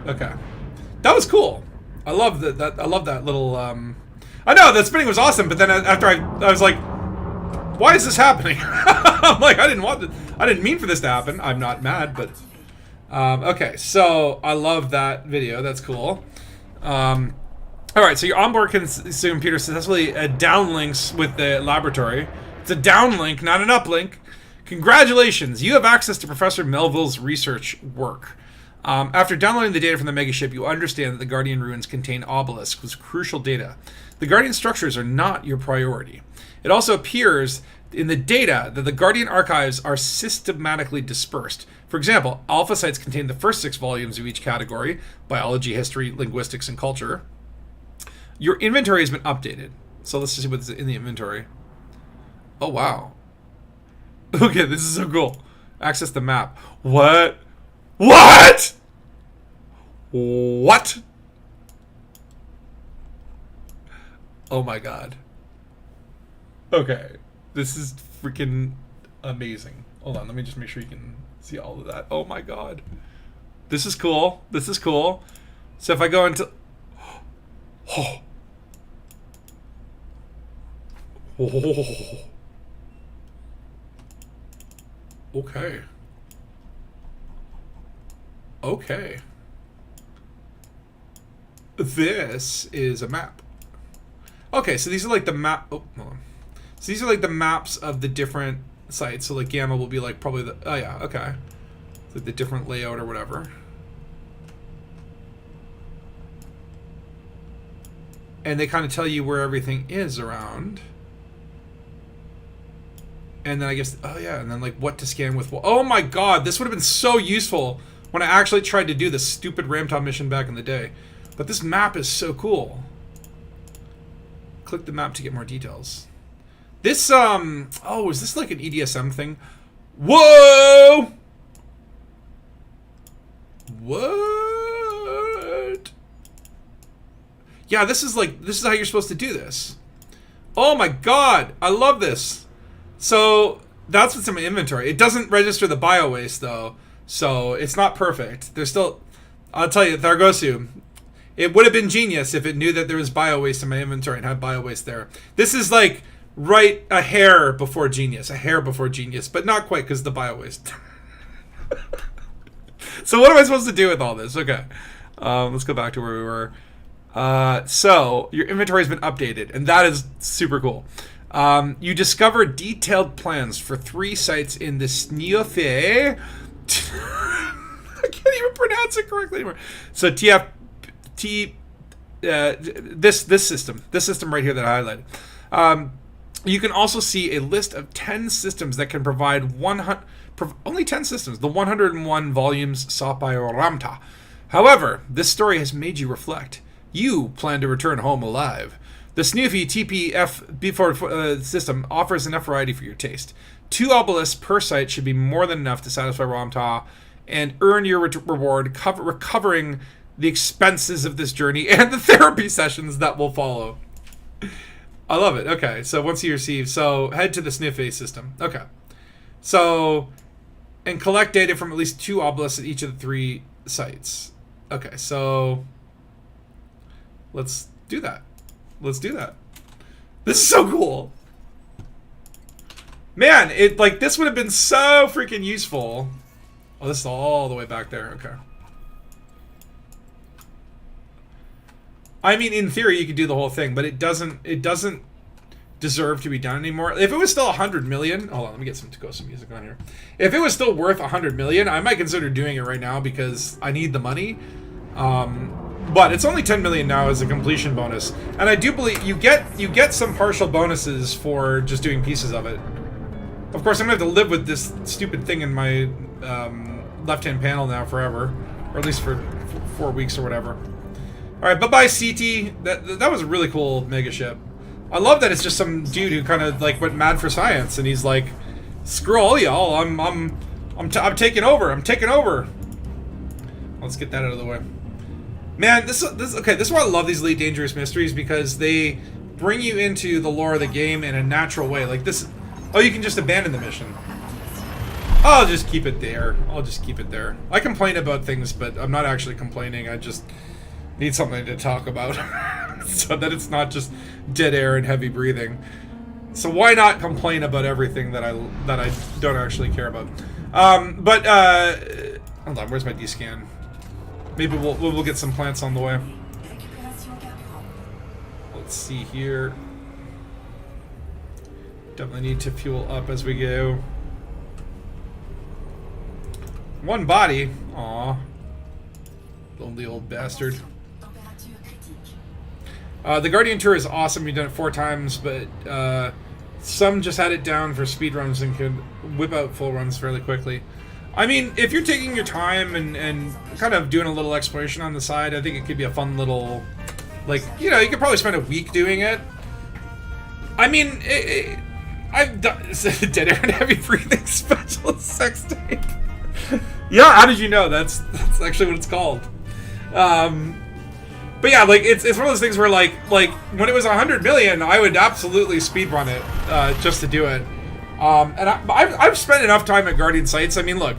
Okay, that was cool. I love that. I love that little. I know that spinning was awesome, but then after I was like, why is this happening? I'm like, I didn't mean for this to happen. I'm not mad, but okay. So I love that video. That's cool. All right, so your onboard computer successfully downlinks with the laboratory. It's a downlink, not an uplink. Congratulations, you have access to Professor Melville's research work. After downloading the data from the megaship, you understand that the Guardian ruins contain obelisks with crucial data. The Guardian structures are not your priority. It also appears in the data that the Guardian archives are systematically dispersed. For example, alpha sites contain the first 6 volumes of each category: biology, history, linguistics, and culture. Your inventory has been updated. So let's just see what's in the inventory. Oh, wow. Okay, this is so cool. Access the map. What? What? What? Oh my god. Okay. This is freaking amazing. Hold on, let me just make sure you can see all of that. Oh my god. This is cool. This is cool. So if I go into... Oh. Oh. Okay. Okay. This is a map. Okay, so these are like the map. Oh, hold on. So these are like the maps of the different sites. So like Gamma will be like probably the. Oh yeah, okay. like the different layout or whatever. And they kind of tell you where everything is around. And then I guess, oh yeah, and then like what to scan with what. Oh my god, this would have been so useful when I actually tried to do this stupid Ramtop mission back in the day. But this map is so cool. Click the map to get more details. This, oh, is this like an EDSM thing? Whoa! What? Yeah, this is how you're supposed to do this. Oh my god, I love this. So, that's what's in my inventory. It doesn't register the bio waste though, so it's not perfect. There's still, I'll tell you, Thargosu, it would have been genius if it knew that there was bio waste in my inventory and had bio waste there. This is like right a hair before genius, but not quite because the bio waste. So what am I supposed to do with all this? Okay, let's go back to where we were. So your inventory has been updated, and that is super cool. You discover detailed plans for 3 sites in the Sniofe. I can't even pronounce it correctly anymore. So this system right here that I highlighted. You can also see a list of 10 systems that can provide only 10 systems, the 101 volumes sought by Ramtah. However, this story has made you reflect. You plan to return home alive. The Snoofy TPF system offers enough variety for your taste. 2 obelisks per site should be more than enough to satisfy Ramtah and earn your reward, recovering the expenses of this journey and the therapy sessions that will follow. I love it. Okay, so once you receive, so head to the Snoofy system. Okay. So, and collect data from at least 2 obelisks at each of the 3 sites. Okay, so let's do that. Let's do that. This is so cool. Man, this would have been so freaking useful. Oh, this is all the way back there. Okay. I mean, in theory, you could do the whole thing, but it doesn't deserve to be done anymore. If it was still 100 million, hold on, let me get some Takosa music on here. If it was still worth 100 million, I might consider doing it right now because I need the money. But it's only 10 million now as a completion bonus, and I do believe you get some partial bonuses for just doing pieces of it. Of course, I'm gonna have to live with this stupid thing in my left-hand panel now forever, or at least for 4 weeks or whatever. All right, bye-bye, CT. That was a really cool mega ship. I love that it's just some dude who kind of like went mad for science, and he's like, "Screw all y'all! I'm taking over! I'm taking over!" Let's get that out of the way. Man, this is why I love these Elite Dangerous mysteries, because they bring you into the lore of the game in a natural way. Like this, oh, you can just abandon the mission. I'll just keep it there. I complain about things, but I'm not actually complaining. I just need something to talk about so that it's not just dead air and heavy breathing. So why not complain about everything that I don't actually care about? Hold on, where's my D-scan? Maybe we'll get some plants on the way. Let's see here. Definitely need to fuel up as we go. 1 body. Aw. Lonely old bastard. The Guardian Tour is awesome. You've done it 4 times, but some just had it down for speed runs and could whip out full runs fairly quickly. I mean, if you're taking your time and kind of doing a little exploration on the side, I think it could be a fun little, like, you know, you could probably spend a week doing it. I mean, I've done dead air and heavy breathing special sex tape. Yeah, how did you know? That's actually what it's called. But yeah, like it's one of those things where like when it was 100 million, I would absolutely speedrun it just to do it. And I've spent enough time at Guardian sites. I mean, look,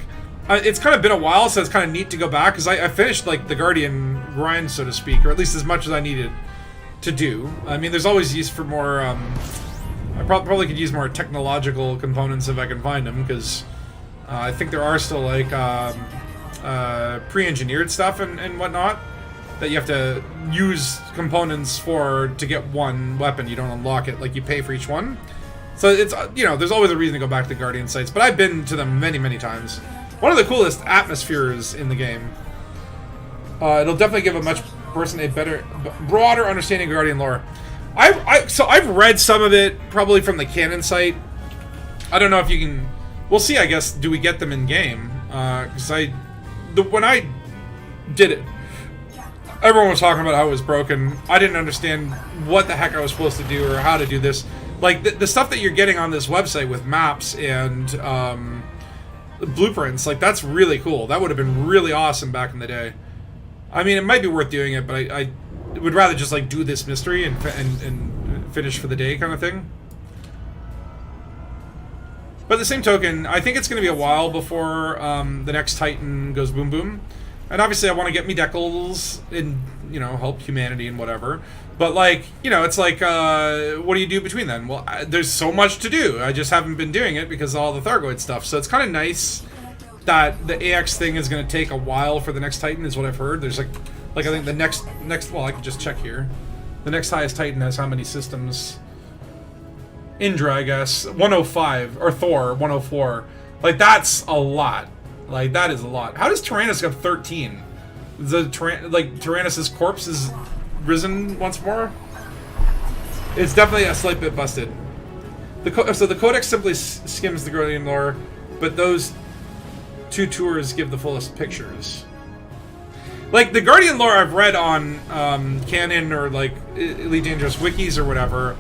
it's kind of been a while, so it's kind of neat to go back, because I finished like the Guardian grind, so to speak, or at least as much as I needed to do. I mean, there's always use for more. I probably could use more technological components if I can find them, because I think there are still like pre-engineered stuff and whatnot that you have to use components for to get one weapon. You don't unlock it, like you pay for each one. So it's, you know, there's always a reason to go back to Guardian sites, but I've been to them many, many times. one of the coolest atmospheres in the game. It'll definitely give a better, broader understanding of Guardian lore. So I've read some of it, probably from the canon site. I don't know if you can. We'll see. I guess. Do we get them in game? Because when I did it, everyone was talking about how it was broken. I didn't understand what the heck I was supposed to do or how to do this. Like the stuff that you're getting on this website with maps and blueprints, like that's really cool. That would have been really awesome back in the day. I mean, it might be worth doing it, but I would rather just like do this mystery and finish for the day kind of thing. But at the same token, I think it's going to be a while before the next Titan goes boom boom. And obviously I want to get me decals and, you know, help humanity and whatever. But like, you know, it's like, what do you do between then? Well, there's so much to do. I just haven't been doing it because of all the Thargoid stuff. So it's kind of nice that the AX thing is going to take a while for the next Titan, is what I've heard. There's like I think the next, well, I can just check here. The next highest Titan has how many systems? Indra, I guess, 105, or Thor, 104. Like, that's a lot. Like, that is a lot. How does Tyrannus have 13? Tyrannus' corpse is risen once more? It's definitely a slight bit busted. So the Codex simply skims the Guardian lore, but those two tours give the fullest pictures. Like, the Guardian lore I've read on canon or, like, Elite Dangerous wikis or whatever,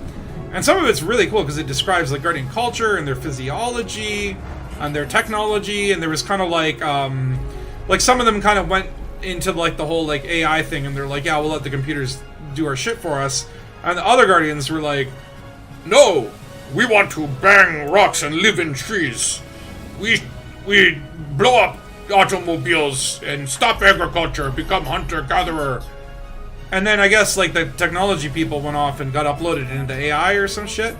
and some of it's really cool because it describes, like, Guardian culture and their physiology and their technology, and there was kind of, like some of them kind of went into, like, the whole, like, AI thing, and they're like, yeah, we'll let the computers do our shit for us. And the other Guardians were like, no, we want to bang rocks and live in trees. We blow up automobiles and stop agriculture, become hunter-gatherer. And then I guess, like, the technology people went off and got uploaded into AI or some shit.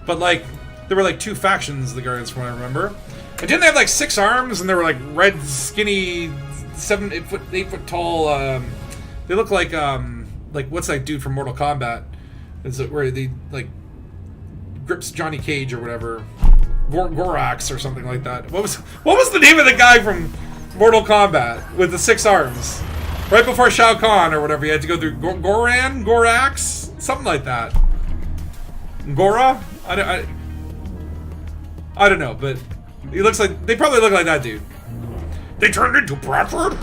But, like, there were, like, two factions of the Guardians, from what I remember. And didn't they have, like, 6 arms? And they were, like, red, skinny, 8 foot tall, they look like, what's that dude from Mortal Kombat? Is it where they, like, grips Johnny Cage or whatever? Gorax or something like that. What was the name of the guy from Mortal Kombat with the 6 arms? Right before Shao Kahn or whatever, you had to go through Gorax? Something like that. Gora? I don't know, but he looks like, they probably look like that dude. They turned into Bradford?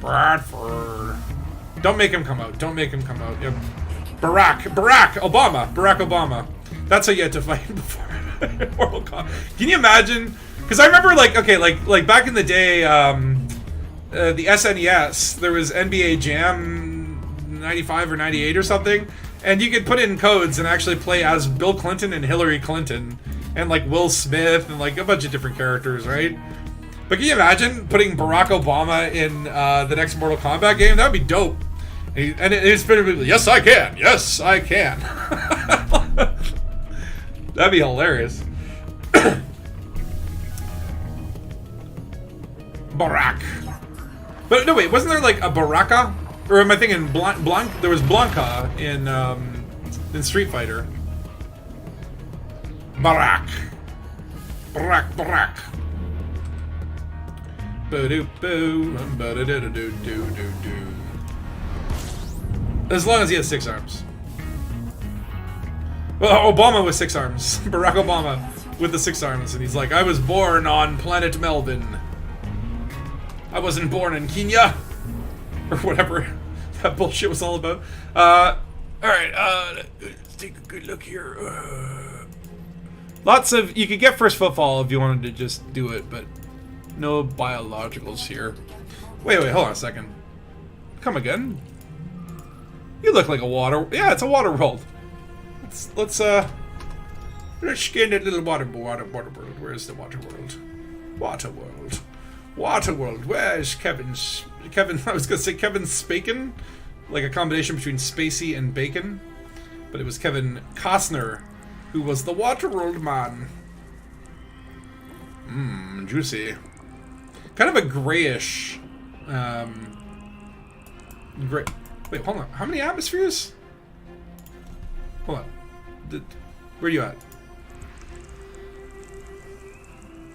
Bradford. Don't make him come out. Don't make him come out. Yeah. Barack Obama. That's how you had to fight before Mortal Kombat. Can you imagine? Because I remember, like, okay, like back in the day, the SNES, there was NBA Jam 95 or 98 or something, and you could put in codes and actually play as Bill Clinton and Hillary Clinton, and, like, Will Smith, and, like, a bunch of different characters, right? But can you imagine putting Barack Obama in the next Mortal Kombat game? That would be dope. And it's been, yes, I can. Yes, I can. That'd be hilarious. Barack. But no, wait, wasn't there, like, a Baraka? Or am I thinking there was Blanca in Street Fighter. Barack. As long as he has 6 arms. Well, Obama with 6 arms. Barack Obama with the 6 arms, and he's like, I was born on planet Melvin. I wasn't born in Kenya. Or whatever that bullshit was all about. Alright, let's take a good look here. Lots of... You could get First Footfall if you wanted to just do it, but no biologicals here. Wait, hold on a second. Come again? You look like a water... Yeah, it's a water world. Let's scan that little water world. Where's the water world? Water world. Where's Kevin, I was gonna say Kevin Spacon? Like a combination between Spacey and Bacon. But it was Kevin Costner, who was the water world man. Juicy. Kind of a grayish... Wait, hold on. How many atmospheres? Hold on. Where are you at?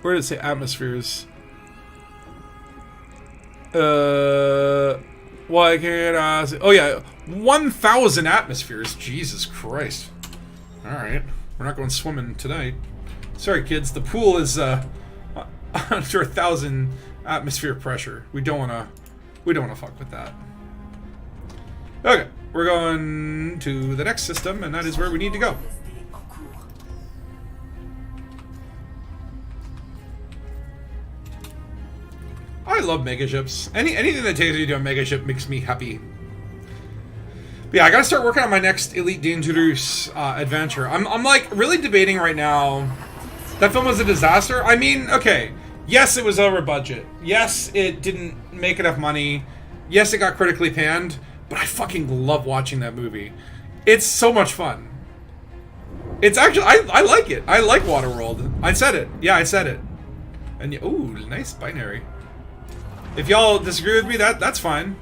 Where did it say atmospheres? Why can't I say? Oh yeah, 1,000 atmospheres. Jesus Christ. All right, we're not going swimming tonight. Sorry, kids. The pool is under 1,000 atmosphere pressure. We don't wanna fuck with that. Okay, we're going to the next system, and that is where we need to go. I love mega ships. Anything that takes me to a mega ship makes me happy. But yeah, I gotta start working on my next Elite Dangereuse adventure. I'm like really debating right now. That film was a disaster. I mean, okay, yes, it was over budget. Yes, it didn't make enough money. Yes, it got critically panned. But I fucking love watching that movie. It's so much fun. It's actually I like it. I like Waterworld. I said it. Yeah, I said it. And ooh, nice binary. If y'all disagree with me, that's fine.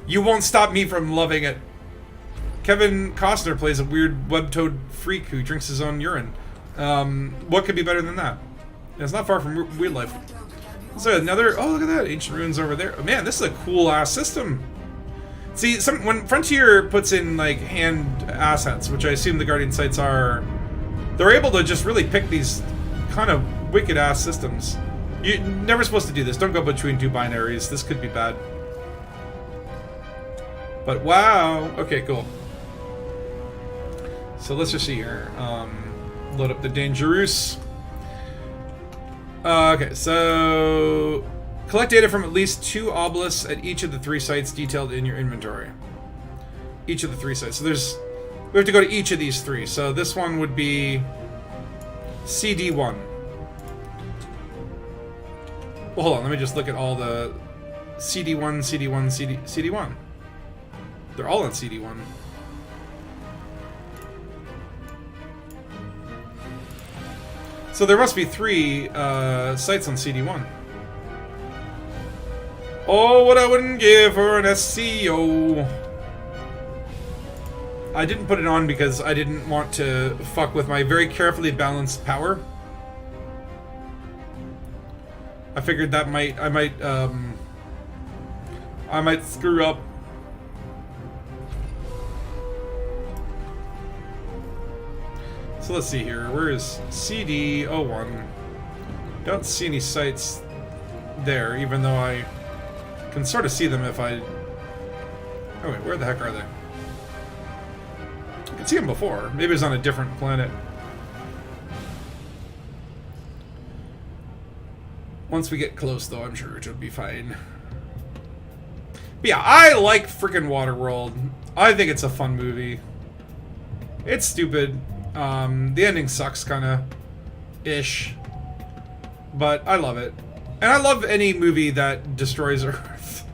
You won't stop me from loving it. Kevin Costner plays a weird web-toed freak who drinks his own urine. What could be better than that? It's not far from Weird Life. So another, oh look at that, ancient ruins over there. Oh, man, this is a cool ass system. See, when Frontier puts in like hand assets, which I assume the Guardian sites are, they're able to just really pick these kind of wicked ass systems. You're never supposed to do this. Don't go between two binaries. This could be bad. But wow. Okay, cool. So let's just see here. Load up the Dangereuse. Okay, so collect data from at least 2 obelisks at each of the 3 sites detailed in your inventory. Each of the 3 sites. So we have to go to each of these 3. So this one would be CD1. Well, hold on, let me just look at all the CD1, CD1, CD1. They're all on CD1. So there must be 3 sites on CD1. Oh, what I wouldn't give for an SCO. I didn't put it on because I didn't want to fuck with my very carefully balanced power. I figured that I might screw up. So let's see here. Where is CD01? Don't see any sites there, even though I can sort of see them if I... Oh wait, where the heck are they? I could see them before. Maybe it's on a different planet. Once we get close, though, I'm sure it'll be fine. But yeah, I like freaking Waterworld. I think it's a fun movie. It's stupid. The ending sucks, kinda ish. But I love it. And I love any movie that destroys Earth.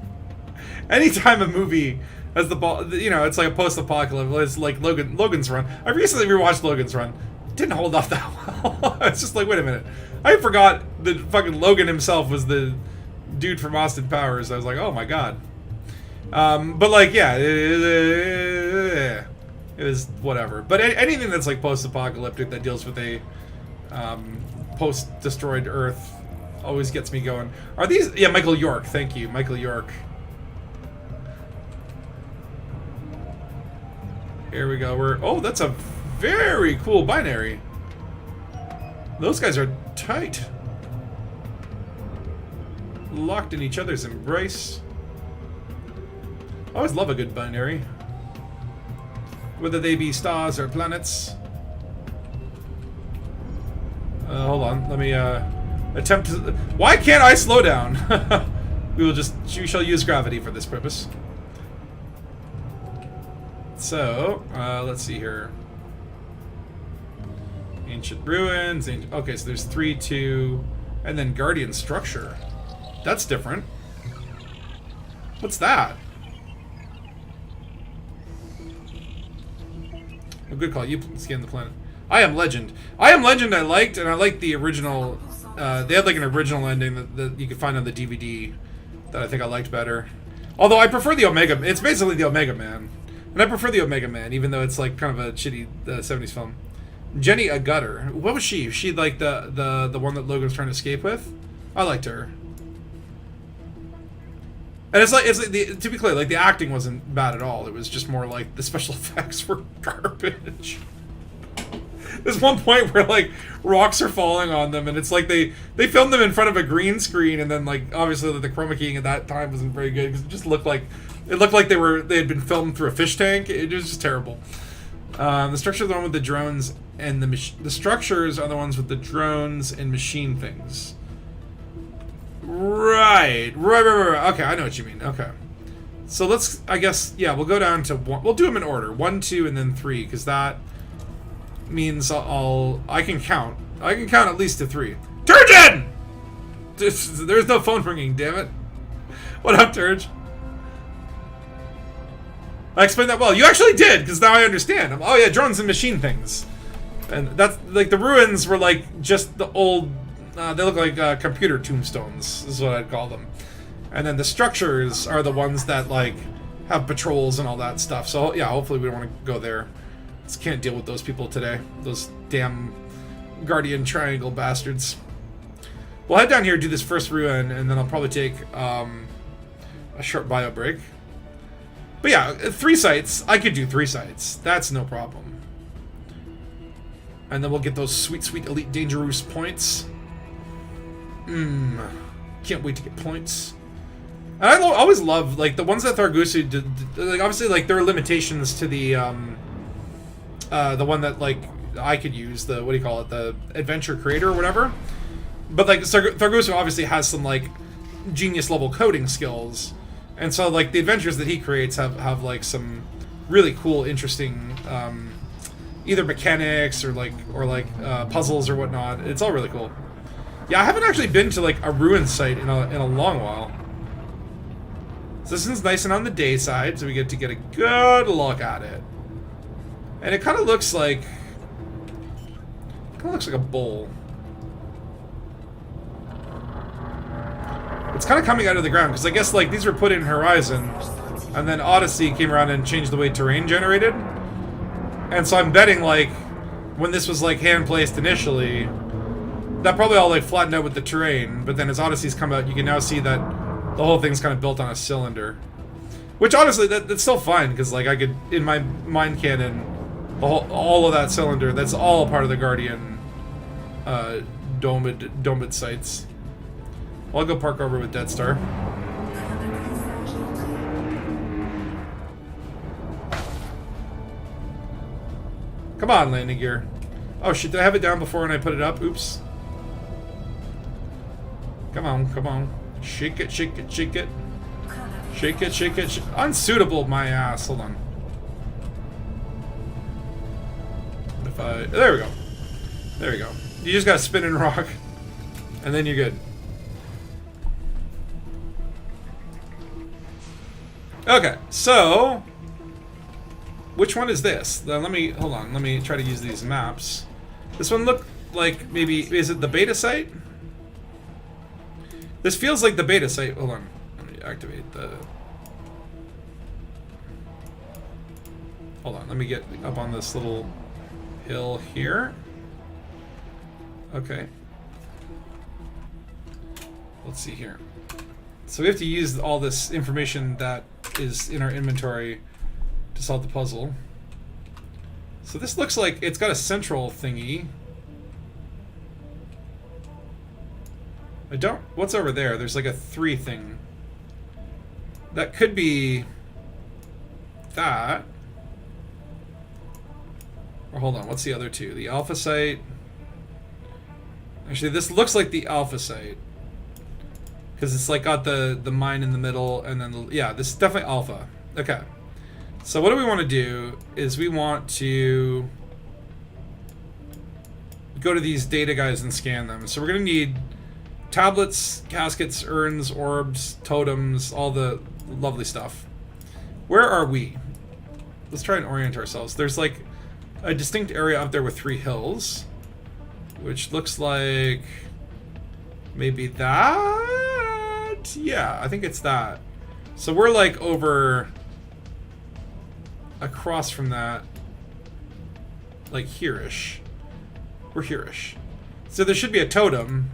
Anytime a movie has the ball, you know, it's like a post-apocalypse. It's like Logan's Run. I recently rewatched Logan's Run. Didn't hold up that well. It's just like, wait a minute. I forgot that fucking Logan himself was the dude from Austin Powers. I was like, oh my god. But like, yeah, it was whatever. But anything that's like post-apocalyptic that deals with a post-destroyed Earth always gets me going. Are these? Yeah, Michael York. Thank you, Michael York. Here we go. Oh, that's a very cool binary. Those guys are tight. Locked in each other's embrace. I always love a good binary. Whether they be stars or planets. Hold on. Let me attempt to... Why can't I slow down? We shall use gravity for this purpose. So, let's see here. Ancient ruins. Okay, so there's 3, 2, and then Guardian structure. That's different. What's that? Oh, good call. You scan the planet. I Am Legend. I Am Legend I liked, and I liked the original. They had like an original ending that you could find on the DVD that I think I liked better. Although I prefer the Omega. It's basically the Omega Man. And I prefer the Omega Man, even though it's like kind of a shitty 70s film. Jenny a gutter. What was she? Was she like the one that Logan was trying to escape with? I liked her. And it's like to be clear, like the acting wasn't bad at all. It was just more like the special effects were garbage. There's one point where like rocks are falling on them, and it's like they filmed them in front of a green screen, and then like obviously the chroma keying at that time wasn't very good because it just looked like they had been filmed through a fish tank. It was just terrible. The structure are the one with the drones, and the structures are the ones with the drones and machine things. Right. Okay, I know what you mean. Okay. So let's, I guess, yeah, we'll go down to one. We'll do them in order. 1, 2, and then 3, because that means I can count. I can count at least to 3. Turgeon! There's no phone ringing, damn it. What up, Turge? I explained that well. You actually did, because now I understand. Oh yeah, drones and machine things. And that's, like, the ruins were, like, just the old... they look like computer tombstones, is what I'd call them. And then the structures are the ones that, like, have patrols and all that stuff. So, yeah, hopefully we don't want to go there. Just can't deal with those people today. Those damn Guardian Triangle bastards. We'll head down here, do this first ruin, and then I'll probably take a short bio break. But yeah, 3 sites. I could do 3 sites. That's no problem. And then we'll get those sweet, sweet Elite Dangereuse points. Can't wait to get points. And I always love, like, the ones that Thargusu did, like, obviously, like, there are limitations to the one that, like, I could use, the, what do you call it, the Adventure Creator or whatever. But, like, Thargusu obviously has some, like, genius-level coding skills. And so, like, the adventures that he creates have like, some really cool, interesting, either mechanics or puzzles or whatnot. It's all really cool. Yeah, I haven't actually been to, like, a ruin site in a long while. So this one's nice and on the day side, so we get to get a good look at it. And it kind of looks like... a bowl. It's kind of coming out of the ground, because I guess, like, these were put in Horizon, and then Odyssey came around and changed the way terrain generated. And so I'm betting, like, when this was, like, hand-placed initially... that probably all, like, flattened out with the terrain, but then as Odyssey's come out, you can now see that the whole thing's kind of built on a cylinder. Which, honestly, that's still fine, because, like, I could, in my mind canon, all of that cylinder, that's all part of the Guardian domed sites. Well, I'll go park over with Dead Star. Come on, landing gear. Oh, shit, did I have it down before when I put it up? Oops. Come on, come on. Shake it, shake it, shake it. Shake it, shake it, unsuitable, my ass. Hold on. If I... there we go. There we go. You just gotta spin and rock. And then you're good. Okay, so... which one is this? Let me... hold on. Let me try to use these maps. This one looked like maybe... is it the beta site? This feels like the beta site. Hold on. Let me activate the... hold on. Let me get up on this little hill here. Okay. Let's see here. So we have to use all this information that is in our inventory to solve the puzzle. So this looks like it's got a central thingy. I don't... what's over there? There's like a 3 thing. That could be... that. Or hold on, what's the other 2? The alpha site. Actually, this looks like the alpha site. Because it's like got the mine in the middle, and then... the, yeah, this is definitely alpha. Okay. So what do we want to do is we want to go to these data guys and scan them. So we're going to need tablets, caskets, urns, orbs, totems, all the lovely stuff. Where are we? Let's try and orient ourselves. There's like a distinct area up there with 3 hills, which looks like maybe that? Yeah, I think it's that. So we're like over... across from that, like here-ish. We're here-ish. So there should be a totem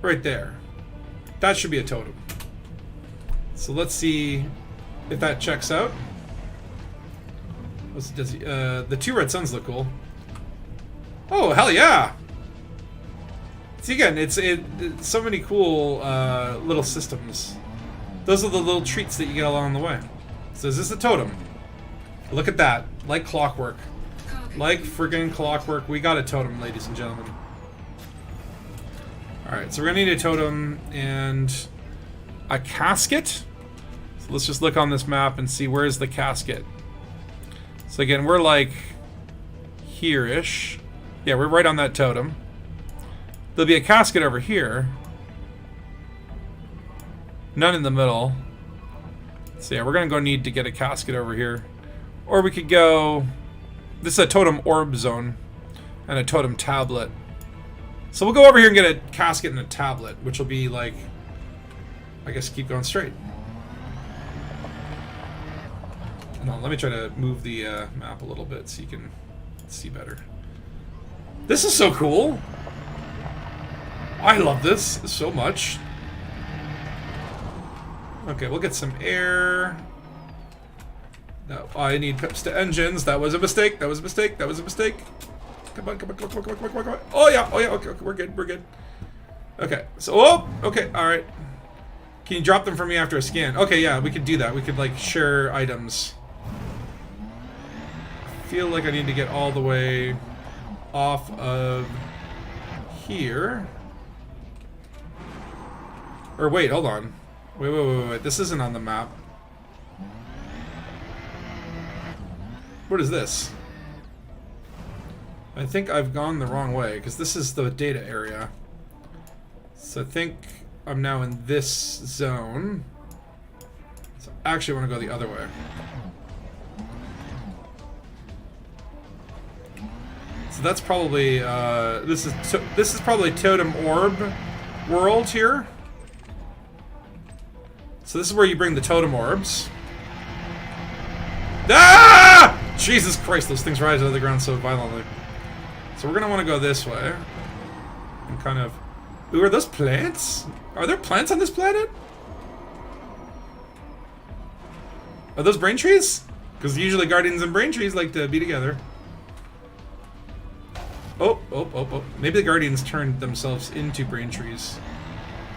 right there. That should be a totem. So let's see if that checks out. The 2 red suns look cool. Oh, hell yeah! See, again, it's so many cool little systems. Those are the little treats that you get along the way. So is this a totem? Look at that. Like clockwork. Like friggin' clockwork. We got a totem, ladies and gentlemen. Alright, so we're gonna need a totem and a casket. So let's just look on this map and see where's the casket. So again, we're like here-ish. Yeah, we're right on that totem. There'll be a casket over here. None in the middle. So yeah, we're gonna go need to get a casket over here. Or we could go... This is a totem orb zone. And a totem tablet. So we'll go over here and get a casket and a tablet. Which will be like... I guess keep going straight. No, let me try to move the map a little bit so you can see better. This is so cool! I love this so much. Okay, we'll get some air. No, I need pips to engines. That was a mistake. That was a mistake. That was a mistake. Come on, come on, come on, come on, come on, come on, come on. Oh yeah, okay, we're good, we're good. Okay, so, oh, okay, alright. Can you drop them for me after a scan? Okay, yeah, we could do that. We could, like, share items. I feel like I need to get all the way off of here. Or wait, hold on. Wait. This isn't on the map. What is this? I think I've gone the wrong way, because this is the data area. So I think I'm now in this zone. So I actually want to go the other way. So that's probably this is probably Totem Orb world here. So this is where you bring the totem orbs. Ah! Jesus Christ, those things rise out of the ground so violently. So we're gonna want to go this way. And kind of... Ooh, are those plants? Are there plants on this planet? Are those brain trees? Because usually guardians and brain trees like to be together. Oh. Maybe the guardians turned themselves into brain trees.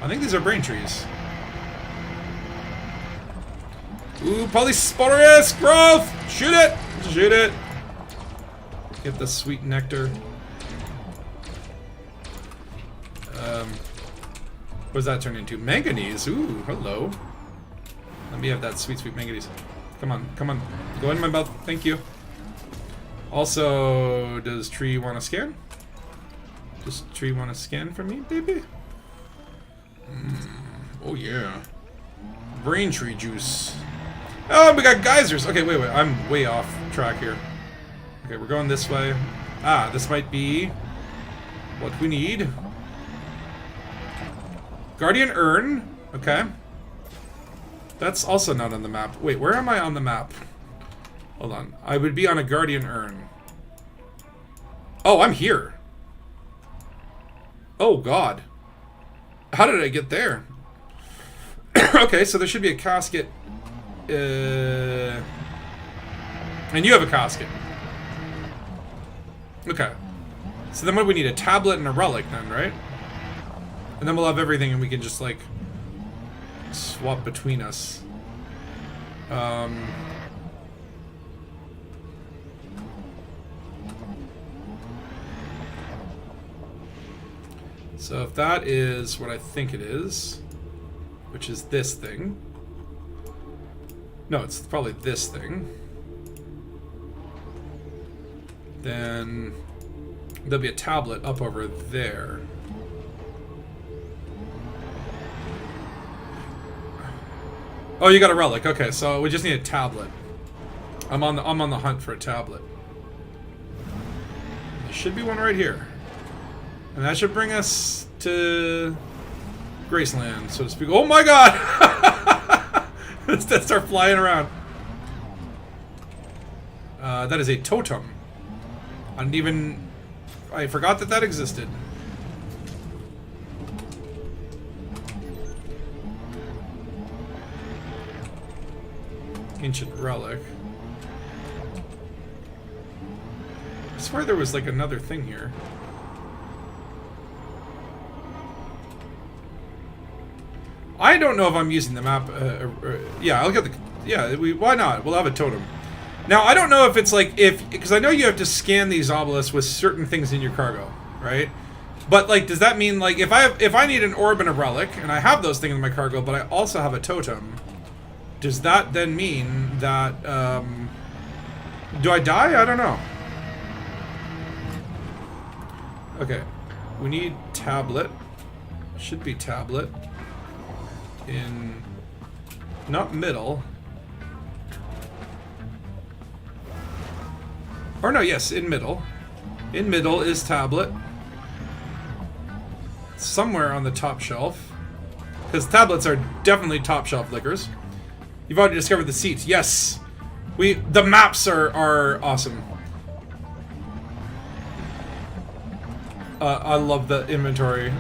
I think these are brain trees. Ooh, Polysporous growth! Shoot it! Shoot it! Get the sweet nectar. What does that turn into? Manganese! Ooh, hello. Let me have that sweet, sweet manganese. Come on, come on. Go in my mouth. Thank you. Also, does Tree want to scan? Does Tree want to scan for me, baby? Oh, yeah. Brain tree juice. Oh, we got geysers. Okay, wait. I'm way off track here. Okay, we're going this way. Ah, this might be what we need. Guardian Urn. Okay. That's also not on the map. Wait, where am I on the map? Hold on. I would be on a Guardian Urn. Oh, I'm here. Oh, God. How did I get there? Okay, so there should be a casket. And you have a casket. Okay. So then what do we need? A tablet and a relic then, right? And then we'll have everything and we can just, like, swap between us. So if that is what I think it is, which is this thing. No, it's probably this thing. Then there'll be a tablet up over there. Oh, you got a relic. Okay, so we just need a tablet. I'm on the hunt for a tablet. There should be one right here. And that should bring us to Graceland, so to speak. Oh my God! Let's start flying around. That is a totem. I didn't even I forgot that that existed. Ancient relic. I swear there was like another thing here. I don't know if I'm using the map. Yeah, I'll get the. Yeah, why not? We'll have a totem. Now I don't know if it's like because I know you have to scan these obelisks with certain things in your cargo, right? But like, does that mean like if I need an orb and a relic and I have those things in my cargo, but I also have a totem? Does that then mean that, do I die? I don't know. Okay. We need tablet. Should be tablet. In... not middle. Or no, yes, in middle. In middle is tablet. Somewhere on the top shelf. Because tablets are definitely top shelf liquors. You've already discovered the seats. Yes! The maps are awesome. I love the inventory.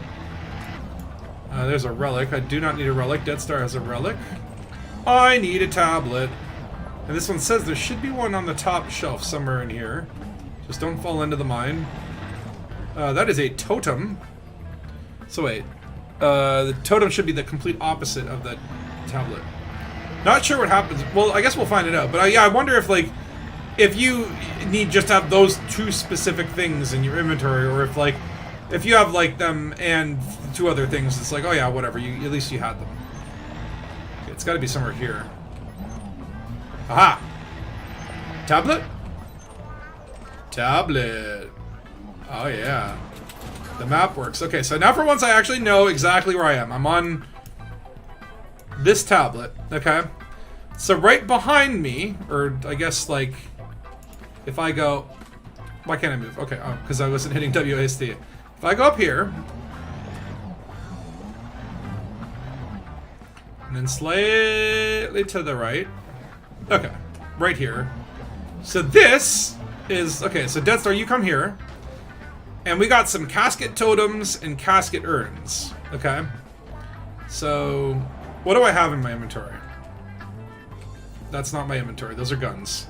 There's a relic. I do not need a relic. Dead Star has a relic. I need a tablet. And this one says there should be one on the top shelf somewhere in here. Just don't fall into the mine. That is a totem. So wait. The totem should be the complete opposite of the tablet. Not sure what happens. Well, I guess we'll find it out. But yeah, I wonder if like, if you need just to have those two specific things in your inventory, or if like, if you have like them and two other things, it's like, oh yeah, whatever. At least you had them. Okay, it's got to be somewhere here. Aha! Tablet? Tablet. Oh yeah. The map works. Okay, so now for once I actually know exactly where I am. I'm on this tablet, okay? So right behind me, or I guess like, if I go, why can't I move? Okay, oh, because I wasn't hitting WASD. If I go up here, and then slightly to the right, okay, right here. So this is, okay, so Death Star, you come here, and we got some casket totems and casket urns, okay? So, what do I have in my inventory? That's not my inventory. Those are guns.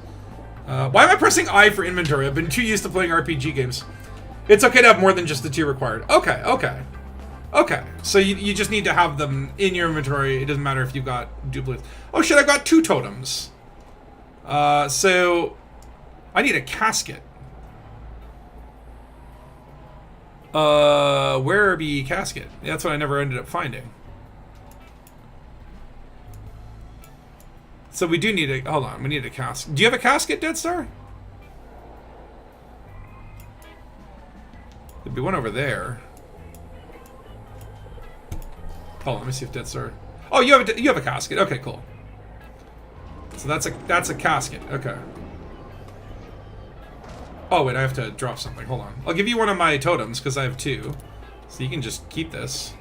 Why am I pressing I for inventory? I've been too used to playing RPG games. It's okay to have more than just the 2 required. Okay, okay. Okay, so you just need to have them in your inventory. It doesn't matter if you've got duplicates. Oh shit, I've got 2 totems. So, I need a casket. Where be casket? That's what I never ended up finding. So we do need a, hold on, we need a casket. Do you have a casket, Dead Star? There'd be one over there. Hold on, let me see if Dead Star. Oh, you have a casket. Okay, cool. So that's a casket. Okay. Oh wait, I have to drop something. Hold on. I'll give you one of my totems because I have 2, so you can just keep this.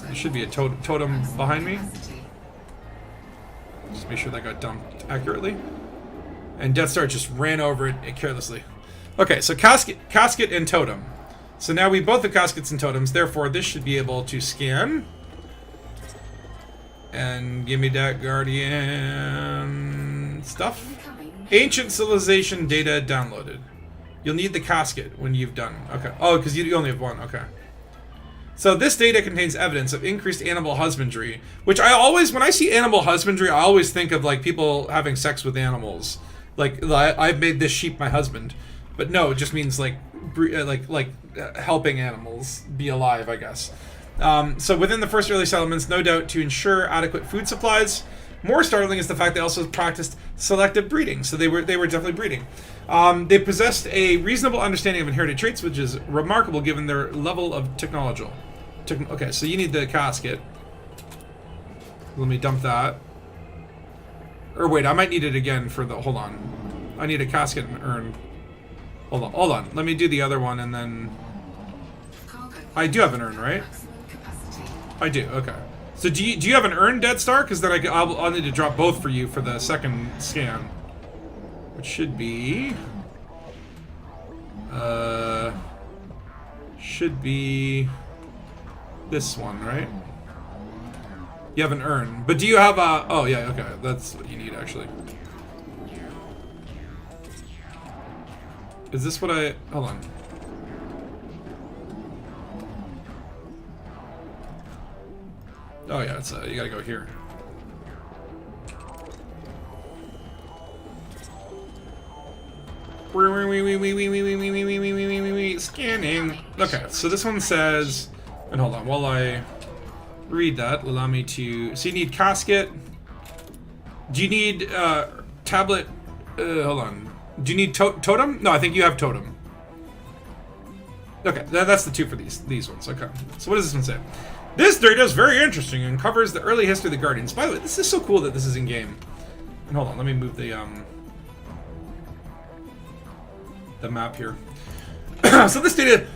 There should be a totem behind me. Just make sure that got dumped accurately. And Death Star just ran over it carelessly. Okay, so casket and totem. So now we both have caskets and totems, therefore this should be able to scan. And give me that Guardian stuff. Ancient civilization data downloaded. You'll need the casket when you've done. Okay. Oh, because you only have 1. Okay. So this data contains evidence of increased animal husbandry, which I always, when I see animal husbandry, I always think of like people having sex with animals. Like I've made this sheep my husband, but no, it just means like helping animals be alive, I guess. So within the first early settlements, no doubt to ensure adequate food supplies. More startling is the fact they also practiced selective breeding, so they were definitely breeding. They possessed a reasonable understanding of inherited traits, which is remarkable given their level of technology. Okay, so you need the casket. Let me dump that. Or wait, I might need it again for the... Hold on. I need a casket and urn. Hold on. Let me do the other one and then... I do have an urn, right? I do, okay. So do you have an urn, Dead Star? Because then I'll need to drop both for you for the second scan. which should be this one, right? You have an urn, but do you have a? Oh yeah, okay, that's what you need actually. Is this what I? Hold on. Oh yeah, it's you gotta go here. Scanning. Okay, so this one says, and hold on, while I read that, allow me to. So you need casket. Do you need tablet? Hold on. Do you need totem? No, I think you have totem. Okay, that's the two for these ones. Okay. So what does this one say? This data is very interesting and covers the early history of the Guardians. By the way, this is so cool that this is in game. And hold on, let me move the map here. So this data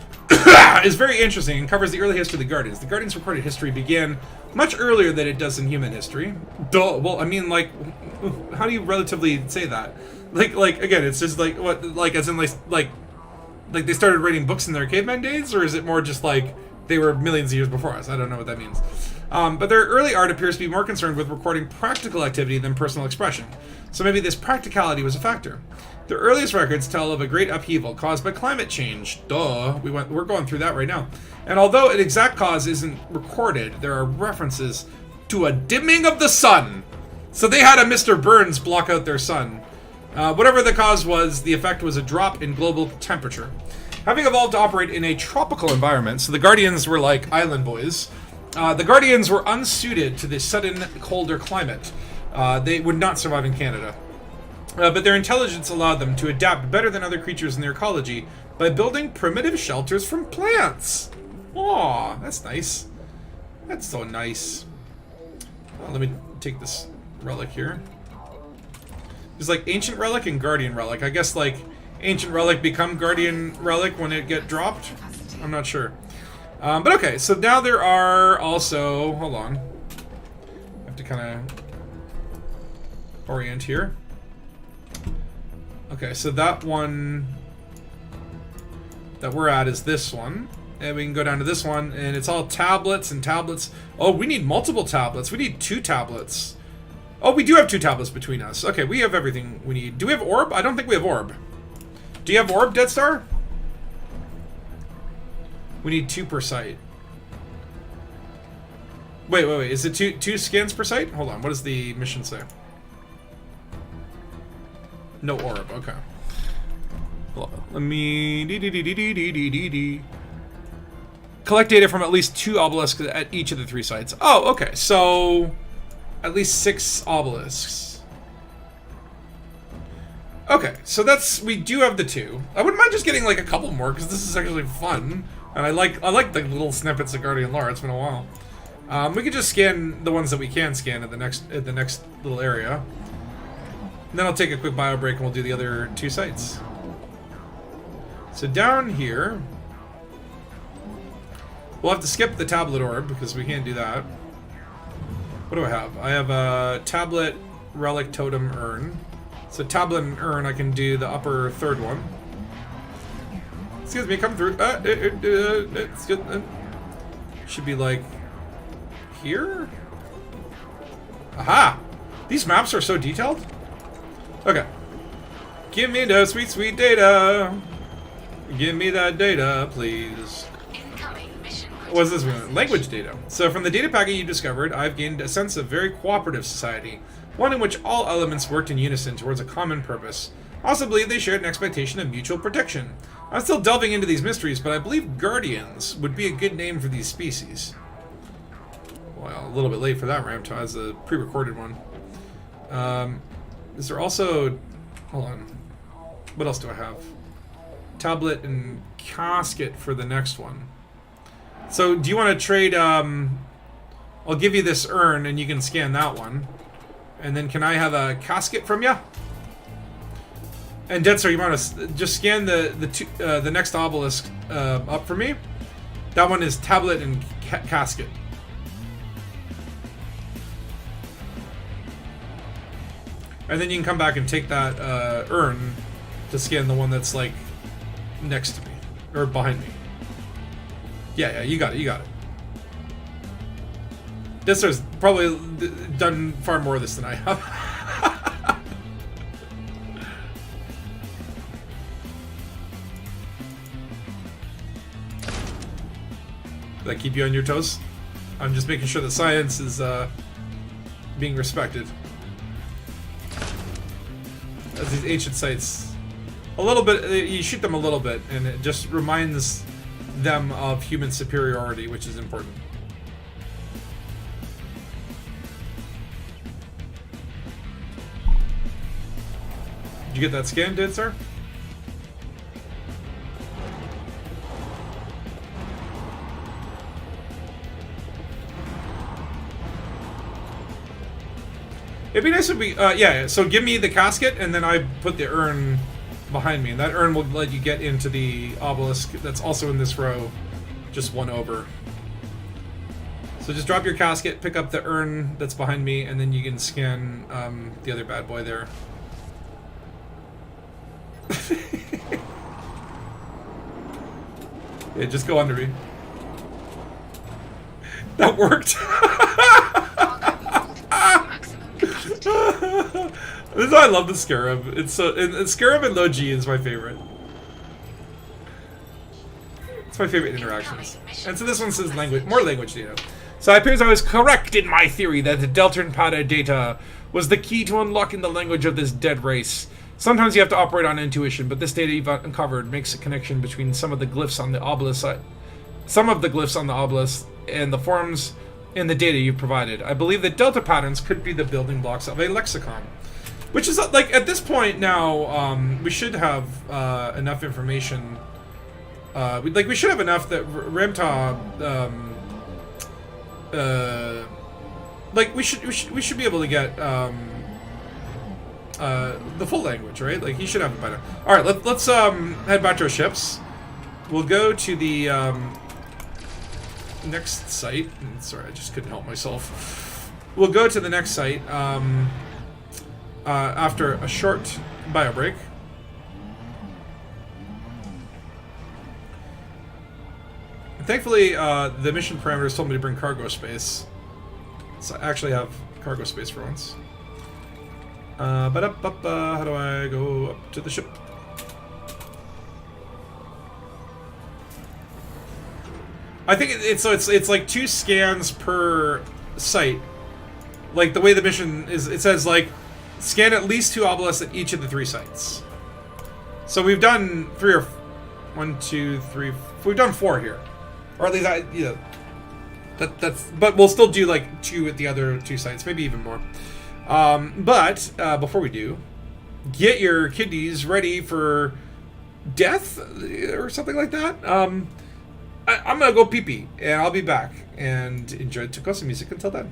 is very interesting and covers the early history of the Guardians. The Guardians' recorded history began much earlier than it does in human history. Duh. Well, I mean, like, how do you relatively say that? Like again, it's just like what, like as in like they started writing books in their caveman days, or is it more just like they were millions of years before us? I don't know what that means. But their early art appears to be more concerned with recording practical activity than personal expression. So maybe this practicality was a factor. The earliest records tell of a great upheaval caused by climate change. Duh. We're going through that right now. And although an exact cause isn't recorded, there are references to a dimming of the sun. So they had a Mr. Burns block out their sun. Whatever the cause was, the effect was a drop in global temperature. Having evolved to operate in a tropical environment, so the Guardians were like island boys, the Guardians were unsuited to the sudden colder climate. They would not survive in Canada. But their intelligence allowed them to adapt better than other creatures in their ecology by building primitive shelters from plants. Aw, that's nice. That's so nice. Let me take this relic here. There's like Ancient Relic and Guardian Relic. I guess like Ancient Relic become Guardian Relic when it get dropped? I'm not sure. But okay, so now there are also... Hold on. I have to kind of orient here. Okay, so that one that we're at is this one. And we can go down to this one, and it's all tablets and tablets. Oh, we need multiple tablets. We need 2 tablets. Oh, we do have 2 tablets between us. Okay, we have everything we need. Do we have orb? I don't think we have orb. Do you have orb, Dead Star? We need 2 per site. Wait. Is it two scans per site? Hold on. What does the mission say? No orb. Okay. Let me... Collect data from at least 2 obelisks at each of the 3 sites. Oh, okay. So... at least 6 obelisks. Okay, so that's... we do have the 2. I wouldn't mind just getting like a couple more, because this is actually fun. And I like the little snippets of Guardian lore. It's been a while. We could just scan the ones that we can scan at the next little area. And then I'll take a quick bio break and we'll do the other 2 sites. So down here... we'll have to skip the tablet orb, because we can't do that. What do I have? I have a tablet, relic, totem, urn. So tablet and urn, I can do the upper 3rd one. Excuse me, come through. It's good. Should be like here? Aha! These maps are so detailed. Okay. Give me the sweet, sweet data. Give me that data, please. What's this one? Language data. So from the data packet you discovered, I've gained a sense of very cooperative society. One in which all elements worked in unison towards a common purpose. Also believe they shared an expectation of mutual protection. I'm still delving into these mysteries, but I believe Guardians would be a good name for these species. Well, a little bit late for that ramp as a pre-recorded one. Is there also... hold on. What else do I have? Tablet and casket for the next one. So, do you want to trade, I'll give you this urn, and you can scan that one. And then can I have a casket from you? And Dead Star, you want to just scan the next obelisk up for me? That one is tablet and casket. And then you can come back and take that urn to scan the one that's like next to me or behind me. Yeah, you got it. This has probably done far more of this than I have. Did that keep you on your toes? I'm just making sure that science is being respected. As these ancient sites, a little bit, you shoot them a little bit, and it just reminds them of human superiority, which is important. Did you get that scan, did sir? It'd be nice if we, yeah, so give me the casket, and then I put the urn behind me, and that urn will let you get into the obelisk that's also in this row, just one over. So just drop your casket, pick up the urn that's behind me, and then you can scan the other bad boy there. Yeah, just go under me. That worked. This is why I love the Scarab. It's so Scarab and Logi is my favorite. It's my favorite interactions. And so this one says language, more language data. So it appears I was correct in my theory that the Deltarune Pada data was the key to unlocking the language of this dead race. Sometimes you have to operate on intuition, but this data you've uncovered makes a connection between some of the glyphs on the obelisk, and the forms in the data you've provided. I believe that delta patterns could be the building blocks of a lexicon. Which is, like, at this point now, we should have enough information. We should have enough that Ramtah, we should be able to get the full language, right? Like, he should have it by now. All right, let's head back to our ships. We'll go to the next site. Sorry, I just couldn't help myself. We'll go to the next site. After a short bio break. Thankfully, the mission parameters told me to bring cargo space. So I actually have cargo space for once. How do I go up to the ship? I think it's like 2 scans per site. Like the way the mission is, it says like scan at least 2 obelisks at each of the 3 sites. So we've done 3 or 1, 2, 3. We've done 4 here, or at least that's. But we'll still do like 2 at the other 2 sites, maybe even more. But before we do, get your kidneys ready for death or something like that. I'm gonna go pee pee, and I'll be back. And enjoy Takosa music until then.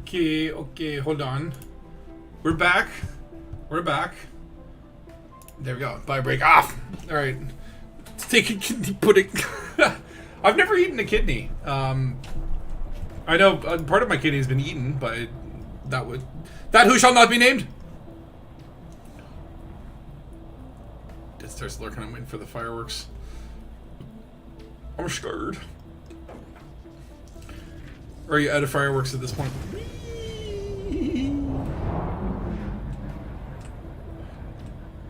Okay, hold on. We're back. We're back. There we go. Buy break off. All right. Let's take a kidney pudding. I've never eaten a kidney. I know part of my kidney has been eaten, but that who shall not be named. It starts lurking. I'm waiting for the fireworks. I'm scared. Or are you out of fireworks at this point?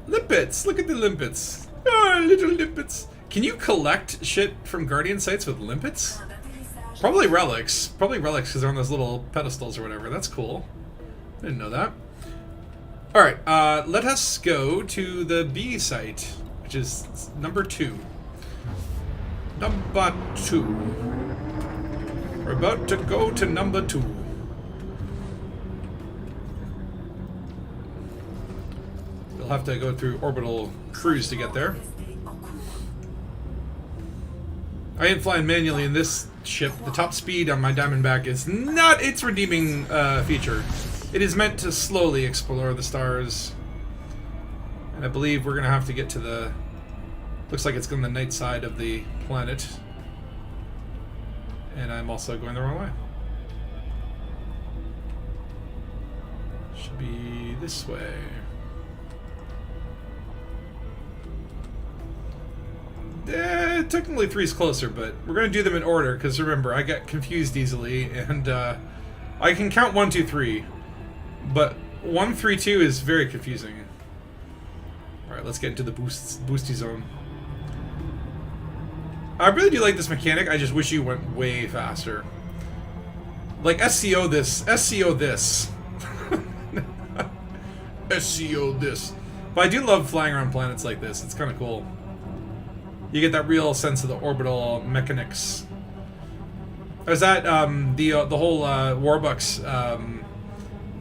Limpets! Look at the limpets. Ah, little limpets. Can you collect shit from Guardian sites with limpets? Probably relics. Probably relics because they're on those little pedestals or whatever. That's cool. I didn't know that. Alright, let us go to the B site, which is number 2. Number 2. We're about to go to number 2. We'll have to go through orbital cruise to get there. I am flying manually in this ship. The top speed on my Diamondback is not its redeeming feature. It is meant to slowly explore the stars. And I believe we're going to have to get to the... Looks like it's on the night side of the planet. And I'm also going the wrong way. Should be this way. Technically 3's closer, but we're going to do them in order, because remember, I get confused easily, and I can count 1, 2, 3, but 1, 3, 2 is very confusing. Alright, let's get into the boosty zone. I really do like this mechanic, I just wish you went way faster. Like, SCO this. SCO this. SCO this. But I do love flying around planets like this, it's kind of cool. You get that real sense of the orbital mechanics. I was at the whole Warbucks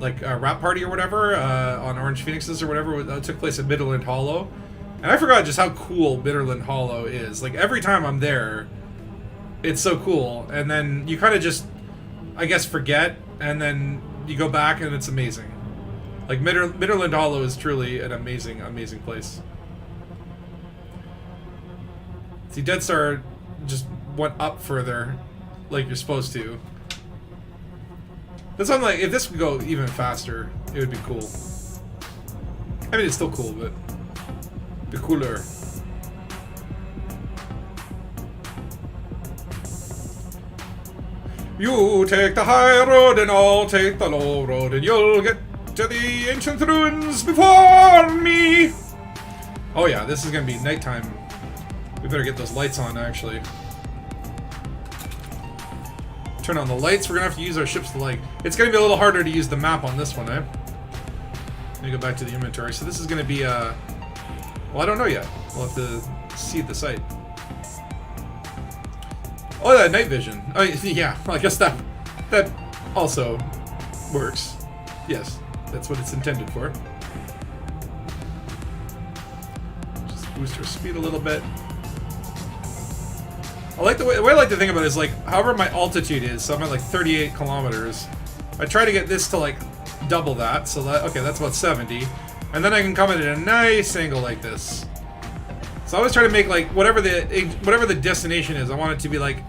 rap party or whatever on Orange Phoenixes or whatever that took place at Midland Hollow, and I forgot just how cool Midland Hollow is. Like every time I'm there, it's so cool, and then you kind of just, I guess, forget, and then you go back and it's amazing. Like Midland Hollow is truly an amazing, amazing place. See, Dead Star just went up further, like you're supposed to. That's like, if this would go even faster, it would be cool. I mean, it's still cool, but it'd be cooler. You take the high road and I'll take the low road, and you'll get to the ancient ruins before me. Oh yeah, this is gonna be nighttime. We better get those lights on, actually. Turn on the lights. We're gonna have to use our ships to, like... It's gonna be a little harder to use the map on this one, eh? Let me go back to the inventory. So this is gonna be, well, I don't know yet. We'll have to see the site. Oh, that night vision. Oh, yeah. I guess that also works. Yes, that's what it's intended for. Just boost our speed a little bit. I like the way I like to think about it is like, however my altitude is, so I'm at like 38 kilometers. I try to get this to like double that, so that, okay, that's about 70. And then I can come in at a nice angle like this. So I always try to make like, whatever the destination is, I want it to be like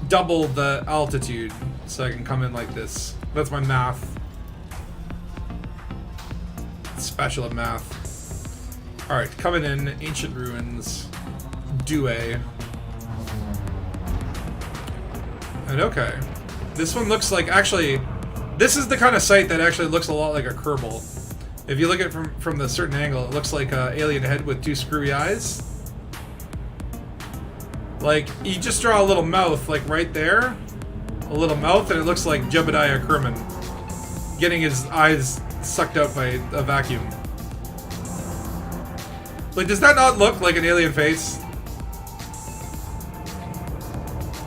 double the altitude, so I can come in like this. That's my math. Special at math. Alright, coming in, Ancient Ruins, Due. And okay, this one looks like, actually, this is the kind of site that actually looks a lot like a Kerbal. If you look at it from the certain angle, it looks like an alien head with 2 screwy eyes. Like, you just draw a little mouth, like right there, a little mouth, and it looks like Jebediah Kerman getting his eyes sucked out by a vacuum. Like, does that not look like an alien face?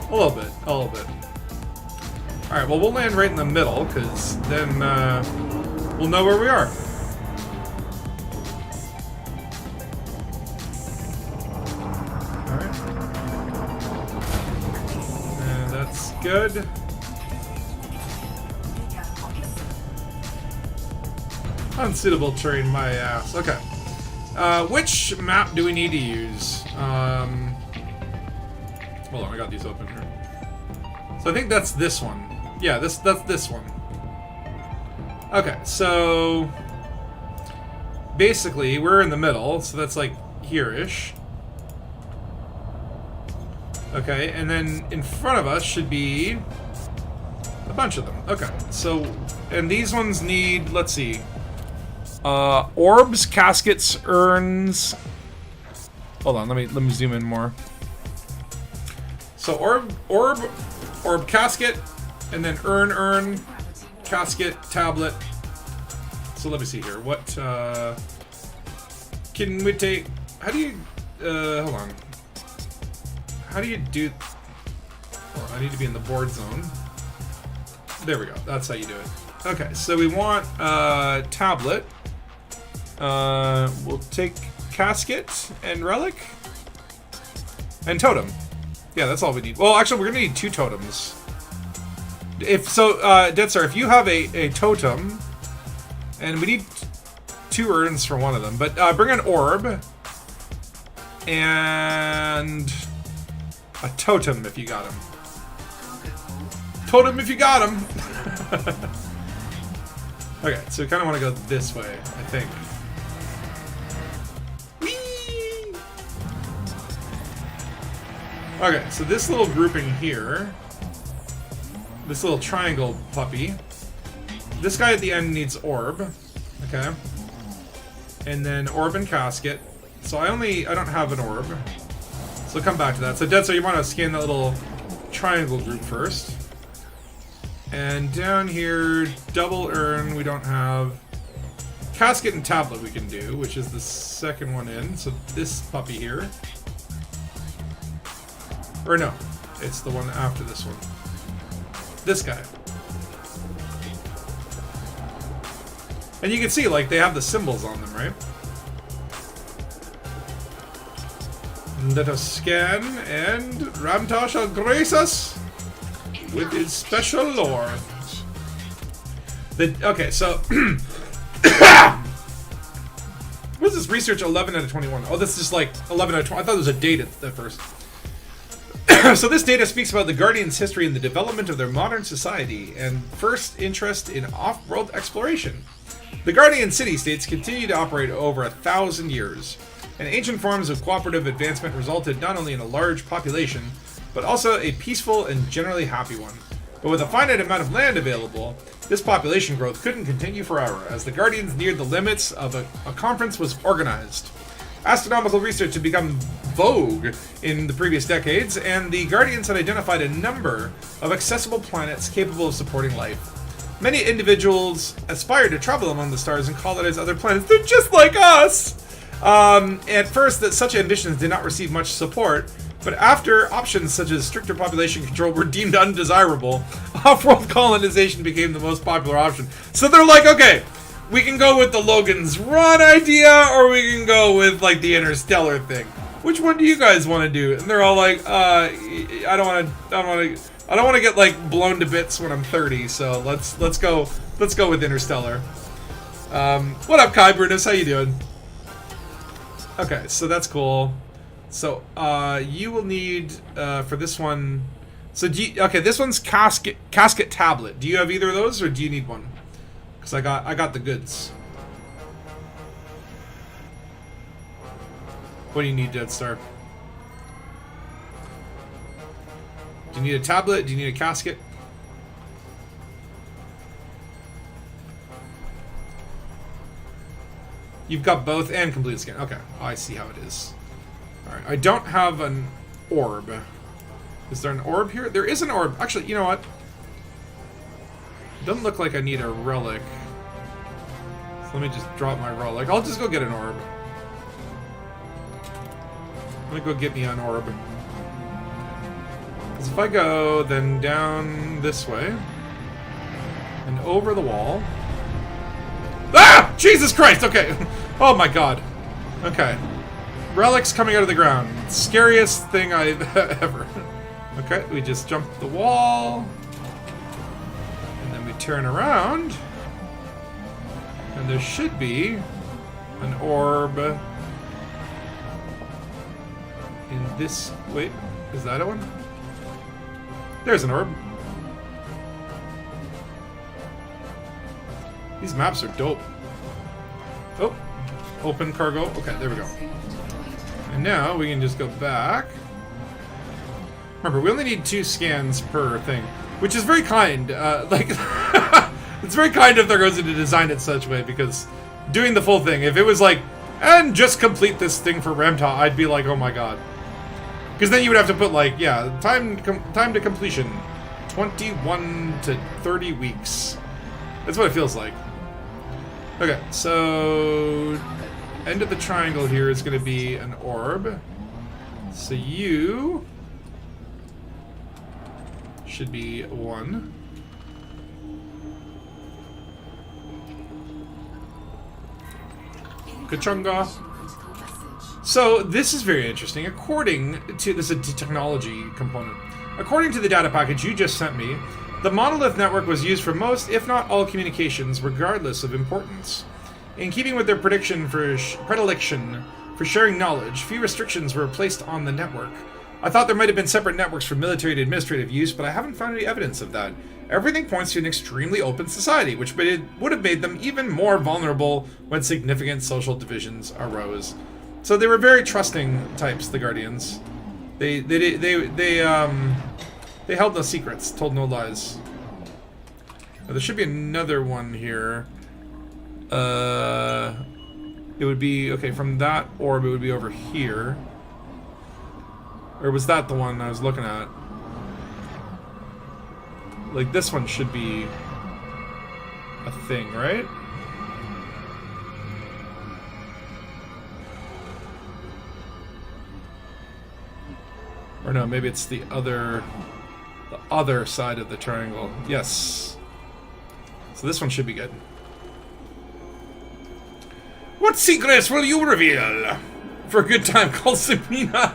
A little bit. A little bit. Alright, well, we'll land right in the middle, because then we'll know where we are. Alright. And that's good. Unsuitable terrain, my ass. Okay. Which map do we need to use? Hold on, I got these open here. So I think that's this one. Yeah, that's this one. Okay, so basically we're in the middle, so that's like here-ish. Okay, and then in front of us should be a bunch of them. Okay, so, and these ones need, let's see, orbs, caskets, urns. Hold on, let me zoom in more. So orb, casket, and then urn, casket, tablet. So let me see here. What can we take? How do you? Hold on. How do you do? Oh, I need to be in the board zone. There we go. That's how you do it. Okay, so we want tablet. We'll take casket and relic and totem. Yeah, that's all we need. Well, actually, we're gonna need 2 totems. If so, Dead Star, if you have a totem, and we need 2 urns for one of them, but bring an orb and a totem if you got him. Totem if you got him. Okay, so we kind of want to go this way, I think. Okay, so this little grouping here, this little triangle puppy, this guy at the end needs orb, okay, and then orb and casket. So I don't have an orb, so come back to that. So Dead, so you want to scan that little triangle group first, and down here, double urn we don't have. Casket and tablet we can do, which is the second one in. So this puppy here. Or no, it's the one after this one. This guy. And you can see, like, they have the symbols on them, right? Let us scan, and Ramtar shall grace us with his special lore. Okay, so... what is this research 11 out of 21? Oh, this is like 11 out of 20. I thought it was a date at first. So this data speaks about the Guardians' history in the development of their modern society and first interest in off-world exploration. The Guardian city-states continue to operate over 1,000 years, and ancient forms of cooperative advancement resulted not only in a large population, but also a peaceful and generally happy one. But with a finite amount of land available, this population growth couldn't continue forever, as the Guardians neared the limits of a conference was organized. Astronomical research had become vogue in the previous decades, and the Guardians had identified a number of accessible planets capable of supporting life. Many individuals aspired to travel among the stars and colonize other planets. They're just like us! At first, such ambitions did not receive much support, but after options such as stricter population control were deemed undesirable, off-world colonization became the most popular option. So they're like, okay, we can go with the Logan's Run idea, or we can go with, like, the Interstellar thing. Which one do you guys want to do? And they're all like, I don't want to get, like, blown to bits when I'm 30. So let's go with Interstellar. What up, Kai Brutus? How you doing? Okay, so that's cool. So you will need for this one. So okay, this one's casket tablet. Do you have either of those, or do you need one? Because I got the goods. What do you need, Dead Star? Do you need a tablet? Do you need a casket? You've got both and complete scan. Okay, I see how it is. Alright, I don't have an orb. Is there an orb here? There is an orb. Actually, you know what? It doesn't look like I need a relic. So let me just drop my relic. I'll just go get an orb. Let me go get me an orb. Because if I go then down this way and over the wall. Ah! Jesus Christ! Okay. Oh my god. Okay. Relics coming out of the ground. Scariest thing I've ever. Okay, we just jump the wall. And then we turn around. And there should be an orb in this. Wait, is that a one? There's an orb. These maps are dope. Oh, open cargo. Okay, there we go. And now we can just go back. Remember, we only need 2 scans per thing, which is very kind. It's very kind of Dangus to design it such a way, because doing the full thing, if it was like, and just complete this thing for Ramtah, I'd be like, oh my god. Because then you would have to put like, yeah, time to completion, 21 to 30 weeks. That's what it feels like. Okay, so end of the triangle here is going to be an orb. So you should be 1. Kachunga. So this is very interesting. According to this is a technology component. According to the data package you just sent me, the monolith network was used for most, if not all, communications, regardless of importance. In keeping with their predilection for sharing knowledge, few restrictions were placed on the network. I thought there might have been separate networks for military and administrative use, but I haven't found any evidence of that. Everything points to an extremely open society, which would have made them even more vulnerable when significant social divisions arose. So they were very trusting types, the Guardians. They held no secrets, told no lies. Now, there should be another one here. It would be, okay, from that orb it would be over here. Or was that the one I was looking at? Like, this one should be a thing, right? Or no, maybe it's the other side of the triangle. Yes. So this one should be good. What secrets will you reveal for a good time called Zamina?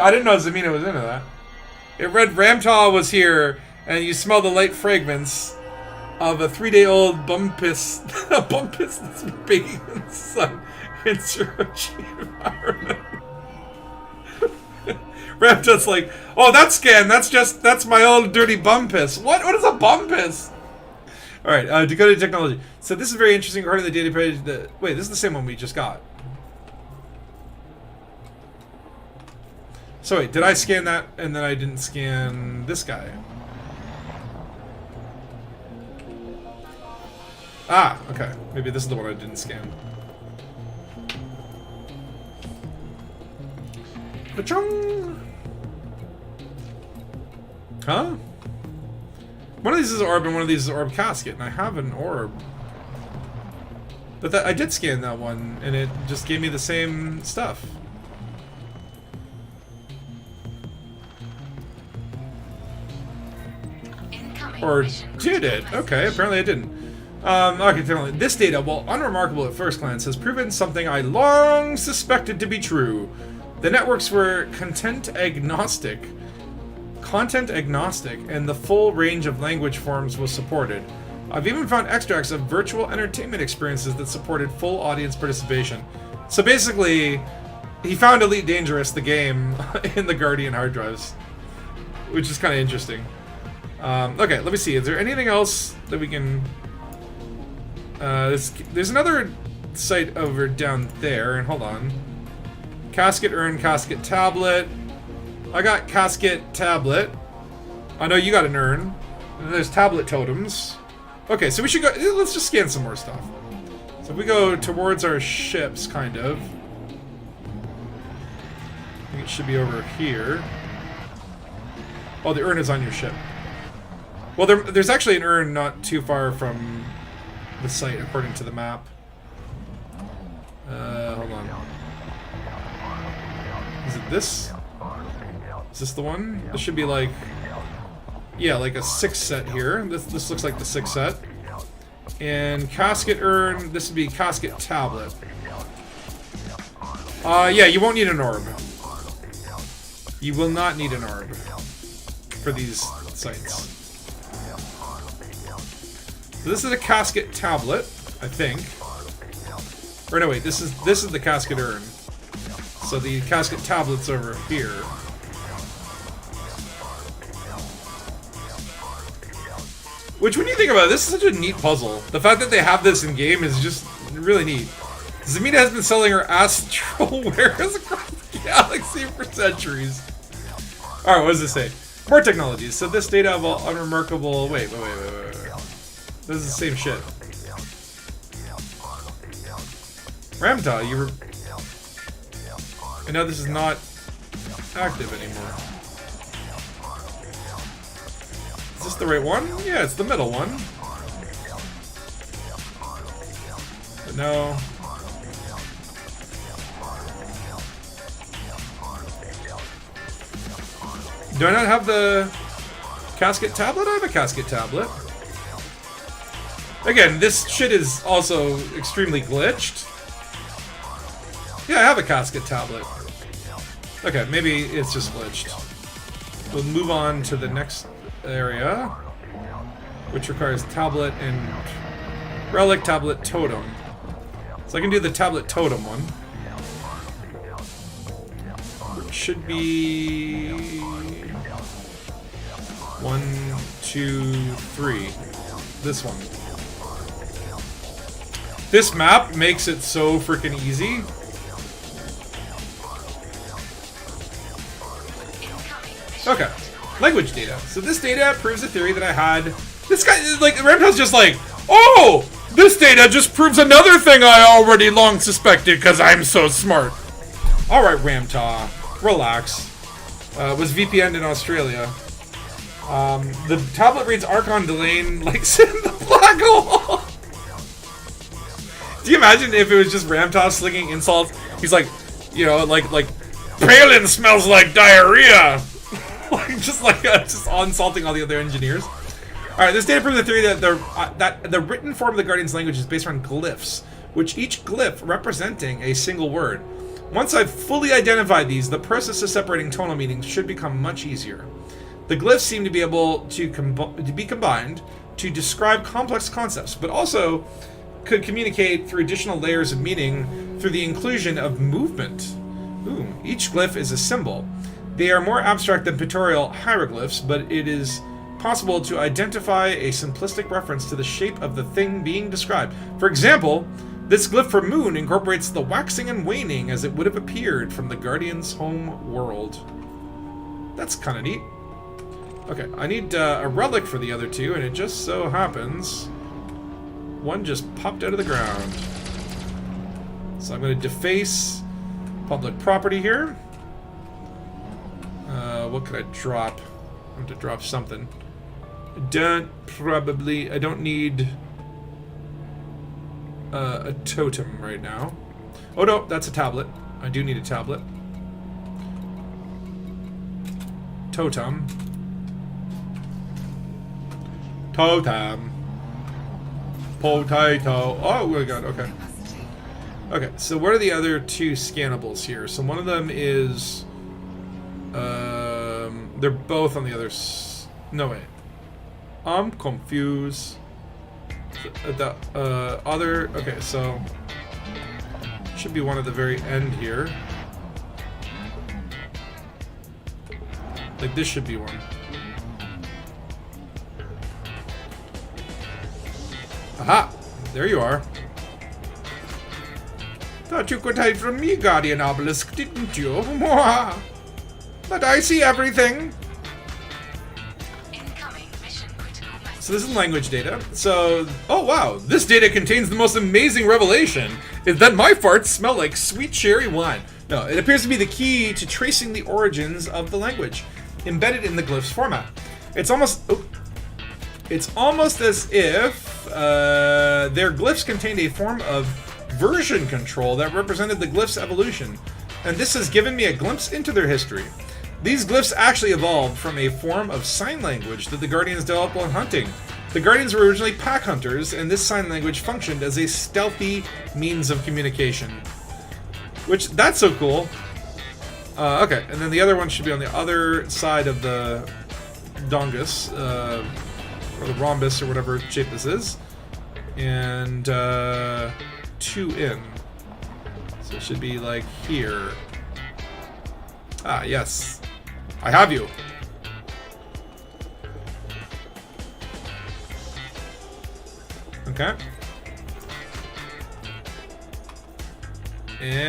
I didn't know Zamina was into that. It read Ramtah was here, and you smell the light fragrance of a 3-day-old bumpus, a bumpus that's bathing in the sun in Surochi environment. Ramtah's like, oh, that scan, that's my old dirty bumpus. What is a bumpus? Alright, decoded technology. So this is very interesting according to the data page. Wait, this is the same one we just got. So wait, did I scan that and then I didn't scan this guy? Ah, okay. Maybe this is the one I didn't scan. Ka-chung! Huh? One of these is orb and one of these is orb casket, and I have an orb. But I did scan that one, and it just gave me the same stuff. Or did it? Okay, apparently I didn't. Okay, tell me. This data, while unremarkable at first glance, has proven something I long suspected to be true. The networks were content agnostic, and the full range of language forms was supported. I've even found extracts of virtual entertainment experiences that supported full audience participation. So basically, he found Elite Dangerous, the game, in the Guardian hard drives, which is kind of interesting. Okay, let me see. Is there anything else that we can... there's another site over down there, and hold on. Casket urn, casket tablet. I got casket tablet. I know you got an urn. And there's tablet totems. Okay, so we should go... Let's just scan some more stuff. So if we go towards our ships, kind of. I think it should be over here. Oh, the urn is on your ship. Well, there's actually an urn not too far from the site, according to the map. Hold hold on. Is it this? Is this the one? This should be like... Yeah, like a 6 set here. This looks like the 6 set. And casket urn, this would be casket tablet. Yeah, you won't need an orb. You will not need an orb for these sites. So this is a casket tablet, I think. Or no, wait, this is the casket urn. So the casket tablet's over here. Which, when you think about it, this is such a neat puzzle. The fact that they have this in game is just really neat. Zamina has been selling her astral wares across the galaxy for centuries. Alright, what does this say? More technologies. So this data of unremarkable... Wait. This is the same shit. Ramtah, you were... And now this is not active anymore. Is this the right one? Yeah, it's the middle one. But no. Do I not have the casket tablet? I have a casket tablet. Again, this shit is also extremely glitched. Yeah, I have a casket tablet. Okay, maybe it's just glitched. We'll move on to the next area, which requires tablet and relic, tablet, totem. So I can do the tablet totem one. Which should be 1, 2, 3. This one. This map makes it so freaking easy. Okay, language data. So this data proves a theory that I had. This guy, like, Ramtah's just like, oh, this data just proves another thing I already long suspected because I'm so smart. All right, Ramtah, relax. Was VPN'd in Australia. The tablet reads Archon Delane like in the black hole. Do you imagine if it was just Ramtah slinging insults? He's like, you know, like Palin smells like diarrhea. just insulting all the other engineers. All right, this data proves the theory that the written form of the Guardian's language is based on glyphs, which each glyph representing a single word. Once I've fully identified these, the process of separating tonal meanings should become much easier. The glyphs seem to be able to be combined to describe complex concepts, but also could communicate through additional layers of meaning through the inclusion of movement. Ooh, each glyph is a symbol. They are more abstract than pictorial hieroglyphs, but it is possible to identify a simplistic reference to the shape of the thing being described. For example, this glyph for moon incorporates the waxing and waning as it would have appeared from the Guardian's home world. That's kind of neat. Okay, I need a relic for the other two, and it just so happens one just popped out of the ground. So I'm going to deface public property here. What could I drop? I have to drop something. I don't need a totem right now. Oh no, that's a tablet. I do need a tablet. Totem. Totem. Potato. Oh my god, okay. Okay, so what are the other two scannables here? So one of them is... they're both on the other no, wait. I'm confused. The other... Okay, so... should be one at the very end here. Like, this should be one. Aha! There you are. Thought you could hide from me, Guardian Obelisk, didn't you? But I see everything. So this is language data. So, oh wow, this data contains the most amazing revelation, is that my farts smell like sweet cherry wine. No, it appears to be the key to tracing the origins of the language, embedded in the glyphs format. It's almost as if their glyphs contained a form of version control that represented the glyph's evolution, and this has given me a glimpse into their history. These glyphs actually evolved from a form of sign language that the Guardians developed while hunting. The Guardians were originally pack hunters, and this sign language functioned as a stealthy means of communication. Which, that's so cool. Okay, and then the other one should be on the other side of the Dangus, or the rhombus, or whatever shape this is. And 2 in. So it should be like here. Ah, yes. I have you. Okay. And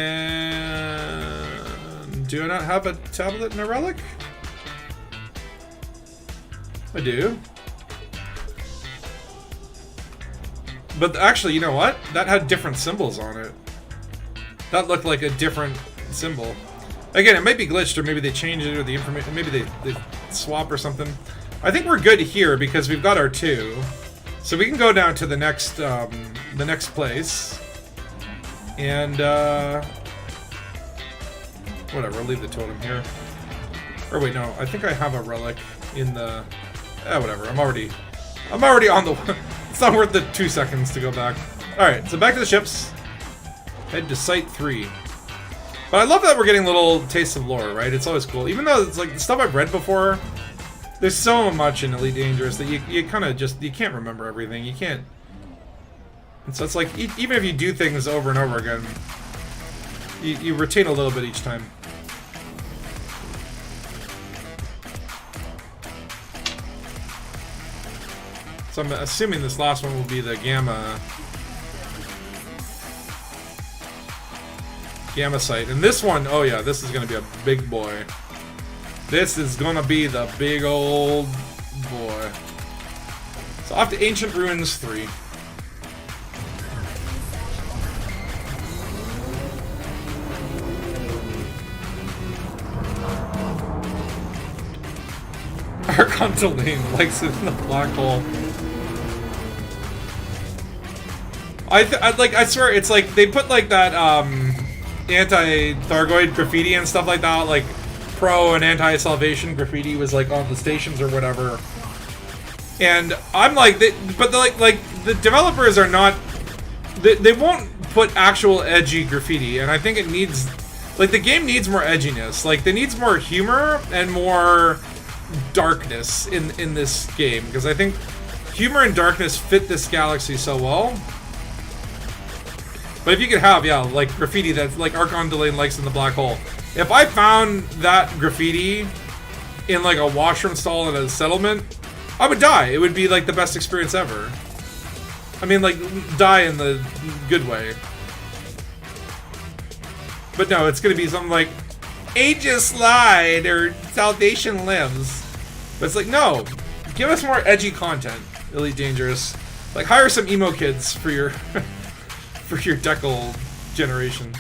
do I not have a tablet and a relic? I do. But actually, you know what? That had different symbols on it. That looked like a different symbol. Again, it might be glitched, or maybe they changed it, or the information, maybe they swap or something. I think we're good here because we've got our 2. So we can go down to the next place. And, whatever, I'll leave the totem here. Or wait, no, I think I have a relic in the... whatever, I'm already on the... It's not worth the 2 seconds to go back. Alright, so back to the ships. Head to Site 3. But I love that we're getting little tastes of lore, right? It's always cool. Even though it's like the stuff I've read before, there's so much in Elite Dangerous that you kind of just... You can't remember everything. You can't... And so it's like, even if you do things over and over again, you retain a little bit each time. So I'm assuming this last one will be the Gamma site. And this one, oh yeah, this is going to be a big boy. This is going to be the big old boy. So off to Ancient Ruins 3. Archon likes it in the black hole. I swear it's like they put like that anti-Thargoid graffiti and stuff like that, like pro and anti-salvation graffiti was like on the stations or whatever. And I'm like, like the developers are not, they won't put actual edgy graffiti, and I think it needs, like the game needs more edginess. Like it needs more humor and more darkness in this game, because I think humor and darkness fit this galaxy so well. But if you could have, yeah, like graffiti that's like Archon likes in the black hole. If I found that graffiti in like a washroom stall in a settlement, I would die. It would be like the best experience ever. I mean, like, die in the good way. But no, it's gonna be something like Aegis Slide or Salvation Lives. But it's like, no, give us more edgy content, Elite Dangerous. Like, hire some emo kids for your for your Decal generation.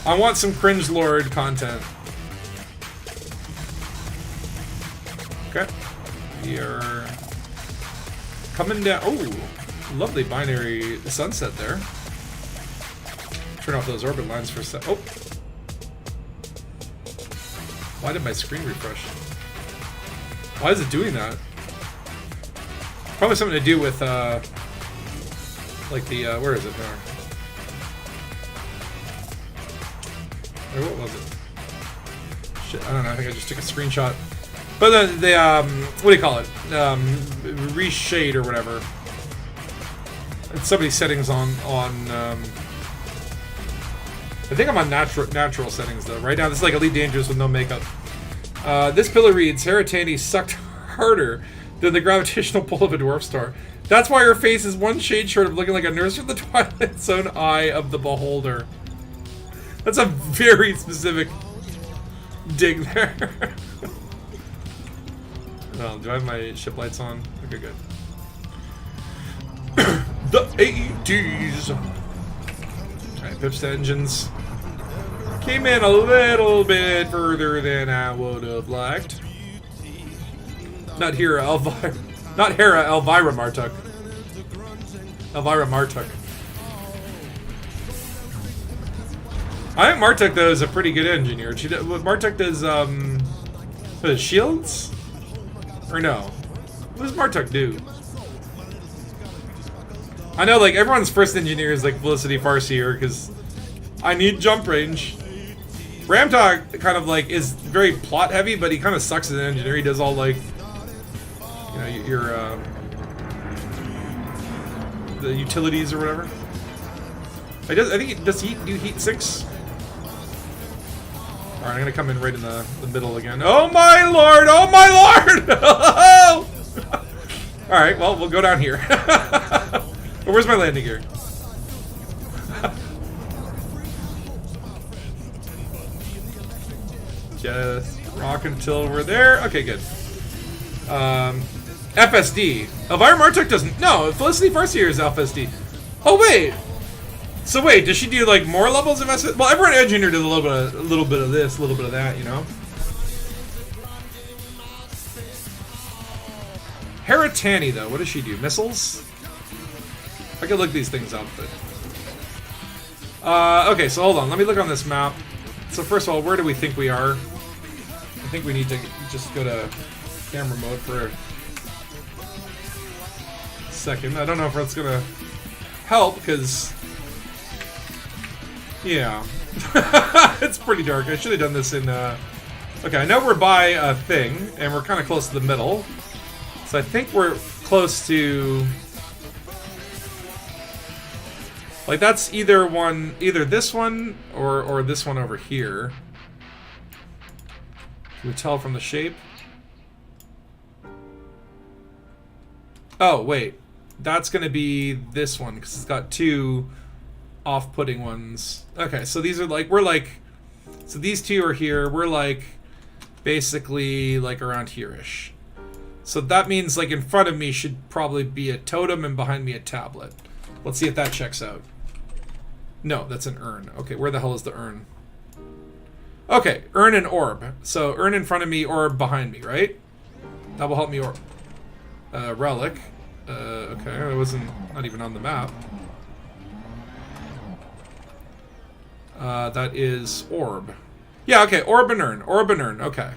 I want some cringe lord content. Okay, we are coming down. Oh, lovely binary sunset there. Turn off those orbit lines for a sec. Oh, why did my screen refresh? Why is it doing that? Probably something to do with like the where is it now? Or what was it? Shit, I don't know. I think I just took a screenshot. But the what do you call it? Reshade or whatever. It's somebody's settings on I think I'm on natural settings though. Right now, this is like Elite Dangerous with no makeup. This pillar reads, Heritani sucked harder than the gravitational pull of a dwarf star. That's why her face is one shade short of looking like a nurse from the Twilight Zone eye of the beholder. That's a very specific dig there. Well, do I have my ship lights on? Okay, good. The 80s! Alright, Pip's engines came in a little bit further than I would have liked. Not Hera Elvira Martuk. Elvira Martuk. I think Martuk though is a pretty good engineer. Martuk does what, shields? Or no? What does Martuk do? I know like everyone's first engineer is like Felicity Farseer because I need jump range. Ramtok kind of like is very plot heavy, but he kind of sucks as an engineer. He does all like, you know, your the utilities or whatever. I think it does do heat 6. All right, I'm gonna come in right in the middle again. Oh my lord! Oh my lord! All right, well we'll go down here. But where's my landing gear? Just rock until we're there. Okay, good. FSD. Elvira Martuk doesn't. No, Felicity Farseer is FSD. Oh wait. So wait, does she do like more levels of FSD? Well, everyone engineer did a little bit of this, a little bit of that, you know. Haratani though, what does she do? Missiles? I could look these things up, but okay. So hold on, let me look on this map. So first of all, where do we think we are? I think we need to just go to camera mode for a second. I don't know if that's gonna help, because yeah, it's pretty dark. I should have done this in okay, I know we're by a thing, and we're kind of close to the middle. So I think we're close to, like, that's either this one or this one over here. Can we tell from the shape? Oh, wait. That's going to be this one, because it's got two off-putting ones. Okay, so these are like, so these two are here. We're like, basically, like, around here-ish. So that means, like, in front of me should probably be a totem and behind me a tablet. Let's see if that checks out. No, that's an urn. Okay, where the hell is the urn? Okay, urn and orb. So urn in front of me, orb behind me, right? That will help me orb. Relic. Okay, I wasn't not even on the map. That is orb. Yeah, okay, orb and urn. Orb and urn, okay.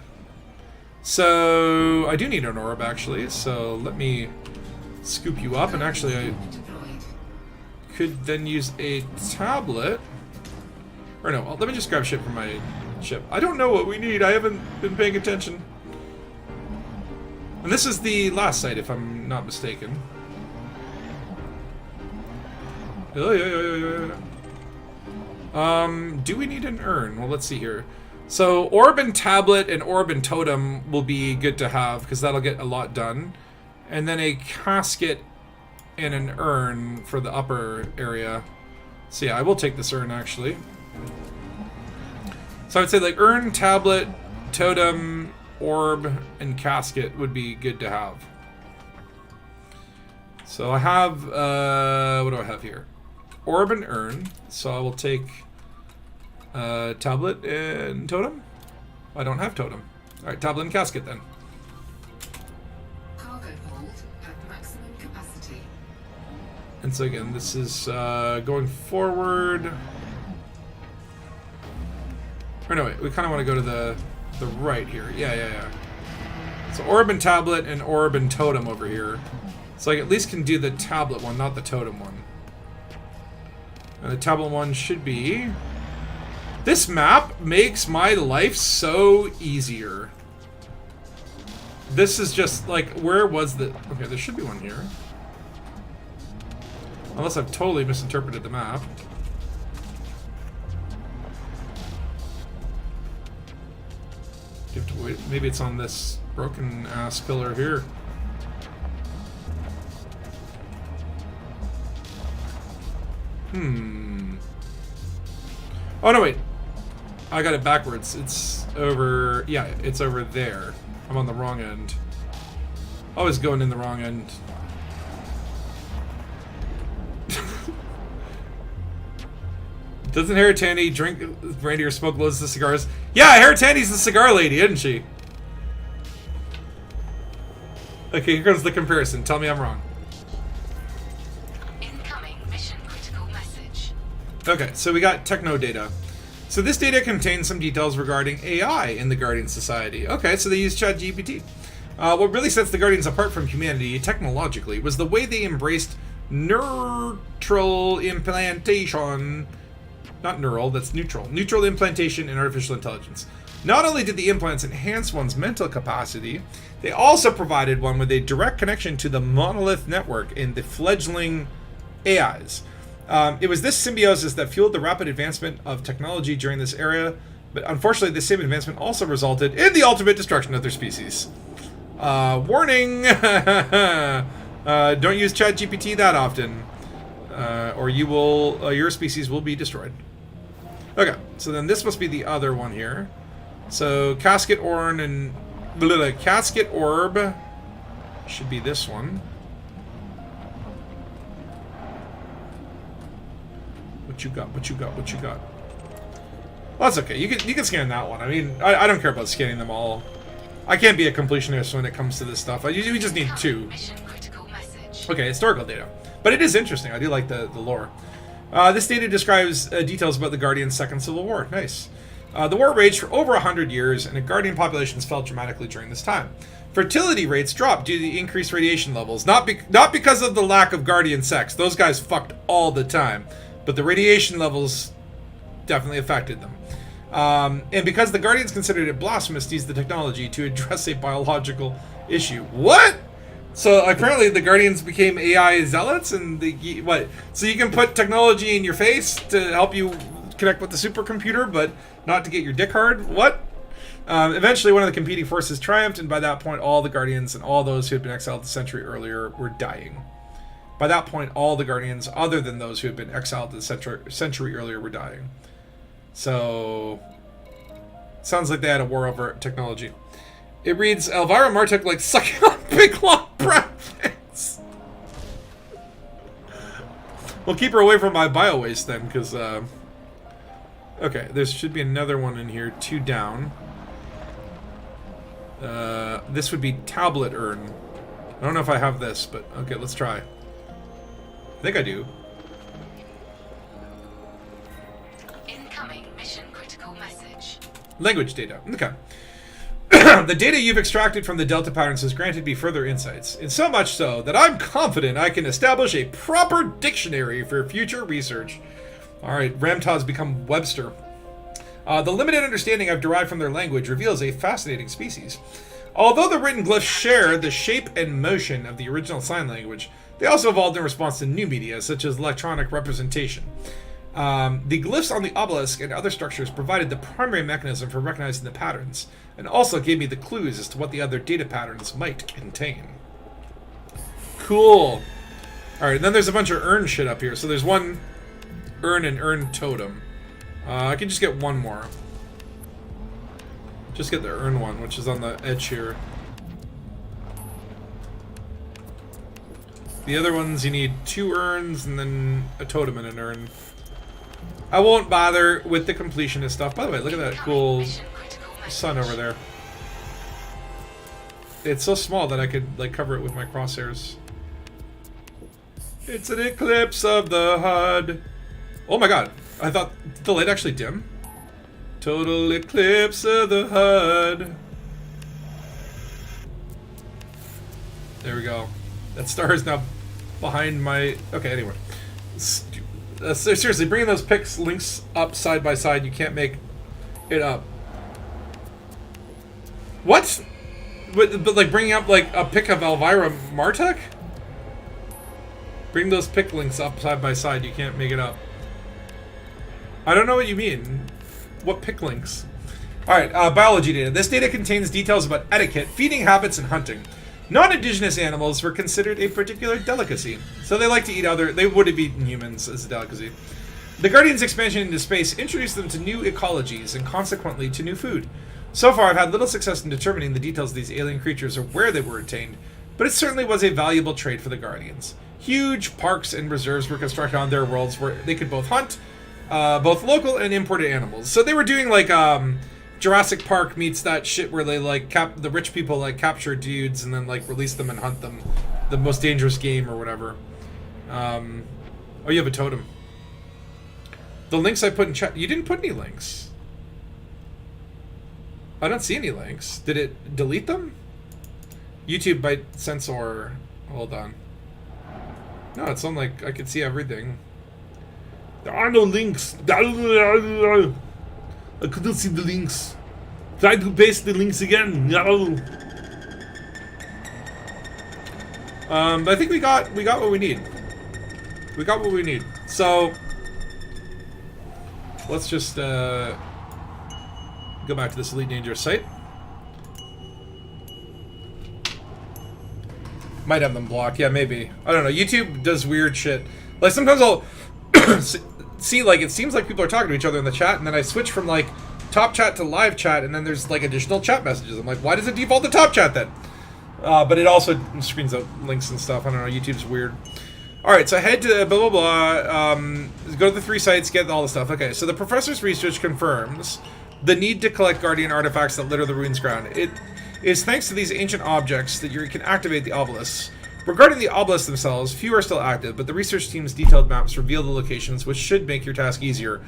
So I do need an orb actually, so let me scoop you up, and actually I could then use a tablet. Or no, let me just grab shit from my ship. I don't know what we need. I haven't been paying attention. And this is the last site, if I'm not mistaken. Do we need an urn? Well, let's see here. So orb and tablet and orb and totem will be good to have, because that'll get a lot done. And then a casket and an urn for the upper area. So yeah, I will take this urn actually. So I would say like urn, tablet, totem, orb, and casket would be good to have. So I have, what do I have here? Orb and urn. So I will take tablet and totem. I don't have totem. All right, tablet and casket then. Cargo hold at maximum capacity. And so again, this is going forward. Or no, wait, we kind of want to go to the right here. Yeah. So orb and tablet and orb and totem over here. So I at least can do the tablet one, not the totem one. And the tablet one should be... This map makes my life so easier. This is just like, where was the... Okay, there should be one here. Unless I've totally misinterpreted the map. You have to wait. Maybe it's on this broken ass pillar here. Oh no, wait. I got it backwards. It's over... Yeah, it's over there. I'm on the wrong end. Always going in the wrong end. Doesn't Haratani drink brandy or smoke loads of cigars? Yeah, Haratani's the cigar lady, isn't she? Okay, here comes the comparison. Tell me I'm wrong. Okay, so we got techno data. So this data contains some details regarding AI in the Guardian Society. Okay, so they use ChatGPT. What really sets the Guardians apart from humanity technologically was the way they embraced neutral implantation. Not neural, that's neutral. Neutral implantation in artificial intelligence. Not only did the implants enhance one's mental capacity, they also provided one with a direct connection to the monolith network in the fledgling AIs. It was this symbiosis that fueled the rapid advancement of technology during this era, but unfortunately this same advancement also resulted in the ultimate destruction of their species. Warning! Don't use ChatGPT that often, or your species will be destroyed. Okay, so then this must be the other one here. So Casket Orb and Casket Orb should be this one. What you got? What you got? What you got? Well, that's okay. You can scan that one. I mean, I don't care about scanning them all. I can't be a completionist when it comes to this stuff. We just need 2. Okay, historical data. But it is interesting. I do like the lore. This data describes details about the Guardian's Second Civil War. Nice. The war raged for over 100 years, and the Guardian populations fell dramatically during this time. Fertility rates dropped due to the increased radiation levels, not because of the lack of Guardian sex. Those guys fucked all the time. But the radiation levels definitely affected them. And because the Guardians considered it blasphemous to use the technology to address a biological issue. What? So apparently the Guardians became AI zealots, and what? So you can put technology in your face to help you connect with the supercomputer, but not to get your dick hard? What? Eventually, one of the competing forces triumphed, and by that point, all the Guardians and all those who had been exiled a century earlier were dying. By that point, all the Guardians, other than those who had been exiled a century earlier, were dying. So, sounds like they had a war over technology. It reads, Elvira Martek like sucking on big long brown things. We'll keep her away from my bio waste then, because, okay, there should be another one in here, 2 down. This would be Tablet Urn. I don't know if I have this, but okay, let's try. I think I do. Incoming mission critical message. Language data. Okay. The data you've extracted from the Delta patterns has granted me further insights, and so much so that I'm confident I can establish a proper dictionary for future research. Alright, Ramtah's become Webster. The limited understanding I've derived from their language reveals a fascinating species. Although the written glyphs share the shape and motion of the original sign language, they also evolved in response to new media, such as electronic representation. The glyphs on the obelisk and other structures provided the primary mechanism for recognizing the patterns, and also gave me the clues as to what the other data patterns might contain. Cool. Alright, then there's a bunch of urn shit up here. So there's one urn and urn totem. I can just get one more. Just get the urn one, which is on the edge here. The other ones, you need 2 urns and then a totem and an urn. I won't bother with the completionist stuff. By the way, look at that cool sun over there. It's so small that I could like cover it with my crosshairs. It's an eclipse of the HUD. Oh my god. I thought, did the light actually dim? Total eclipse of the HUD. There we go. That star is now behind my... Okay, anyway. Seriously, bringing those pics links up side by side, you can't make it up. What? But like bringing up like a pic of Elvira Martek? Bring those pic links up side by side, you can't make it up. I don't know what you mean. What pic links? Alright, biology data. This data contains details about etiquette, feeding habits, and hunting. Non-indigenous animals were considered a particular delicacy, so they like to eat they would have eaten humans as a delicacy. The Guardians' expansion into space introduced them to new ecologies and consequently to new food. So far, I've had little success in determining the details of these alien creatures or where they were obtained, but it certainly was a valuable trade for the Guardians. Huge parks and reserves were constructed on their worlds where they could both hunt, both local and imported animals. So they were doing like Jurassic Park meets that shit where they like the rich people like capture dudes and then like release them and hunt them, the most dangerous game or whatever. Oh, you have a totem. The links I put in chat. You didn't put any links. I don't see any links. Did it delete them? YouTube by censor. Hold on. No, it's on like I could see everything. There are no links. I couldn't see the links. Try to paste the links again. No. I think we got what we need. We got what we need. So let's just go back to this Elite Dangerous site. Might have them blocked. Yeah, maybe. I don't know. YouTube does weird shit. Like sometimes I'll see like it seems like people are talking to each other in the chat, and then I switch from like top chat to live chat, and then there's like additional chat messages. I'm like, why does it default to top chat then? But it also screens out links and stuff. I don't know. YouTube's weird. All right, so head to blah, blah, blah. Go to the 3 sites, get all the stuff. Okay, so the professor's research confirms the need to collect Guardian artifacts that litter the ruins ground. It is thanks to these ancient objects that you can activate the obelisks. Regarding the obelisks themselves, few are still active, but the research team's detailed maps reveal the locations, which should make your task easier.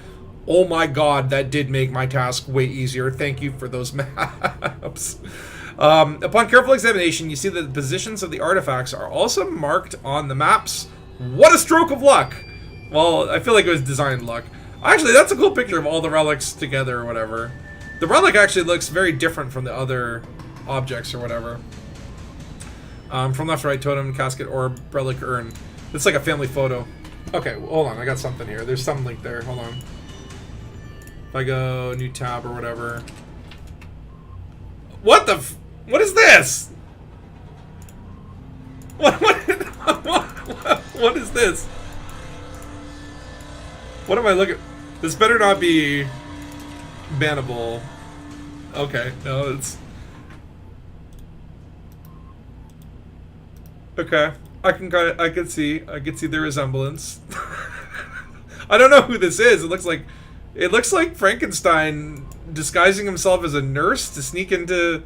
Oh my god, that did make my task way easier. Thank you for those maps. Upon careful examination, you see that the positions of the artifacts are also marked on the maps. What a stroke of luck! Well, I feel like it was designed luck. Actually, that's a cool picture of all the relics together or whatever. The relic actually looks very different from the other objects or whatever. From left to right, totem, casket, orb, relic, urn. It's like a family photo. Okay, well, hold on, I got something here. There's some link there, hold on. If I go new tab or whatever. What the what is this? What is this? What am I looking? This better not be bannable. Okay, no, it's okay. I can see the resemblance. I don't know who this is. It looks like Frankenstein disguising himself as a nurse to sneak into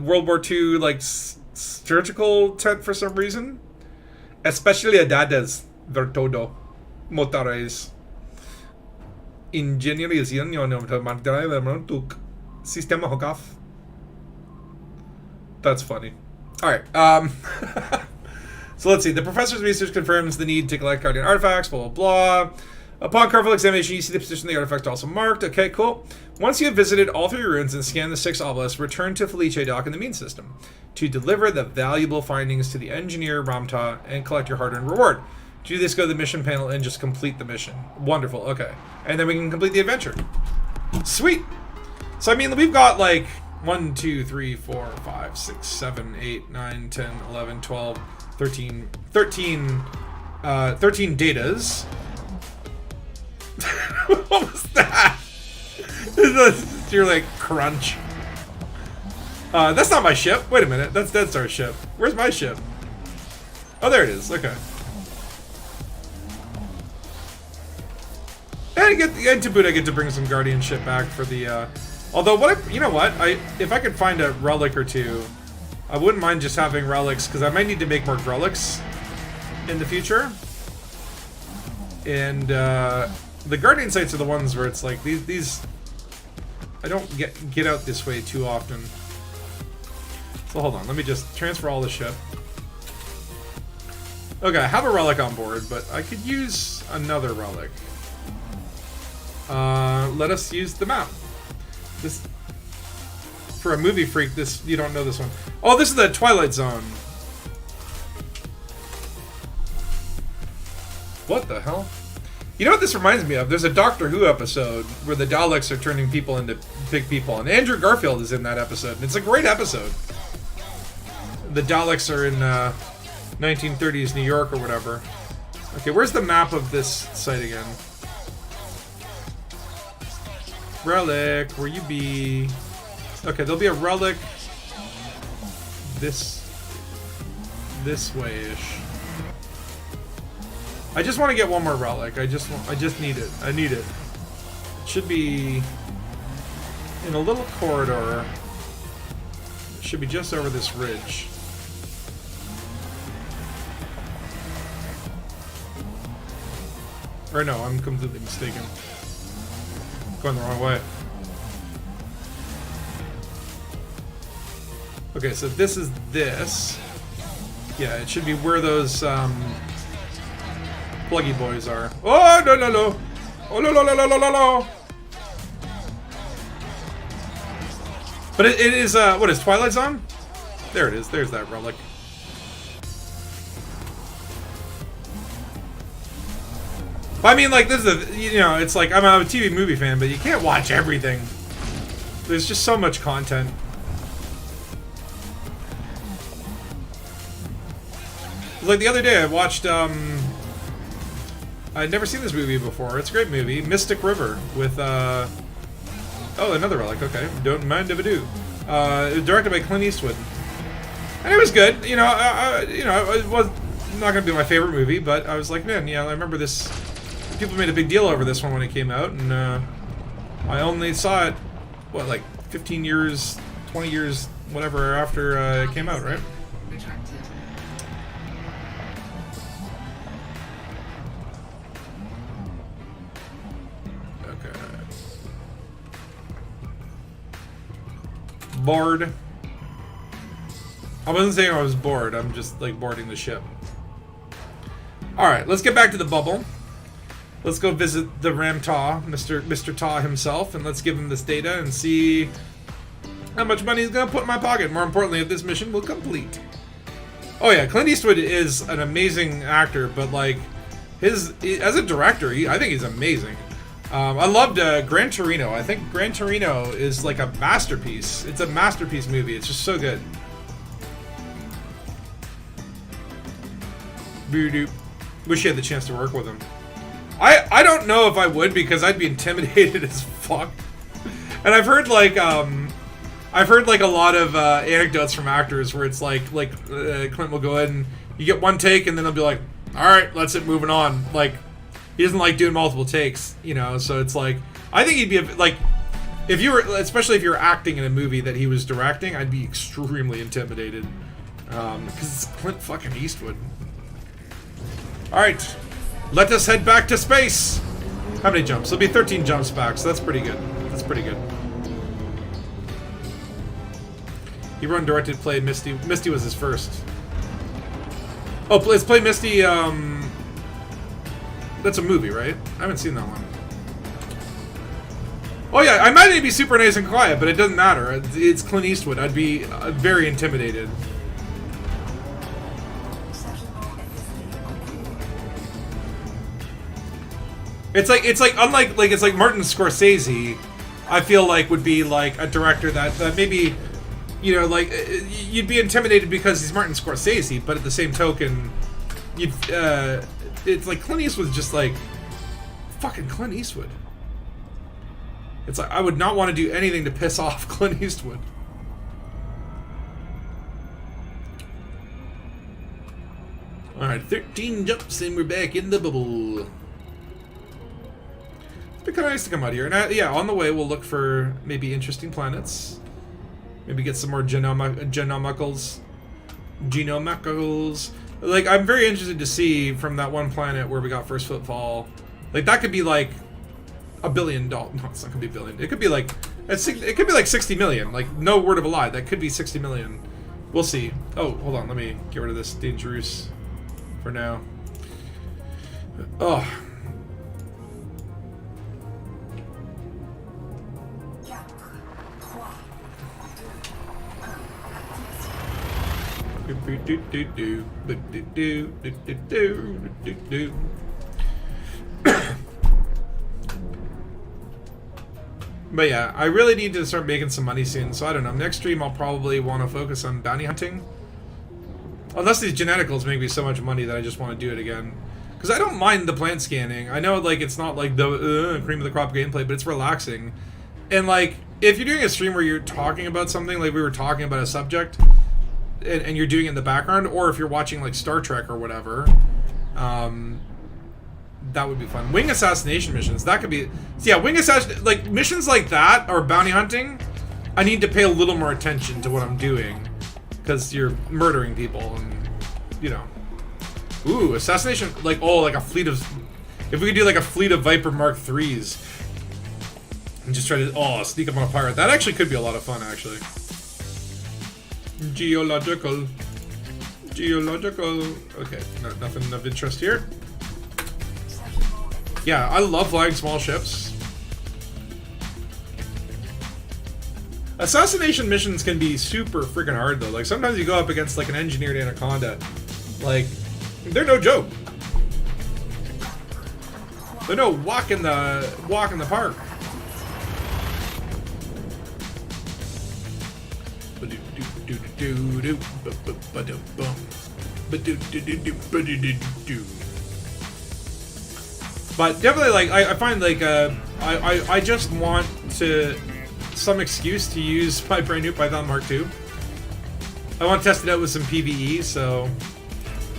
World War II like surgical tent for some reason. Especialidades ver todo motores. Ingeniería tu sistema Hogaf. That's funny. Alright, so let's see. The professor's research confirms the need to collect Guardian artifacts, blah, blah, blah. Upon careful examination, you see the position of the artifact also marked. Okay, cool. Once you have visited all 3 ruins and scanned the 6 obelisks, return to Felice Dock in the main system to deliver the valuable findings to the engineer Ramtah and collect your hard-earned reward. To do this, go to the mission panel and just complete the mission. Wonderful, okay. And then we can complete the adventure. Sweet! So, I mean, we've got like 1, 2, 3, 4, 5, 6, 7, 8, 9, 10, 11, 12, 13 datas. What was that? You're like crunch. That's not my ship. Wait a minute. That's Dead Star's ship. Where's my ship? Oh, there it is. Okay. And to boot, I get to bring some Guardian ship back for the. Although, you know what? If I could find a relic or two, I wouldn't mind just having relics because I might need to make more relics in the future. And the Guardian sites are the ones where it's like these. I don't get out this way too often. So hold on, let me just transfer all the ship. Okay, I have a relic on board, but I could use another relic. Let us use the map. This for a movie freak. This you don't know this one. Oh, this is the Twilight Zone. What the hell? You know what this reminds me of? There's a Doctor Who episode where the Daleks are turning people into big people, and Andrew Garfield is in that episode, and it's a great episode. The Daleks are in 1930s New York or whatever. Okay, where's the map of this site again? Relic, where you be? Okay, there'll be a relic this way-ish. I just want to get one more relic. I just need it. I need it. It should be in a little corridor. It should be just over this ridge. Or no, I'm completely mistaken. Going the wrong way. Okay, so this is this. Yeah, it should be where those pluggy boys are. Oh no no no! Oh no no no no no no no! But it is what is Twilight Zone? There it is. There's that relic. I mean, like, this is you know, it's like I'm a TV movie fan, but you can't watch everything. There's just so much content. Like the other day, I watched I'd never seen this movie before. It's a great movie, Mystic River, with oh, another relic. Okay, don't mind if I do. It was directed by Clint Eastwood, and it was good. You know, it was not gonna be my favorite movie, but I was like, man, yeah, I remember this. People made a big deal over this one when it came out, and I only saw it, what, like 15 years, 20 years, whatever, after it came out, right? Okay. Bored. I wasn't saying I was bored, I'm just, like, boarding the ship. Alright, let's get back to the bubble. Let's go visit the Ram Tah, Mr. Tah himself, and let's give him this data and see how much money he's gonna put in my pocket. More importantly, if this mission will complete. Oh yeah, Clint Eastwood is an amazing actor, but like as a director, I think he's amazing. I loved Gran Torino. I think Gran Torino is like a masterpiece. It's a masterpiece movie. It's just so good. Boo-doo. Wish you had the chance to work with him. I don't know if I would, because I'd be intimidated as fuck. And I've heard like a lot of anecdotes from actors where it's like Clint will go in and you get one take and then they'll be like, all right, that's it, moving on. Like, he doesn't like doing multiple takes, you know. So it's like, I think he'd be like, if you were, especially if you're acting in a movie that he was directing, I'd be extremely intimidated, because it's Clint fucking Eastwood. All right. Let us head back to space! How many jumps? There'll be 13 jumps back, so that's pretty good. That's pretty good. He wrote and directed, played Misty. Misty was his first. Oh, let's play Misty, that's a movie, right? I haven't seen that one. Oh yeah, I might be super nice and quiet, but it doesn't matter. It's Clint Eastwood. I'd be very intimidated. It's like unlike, like, it's like Martin Scorsese, I feel like would be like a director that maybe, you know, like, you'd be intimidated because he's Martin Scorsese, but at the same token, you'd it's like Clint Eastwood's just like fucking Clint Eastwood. It's like I would not want to do anything to piss off Clint Eastwood. Alright, 13 jumps and we're back in the bubble. It'd be kind of nice to come out here. And yeah, on the way we'll look for maybe interesting planets. Maybe get some more genomicals. Like, I'm very interested to see from that one planet where we got first footfall. Like, that could be like $1 billion. No, it's not gonna be $1 billion. It could be like, it could be like 60 million. Like, no word of a lie. That could be 60 million. We'll see. Oh, hold on. Let me get rid of this Dangerous for now. Oh. But yeah, I really need to start making some money soon, so I don't know. Next stream I'll probably want to focus on bounty hunting. Unless these geneticals make me so much money that I just want to do it again. Because I don't mind the plant scanning. I know, like, it's not like the cream of the crop gameplay, but it's relaxing. And like, if you're doing a stream where you're talking about something, like we were talking about a subject, and you're doing it in the background, or if you're watching like Star Trek or whatever, that would be fun. Wing assassination missions, that could be, yeah, wing assassin, like missions like that, or bounty hunting, I need to pay a little more attention to what I'm doing, because you're murdering people, and, you know. Ooh, assassination, like, oh, like a fleet of, If we could do like a fleet of Viper Mark IIIs and just try to sneak up on a pirate, that actually could be a lot of fun. Actually, geological. Okay, nothing of interest here. Yeah, I love flying small ships. Assassination missions can be super freaking hard though. Like sometimes you go up against like an engineered anaconda, like they're no joke. They're no walk in the park. But definitely, like I find like I just want some excuse to use my brand new Python Mark II. I want to test it out with some PvE, so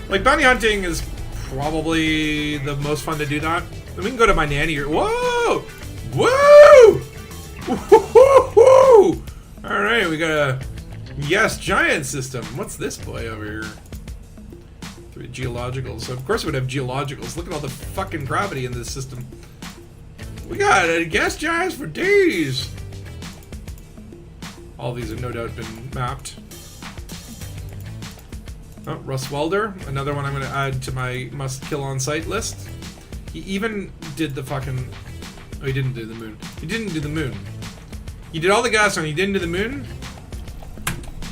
like bounty hunting is probably the most fun to do that. And we can go to my nanny or whoa! Woo! Alright, we got a giant system. What's this boy over here? Three geologicals. So of course we'd have geologicals. Look at all the fucking gravity in this system. We got gas giants for days. All these have no doubt been mapped. Oh, Russ Welder, another one I'm going to add to my must kill on sight list. He even did the fucking... Oh, he didn't do the moon. He didn't do the moon. He did all the gas on. He didn't do the moon.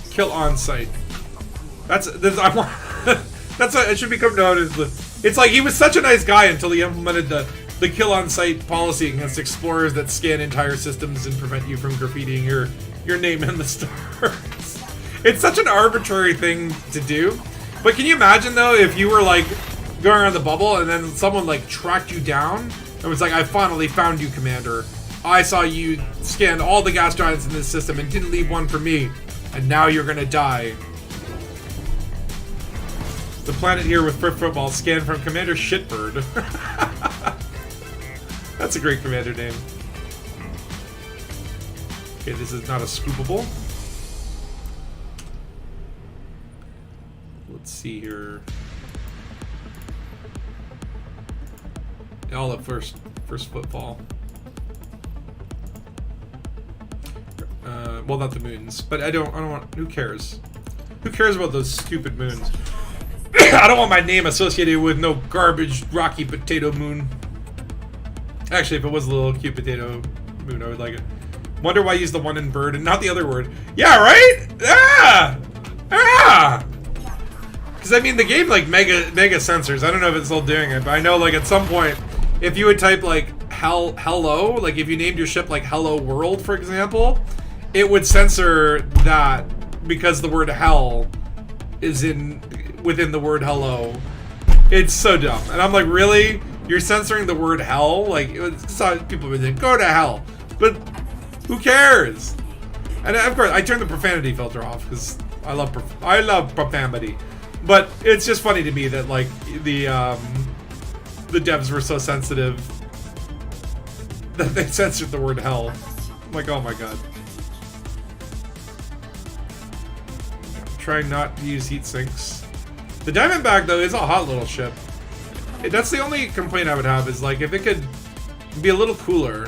Kill on sight. That's I want. That's what it should become known as the. It's like he was such a nice guy until he implemented the kill on sight policy against explorers that scan entire systems and prevent you from graffitiing your name in the stars. It's such an arbitrary thing to do. But can you imagine though if you were like going around the bubble and then someone like tracked you down and was like, I finally found you, Commander. I saw you scan all the gas giants in this system and didn't leave one for me. And now you're gonna die. The planet here with football scanned from Commander Shitbird. That's a great commander name. Okay, this is not a scoopable. Let's see here. All the first footfall. Well, not the moons, but I don't want. Who cares? Who cares about those stupid moons? I don't want my name associated with no garbage rocky potato moon. Actually, if it was a little cute potato moon, I would like it. Wonder why I used the one in bird and not the other word. Yeah, right? Ah! Because I mean, the game like mega censors. I don't know if it's still doing it, but I know like at some point, if you would type like hello, like if you named your ship like Hello World, for example, it would censor that because the word hell is within the word hello. It's so dumb. And I'm like, really? You're censoring the word hell? Like, people would say, go to hell. But who cares? And of course, I turned the profanity filter off because I love profanity. But it's just funny to me that like the devs were so sensitive that they censored the word hell. I'm like, oh my god. Try not to use heat sinks. The Diamondback though is a hot little ship. That's the only complaint I would have is like if it could be a little cooler.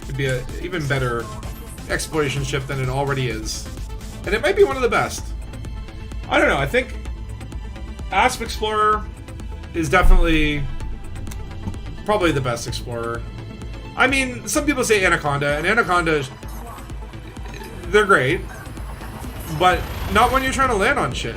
It'd be an even better exploration ship than it already is. And it might be one of the best. I don't know, I think Asp Explorer is definitely probably the best explorer. I mean, some people say Anaconda, and Anaconda, they're great, but not when you're trying to land on shit.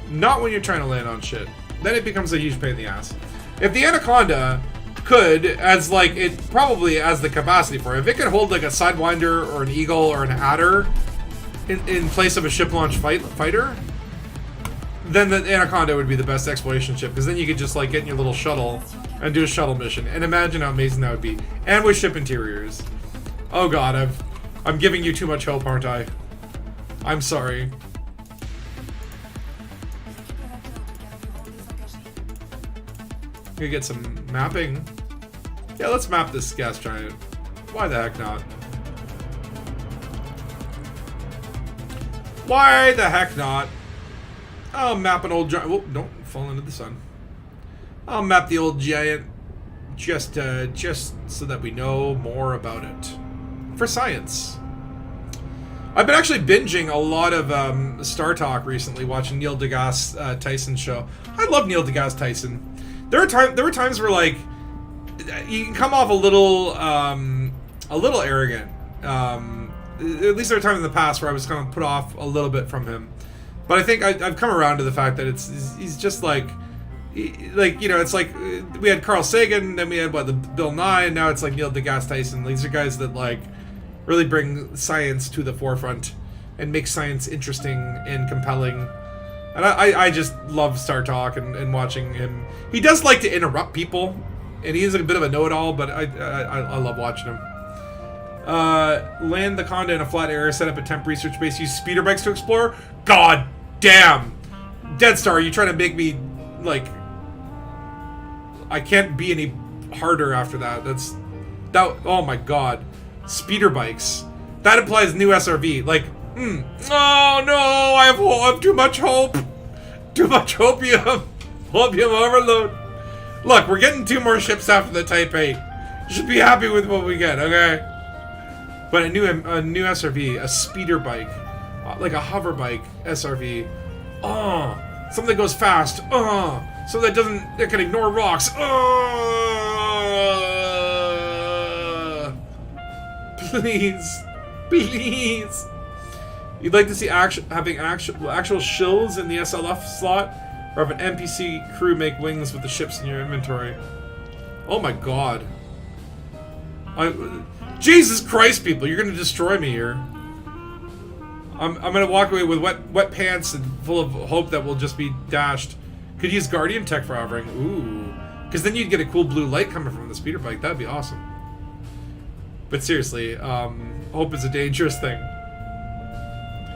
Not when you're trying to land on shit. Then it becomes a huge pain in the ass. If the Anaconda could, as like, it probably has the capacity for it, if it could hold like a Sidewinder or an Eagle or an Adder in place of a ship launch fighter, then the Anaconda would be the best exploration ship, because then you could just like get in your little shuttle and do a shuttle mission, and imagine how amazing that would be. And with ship interiors. Oh god, I'm giving you too much hope, aren't I? I'm sorry. Gonna get some mapping. Yeah, let's map this gas giant. Why the heck not? Why the heck not? Oh, map an old giant. Whoa, don't fall into the sun. I'll map the old giant just so that we know more about it. For science. I've been actually binging a lot of Star Talk recently, watching Neil deGrasse Tyson's show. I love Neil deGrasse Tyson. There were times where, like, you can come off a little arrogant. At least there were times in the past where I was kind of put off a little bit from him. But I think I've come around to the fact that he's just like, you know, it's like we had Carl Sagan, then we had the Bill Nye, and now it's like Neil deGrasse Tyson. These are guys that like really bring science to the forefront and make science interesting and compelling. And I just love Star Talk and watching him. He does like to interrupt people, and he is a bit of a know-it-all, but I love watching him. Land the Conda in a flat area, set up a temp research base, use speeder bikes to explore? God damn! Dead Star, you trying to make me, like... I can't be any harder after that. Oh my god. Speeder bikes. That implies new SRV. Like, oh no, I have too much hope. Too much hopium. Hopium overload. Look, we're getting 2 more ships after the Type 8. You should be happy with what we get, okay? But a new SRV, a speeder bike, like a hover bike SRV. Something that goes fast. So that can ignore rocks. Please. You'd like to see having actual shills in the SLF slot, or have an NPC crew make wings with the ships in your inventory. Oh my god. Jesus Christ, people, you're gonna destroy me here. I'm gonna walk away with wet pants and full of hope that we'll just be dashed. Could use Guardian tech for hovering. Ooh. Because then you'd get a cool blue light coming from the speeder bike. That'd be awesome. But seriously, hope is a dangerous thing.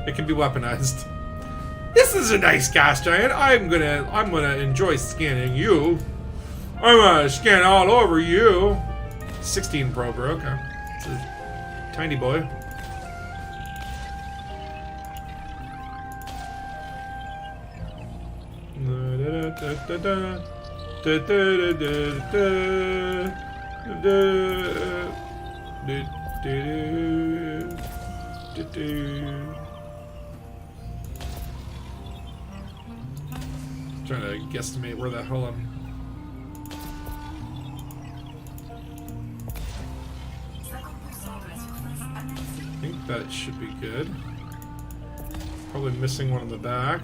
It can be weaponized. This is a nice gas giant. I'm gonna enjoy scanning you. I'm gonna scan all over you. 16 probe, okay. It's a tiny boy. Trying to guesstimate where the hell I'm. I think that should be good. Probably missing one in the back.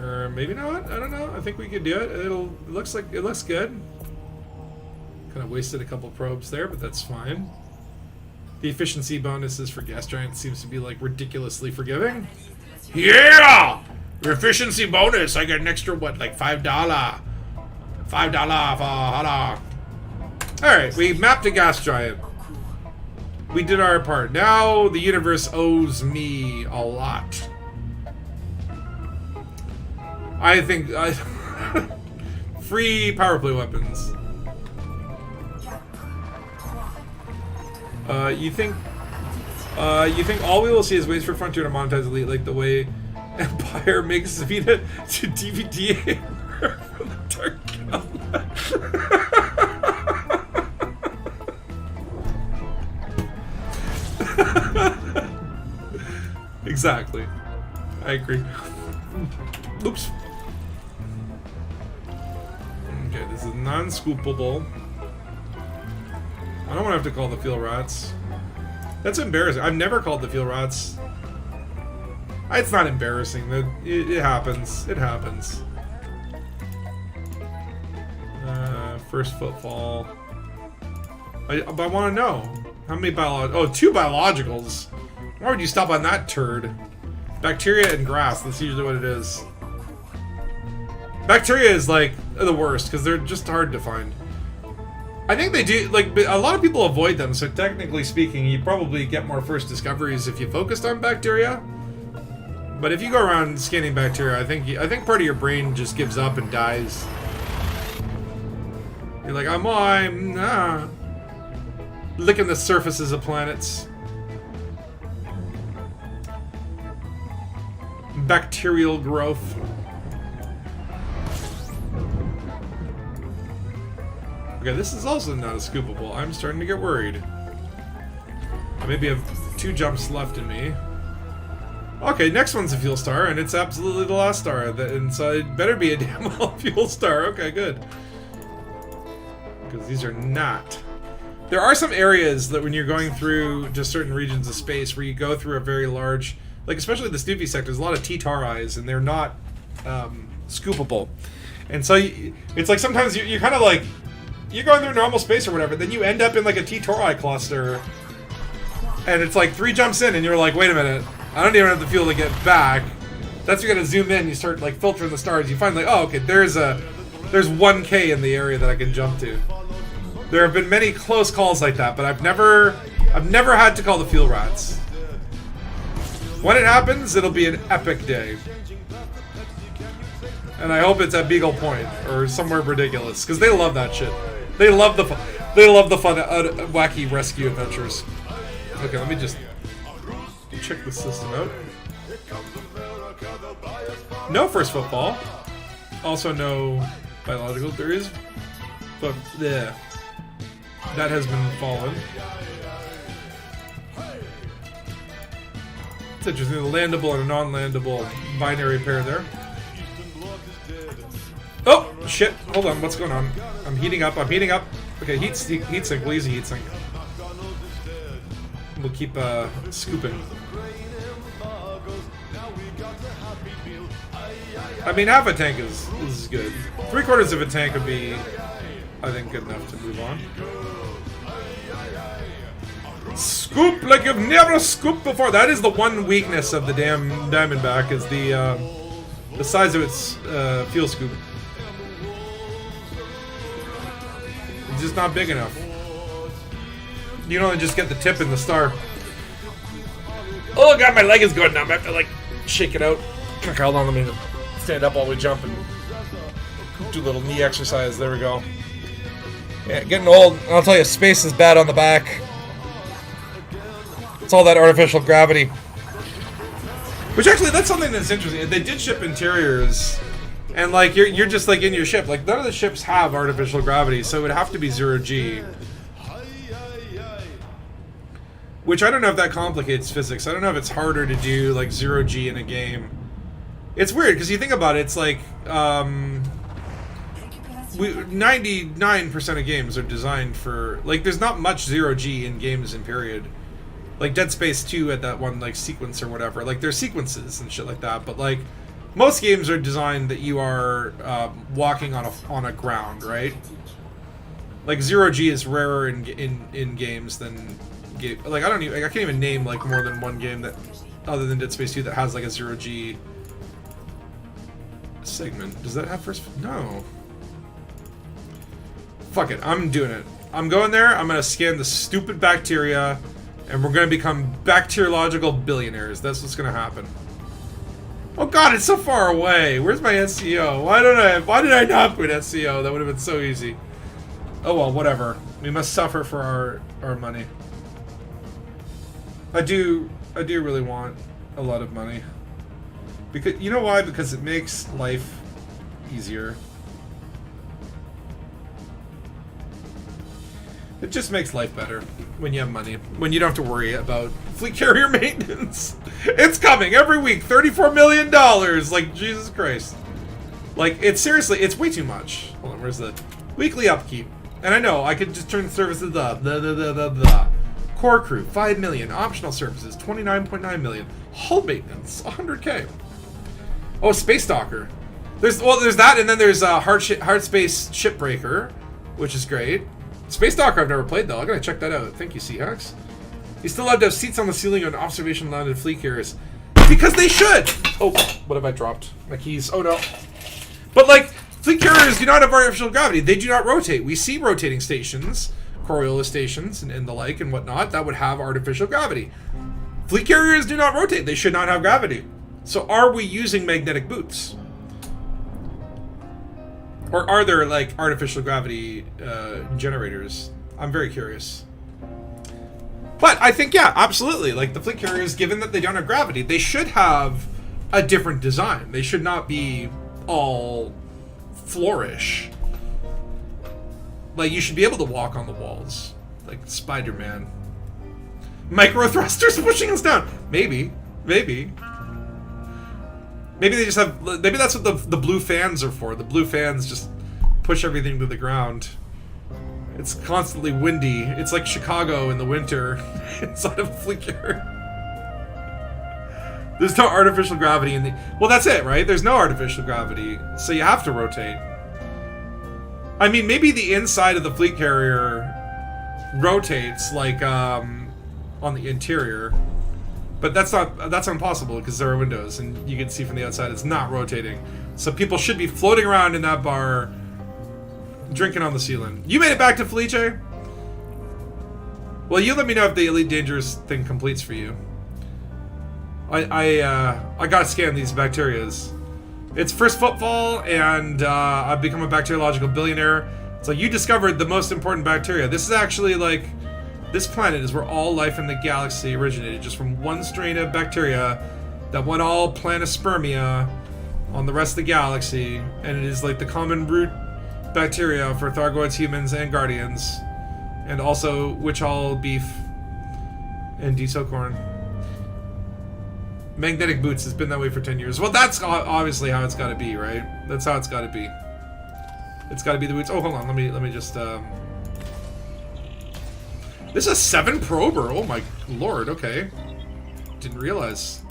Or maybe not. I don't know. I think we could do it. It looks good. Kind of wasted a couple probes there, but that's fine. The efficiency bonuses for gas giants seems to be like ridiculously forgiving. Yeah! Efficiency bonus. I get an extra what, like $5? $5 for Alright, we mapped a gas giant. We did our part. Now the universe owes me a lot. I think free power play weapons. You think all we will see is ways for Frontier to monetize Elite, like the way Empire makes Vita to DVD from the Dark Exactly. I agree. Oops. Okay, this is non-scoopable. I don't want to have to call the fuel rods. That's embarrassing. I've never called the fuel rods. It's not embarrassing. It happens. It happens. First footfall. But I want to know. How many Oh, 2 biologicals. Why would you stop on that turd? Bacteria and grass. That's usually what it is. Bacteria is like the worst because they're just hard to find. I think they do, like, a lot of people avoid them, so technically speaking, you probably get more first discoveries if you focused on bacteria. But if you go around scanning bacteria, I think part of your brain just gives up and dies. You're like, I'm licking the surfaces of planets. Bacterial growth. Okay, this is also not a scoopable. I'm starting to get worried. I maybe have 2 jumps left in me. Okay, next one's a fuel star, and it's absolutely the last star. And so it better be a damn well fuel star. Okay, good. Because these are not. There are some areas that when you're going through just certain regions of space where you go through a very large, like especially the Snoopy sector, there's a lot of T-tar eyes, and they're not scoopable. And so it's like sometimes you're kind of like, you're going through normal space or whatever, then you end up in like a T-tar eye cluster, and it's like 3 jumps in, and you're like, wait a minute, I don't even have the fuel to get back. That's you're gonna zoom in, you start like filtering the stars, you find like, oh, okay, there's 1K in the area that I can jump to. There have been many close calls like that, but I've never had to call the fuel rats. When it happens, it'll be an epic day. And I hope it's at Beagle Point or somewhere ridiculous, because they love that shit. They love the fun, wacky rescue adventures. Okay, let me just check the system out. No first football. Also no biological. There is, but yeah, that has been fallen. It's interesting. The landable and a non-landable binary pair there. Oh shit! Hold on. What's going on? I'm heating up. Okay, heat sink. We'll use a heat sink. We'll keep scooping. I mean, half a tank is good. 3/4 of a tank would be, I think, good enough to move on. Scoop like you've never scooped before. That is the one weakness of the damn Diamondback, is the size of its fuel scoop. It's just not big enough. You can only just get the tip in the star. Oh god, my leg is going numb. I have to like shake it out. Hold on, let me stand up while we jump and do a little knee exercise. There we go. Yeah, getting old. I'll tell you, space is bad on the back. It's all that artificial gravity. Which actually, that's something that's interesting. They did ship interiors, and like you're just like in your ship. Like none of the ships have artificial gravity, so it would have to be 0G. Which I don't know if that complicates physics. I don't know if it's harder to do like 0G in a game. It's weird because you think about it. It's like 99% of games are designed for like. There's not much 0G in games in period. Like Dead Space 2 had that one like sequence or whatever. Like there's sequences and shit like that. But like most games are designed that you are walking on a ground, right? Like 0G is rarer in games than. Like I can't even name like more than one game that, other than Dead Space 2, that has like a 0G segment. Does that have first? No. Fuck it, I'm doing it. I'm going there. I'm gonna scan the stupid bacteria, and we're gonna become bacteriological billionaires. That's what's gonna happen. Oh god, it's so far away. Where's my SCO? Why did I not put SCO? That would have been so easy. Oh well, whatever. We must suffer for our money. I do really want a lot of money. Because you know why? Because it makes life easier. It just makes life better when you have money. When you don't have to worry about fleet carrier maintenance. It's coming every week. $34 million. Like, Jesus Christ. Like, it's seriously, it's way too much. Hold on, where's the weekly upkeep? And I know, I could just turn the service to the. Core crew, 5 million. Optional services, 29.9 million. Hull maintenance, 100K. Oh, Space Docker. There's that, and then there's Hard Space Shipbreaker, which is great. Space Docker I've never played though. I gotta check that out. Thank you, Seahawks. You still have to have seats on the ceiling on observation landed fleet carriers. Because they should! Oh, what have I dropped? My keys. Oh no. But like, fleet carriers do not have artificial gravity. They do not rotate. We see rotating stations, Coriolis stations, and the like and whatnot, that would have artificial gravity. Fleet carriers do not rotate. They should not have gravity. So are we using magnetic boots? Or are there, like, artificial gravity generators? I'm very curious. But I think, yeah, absolutely. Like, the fleet carriers, given that they don't have gravity, they should have a different design. They should not be all flourish. Like, you should be able to walk on the walls. Like Spider-Man. Micro thrusters pushing us down. Maybe. Maybe they just have... Maybe that's what the blue fans are for. The blue fans just push everything to the ground. It's constantly windy. It's like Chicago in the winter inside of a fleet carrier. There's no artificial gravity in the... Well, that's it, right? There's no artificial gravity, so you have to rotate. I mean, maybe the inside of the fleet carrier rotates, like, on the interior. But that's impossible, because there are windows, and you can see from the outside it's not rotating. So people should be floating around in that bar, drinking on the ceiling. You made it back to Felice? Well, you let me know if the Elite Dangerous thing completes for you. I gotta scan these bacterias. It's first footfall, and I've become a bacteriological billionaire. It's like, you discovered the most important bacteria. This is actually like, this planet is where all life in the galaxy originated, just from one strain of bacteria that went all planispermia on the rest of the galaxy, and it is like the common root bacteria for Thargoids, humans, and Guardians, and also Witchall beef and diesel corn. Magnetic boots has been that way for 10 years. Well, that's obviously how it's got to be, right? That's how it's got to be. It's got to be the boots. Oh, hold on. Let me just. This is a 7 prober. Oh my lord. Okay. Didn't realize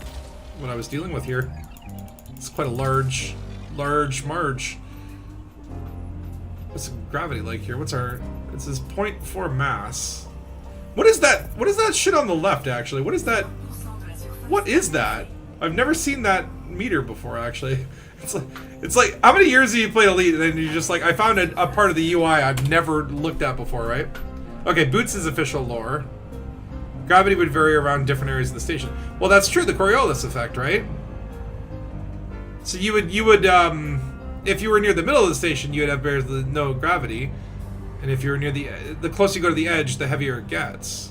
what I was dealing with here. It's quite a large marge. What's the gravity like here? What's our? It says 0.4 mass. What is that? What is that shit on the left? Actually, what is that? What is that? I've never seen that meter before, actually. It's like, how many years have you played Elite, and then you're just like, I found a part of the UI I've never looked at before, right? Okay, Boots is official lore. Gravity would vary around different areas of the station. Well, that's true, the Coriolis effect, right? So you would, if you were near the middle of the station, you would have barely no gravity. And if you were near the closer you go to the edge, the heavier it gets.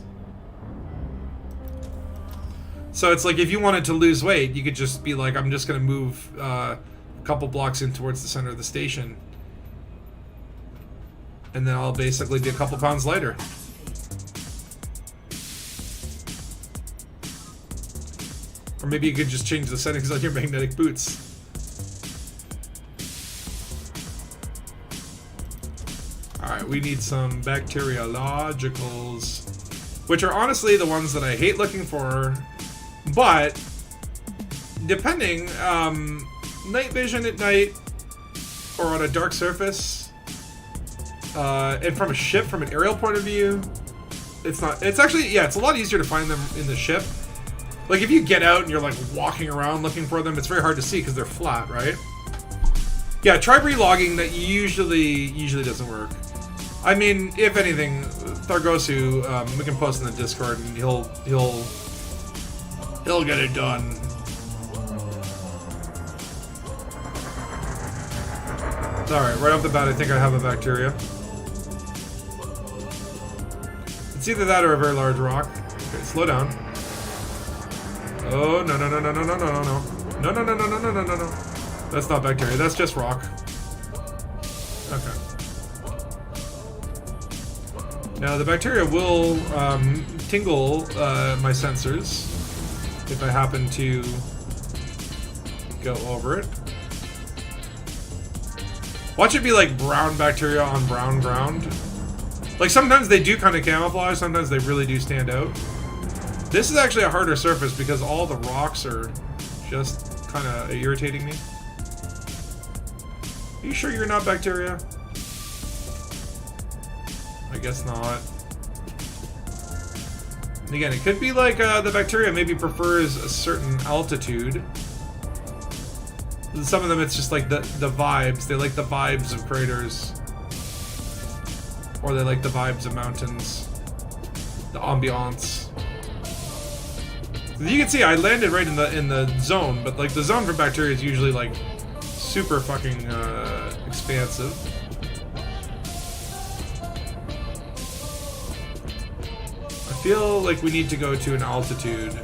So it's like, if you wanted to lose weight, you could just be like, I'm just going to move a couple blocks in towards the center of the station. And then I'll basically be a couple pounds lighter. Or maybe you could just change the settings on your magnetic boots. Alright, we need some bacteriologicals, which are honestly the ones that I hate looking for. But, depending, night vision at night, or on a dark surface, and from a ship, from an aerial point of view, it's actually, yeah, it's a lot easier to find them in the ship. Like, if you get out and you're, like, walking around looking for them, it's very hard to see because they're flat, right? Yeah, try relogging. That usually doesn't work. I mean, if anything, Thargosu, we can post in the Discord, and he'll get it done. Alright, right off the bat, I think I have a bacteria. It's either that or a very large rock. Okay, slow down. Oh, no. No. That's not bacteria, that's just rock. Okay. Now, the bacteria will tingle my sensors if I happen to go over it. Watch it be like brown bacteria on brown ground. Like, sometimes they do kind of camouflage, sometimes they really do stand out. This is actually a harder surface because all the rocks are just kind of irritating me. Are you sure you're not bacteria? I guess not. And again, it could be like the bacteria maybe prefers a certain altitude. Some of them, it's just like the vibes. They like the vibes of craters. Or they like the vibes of mountains. The ambiance. So you can see I landed right in the zone, but like the zone for bacteria is usually like super fucking expansive. I feel like we need to go to an altitude.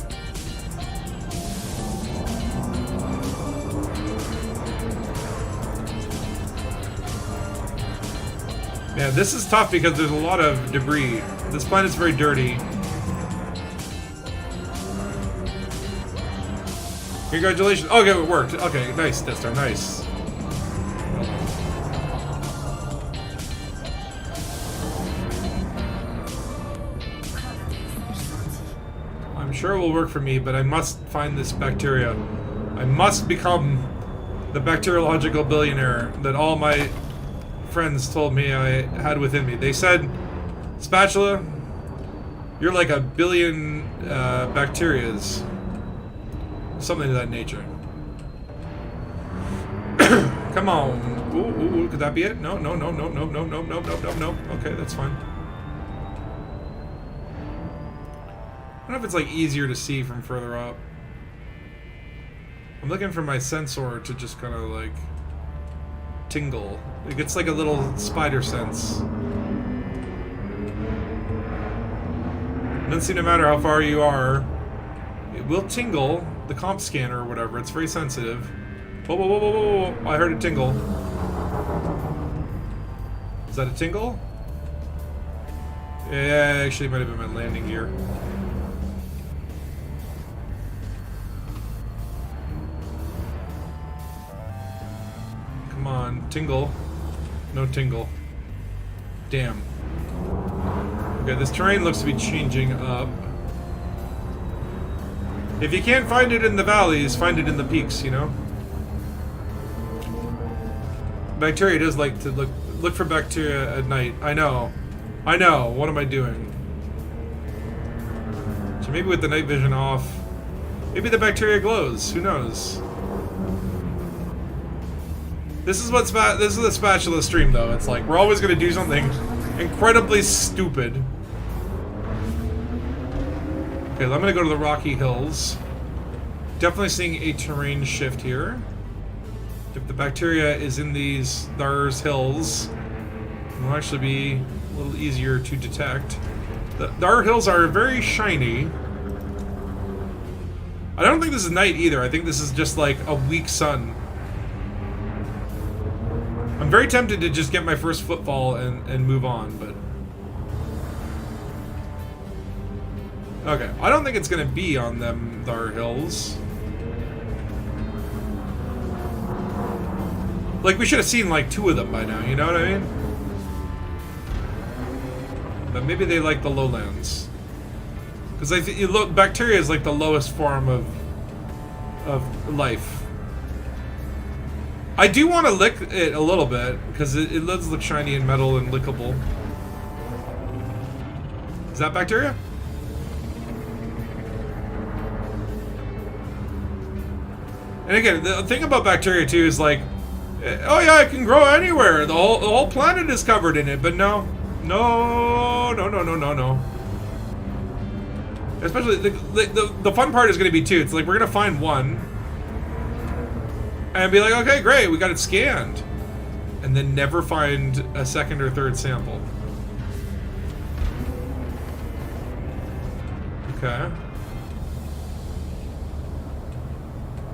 Man, this is tough because there's a lot of debris. This planet's very dirty. Congratulations. Okay, it worked. Okay, nice, Death Star, nice. I'm sure it will work for me, but I must find this bacteria. I must become the bacteriological billionaire that all my friends told me I had within me. They said, Spatula, you're like a billion bacterias. Something of that nature. Come on. Ooh, could that be it? No. Okay, that's fine. I don't know if it's like easier to see from further up. I'm looking for my sensor to just kind of like tingle. It gets like a little spider sense. It doesn't seem to matter how far you are. It will tingle. The comp scanner or whatever. It's very sensitive. Whoa. I heard a tingle. Is that a tingle? Yeah, actually it might have been my landing gear. Come on, tingle. No tingle. Damn. Okay, this terrain looks to be changing up. If you can't find it in the valleys, find it in the peaks, you know? Bacteria does like to look for bacteria at night. I know. What am I doing? So maybe with the night vision off, maybe the bacteria glows. Who knows? This is the spatula stream though. It's like we're always gonna do something incredibly stupid. Okay, I'm gonna go to the Rocky Hills. Definitely seeing a terrain shift here. If the bacteria is in these Thars Hills, it will actually be a little easier to detect. The Thar Hills are very shiny. I don't think this is night either. I think this is just like a weak sun. I'm very tempted to just get my first footfall and move on, but... Okay, I don't think it's gonna be on them Thar Hills. Like, we should have seen like 2 of them by now, you know what I mean? But maybe they like the lowlands. Because I think bacteria is like the lowest form of life. I do want to lick it a little bit, because it does look shiny and metal and lickable. Is that bacteria? And again, the thing about bacteria too is like, oh yeah, it can grow anywhere. The whole planet is covered in it, but no. Especially the fun part is going to be too. It's like we're going to find one and be like, okay, great, we got it scanned, and then never find a second or third sample. Okay.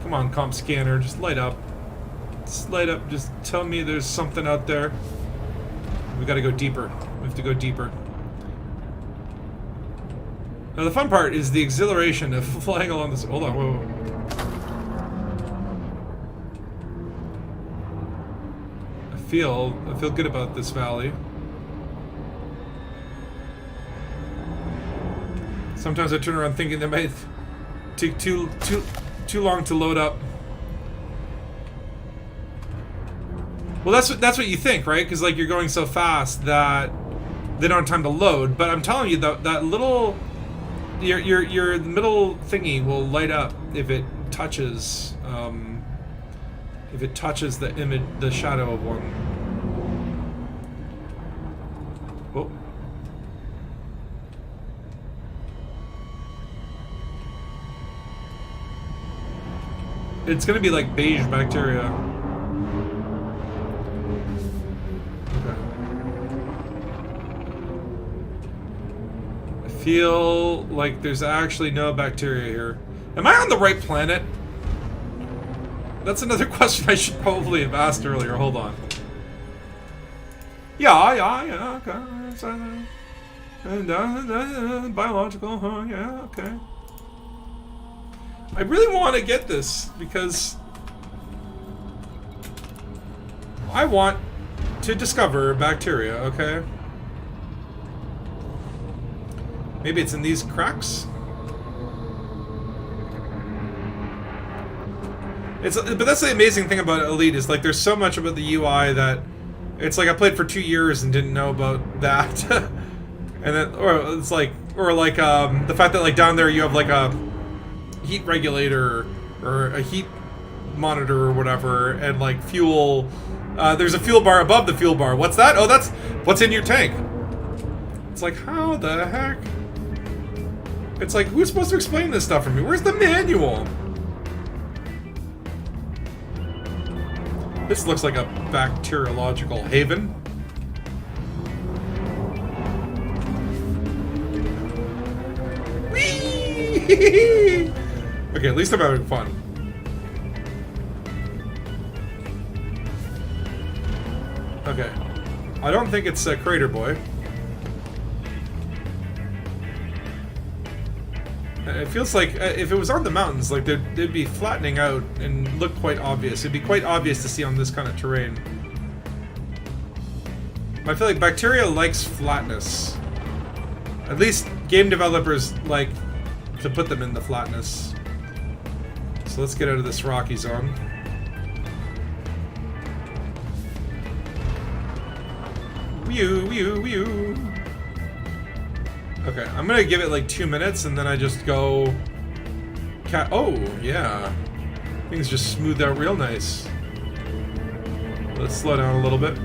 Come on, comp scanner, just light up. Just light up, just tell me there's something out there. We gotta go deeper. We have to go deeper. Now the fun part is the exhilaration of flying along this... Hold on, whoa. I feel good about this valley. Sometimes I turn around thinking that might take too long to load up. Well, that's what you think, right? Because like you're going so fast that they don't have time to load. But I'm telling you that little your middle thingy will light up if it touches the image, the shadow of one. Oh. It's gonna be like beige bacteria. Okay. I feel like there's actually no bacteria here. Am I on the right planet? That's another question I should probably have asked earlier. Hold on. Yeah, okay. Biological, huh? Yeah, okay. I really want to get this because I want to discover bacteria, okay? Maybe it's in these cracks? But that's the amazing thing about Elite is like there's so much about the UI that it's like I played for 2 years and didn't know about that. And then, or it's like, the fact that like down there you have like a heat regulator or a heat monitor or whatever, and like fuel. There's a fuel bar above the fuel bar. What's that? Oh, that's what's in your tank. It's like, how the heck? It's like, who's supposed to explain this stuff for me? Where's the manual? This looks like a bacteriological haven. Whee! Okay, at least I'm having fun. Okay. I don't think it's Crater Boy. It feels like if it was on the mountains, like they'd be flattening out and look quite obvious. It'd be quite obvious to see on this kind of terrain. I feel like bacteria likes flatness. At least game developers like to put them in the flatness. So let's get out of this rocky zone. Whew, whew, whew. Okay, I'm gonna give it like 2 minutes and then I just go... Oh, yeah. Things just smoothed out real nice. Let's slow down a little bit.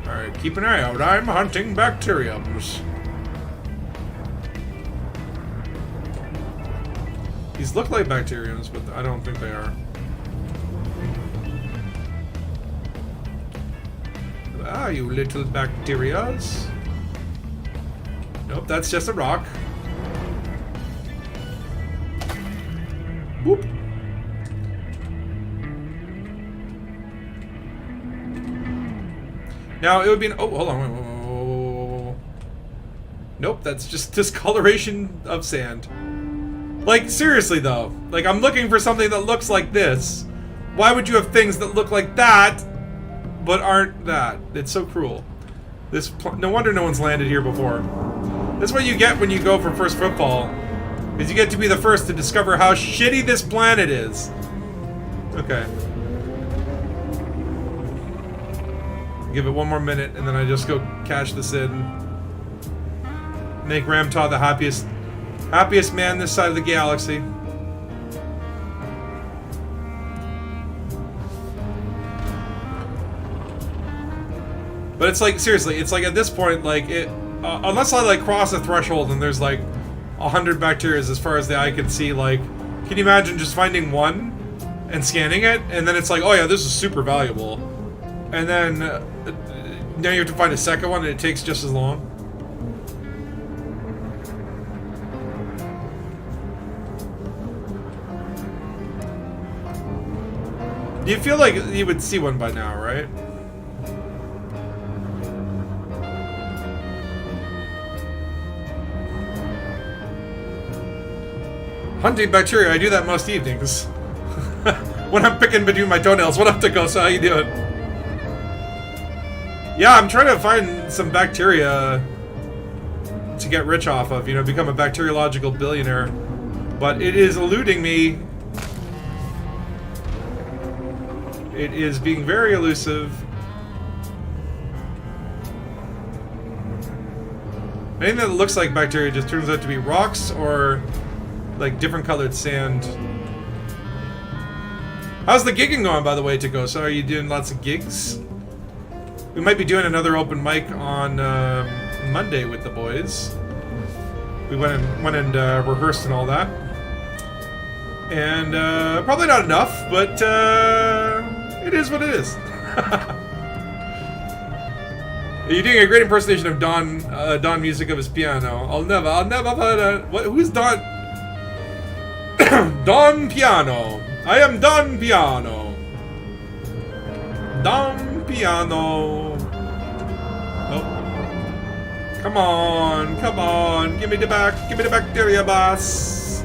Alright, keep an eye out. I'm hunting bacteriums. These look like bacteriums, but I don't think they are. Ah, you little bacterias. Nope, that's just a rock. Boop. Now, it would be an... Oh, hold on. Whoa. Nope, that's just discoloration of sand. Like, seriously, though. Like, I'm looking for something that looks like this. Why would you have things that look like that, but aren't that? It's so cruel. No wonder no one's landed here before. That's what you get when you go for first football. Is you get to be the first to discover how shitty this planet is. Okay. Give it 1 more minute, and then I just go cash this in. Make Ramtah the happiest man this side of the galaxy. But it's like, seriously, it's like at this point, like, unless I, like, cross a threshold and there's, like, 100 bacteria as far as the eye can see, like, can you imagine just finding one and scanning it? And then it's like, oh yeah, this is super valuable. And then, now you have to find a second one and it takes just as long. You feel like you would see one by now, right? Hunting bacteria, I do that most evenings. When I'm picking between my toenails. What up, Takosa? How you doing? Yeah, I'm trying to find some bacteria to get rich off of, you know, become a bacteriological billionaire. But it is eluding me. It is being very elusive. Anything that looks like bacteria just turns out to be rocks or like different colored sand. How's the gigging going, by the way, Tico? So are you doing lots of gigs? We might be doing another open mic on Monday with the boys. We went and rehearsed and all that. And probably not enough, but it is what it is. You're doing a great impersonation of Don music of his piano. I'll never put what? Who's Don? Don Piano. I am Don Piano. Don piano. Oh. Come on, come on. Give me the bacteria boss.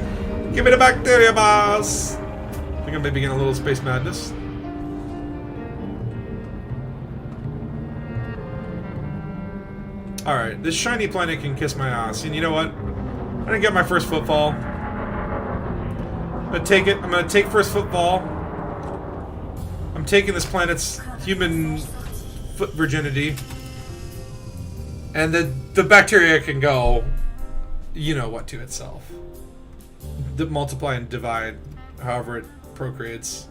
Give me the bacteria boss. I think I may begin a little space madness. Alright, this shiny planet can kiss my ass. And you know what? I didn't get my first footfall. I'm gonna take it. I'm gonna take first footfall. I'm taking this planet's human foot virginity. And the bacteria can go, you know what, to itself. Multiply and divide, however it procreates.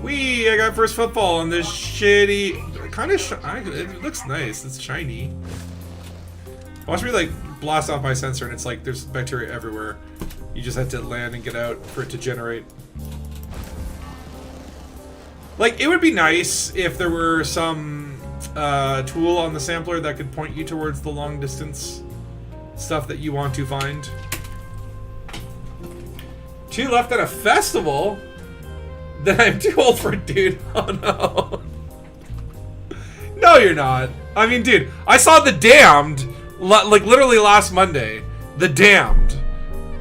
Whee! I got first footfall on this shitty... Kind of... It looks nice. It's shiny. Watch me, like, blast off my sensor and it's like there's bacteria everywhere. You just have to land and get out for it to generate. Like, it would be nice if there were some tool on the sampler that could point you towards the long distance stuff that you want to find. 2 left at a festival? Then I'm too old for it, dude. Oh no. No, you're not. I mean, dude, I saw The Damned, like, literally last Monday. The Damned.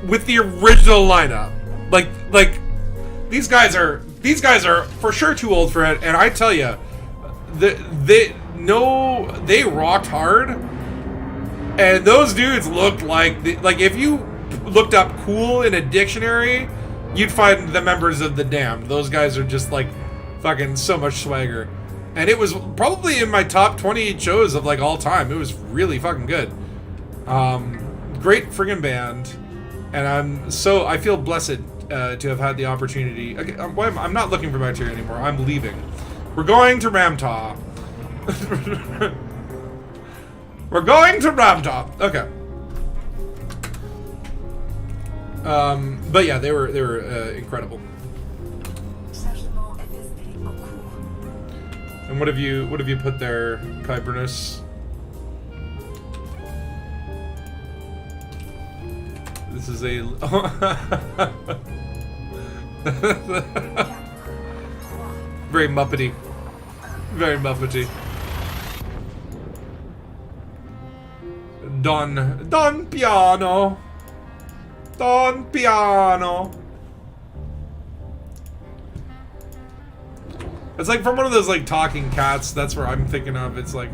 With the original lineup. Like, these guys are for sure too old for it, and I tell you, they rocked hard, and those dudes looked like if you looked up cool in a dictionary, you'd find the members of The Damned. Those guys are just like fucking so much swagger, and it was probably in my top 28 shows of like all time. It was really fucking good. Great friggin' band, and I feel blessed to have had the opportunity. Okay, I'm not looking for bacteria anymore. I'm leaving. We're going to Ramtah. We're going to Ramtah. Okay. But yeah, they were incredible. And what have you put there, Kybernus? This is a very Muppety. Very Muppety. Don piano. Don piano. It's like from one of those like talking cats. That's where I'm thinking of. It's like,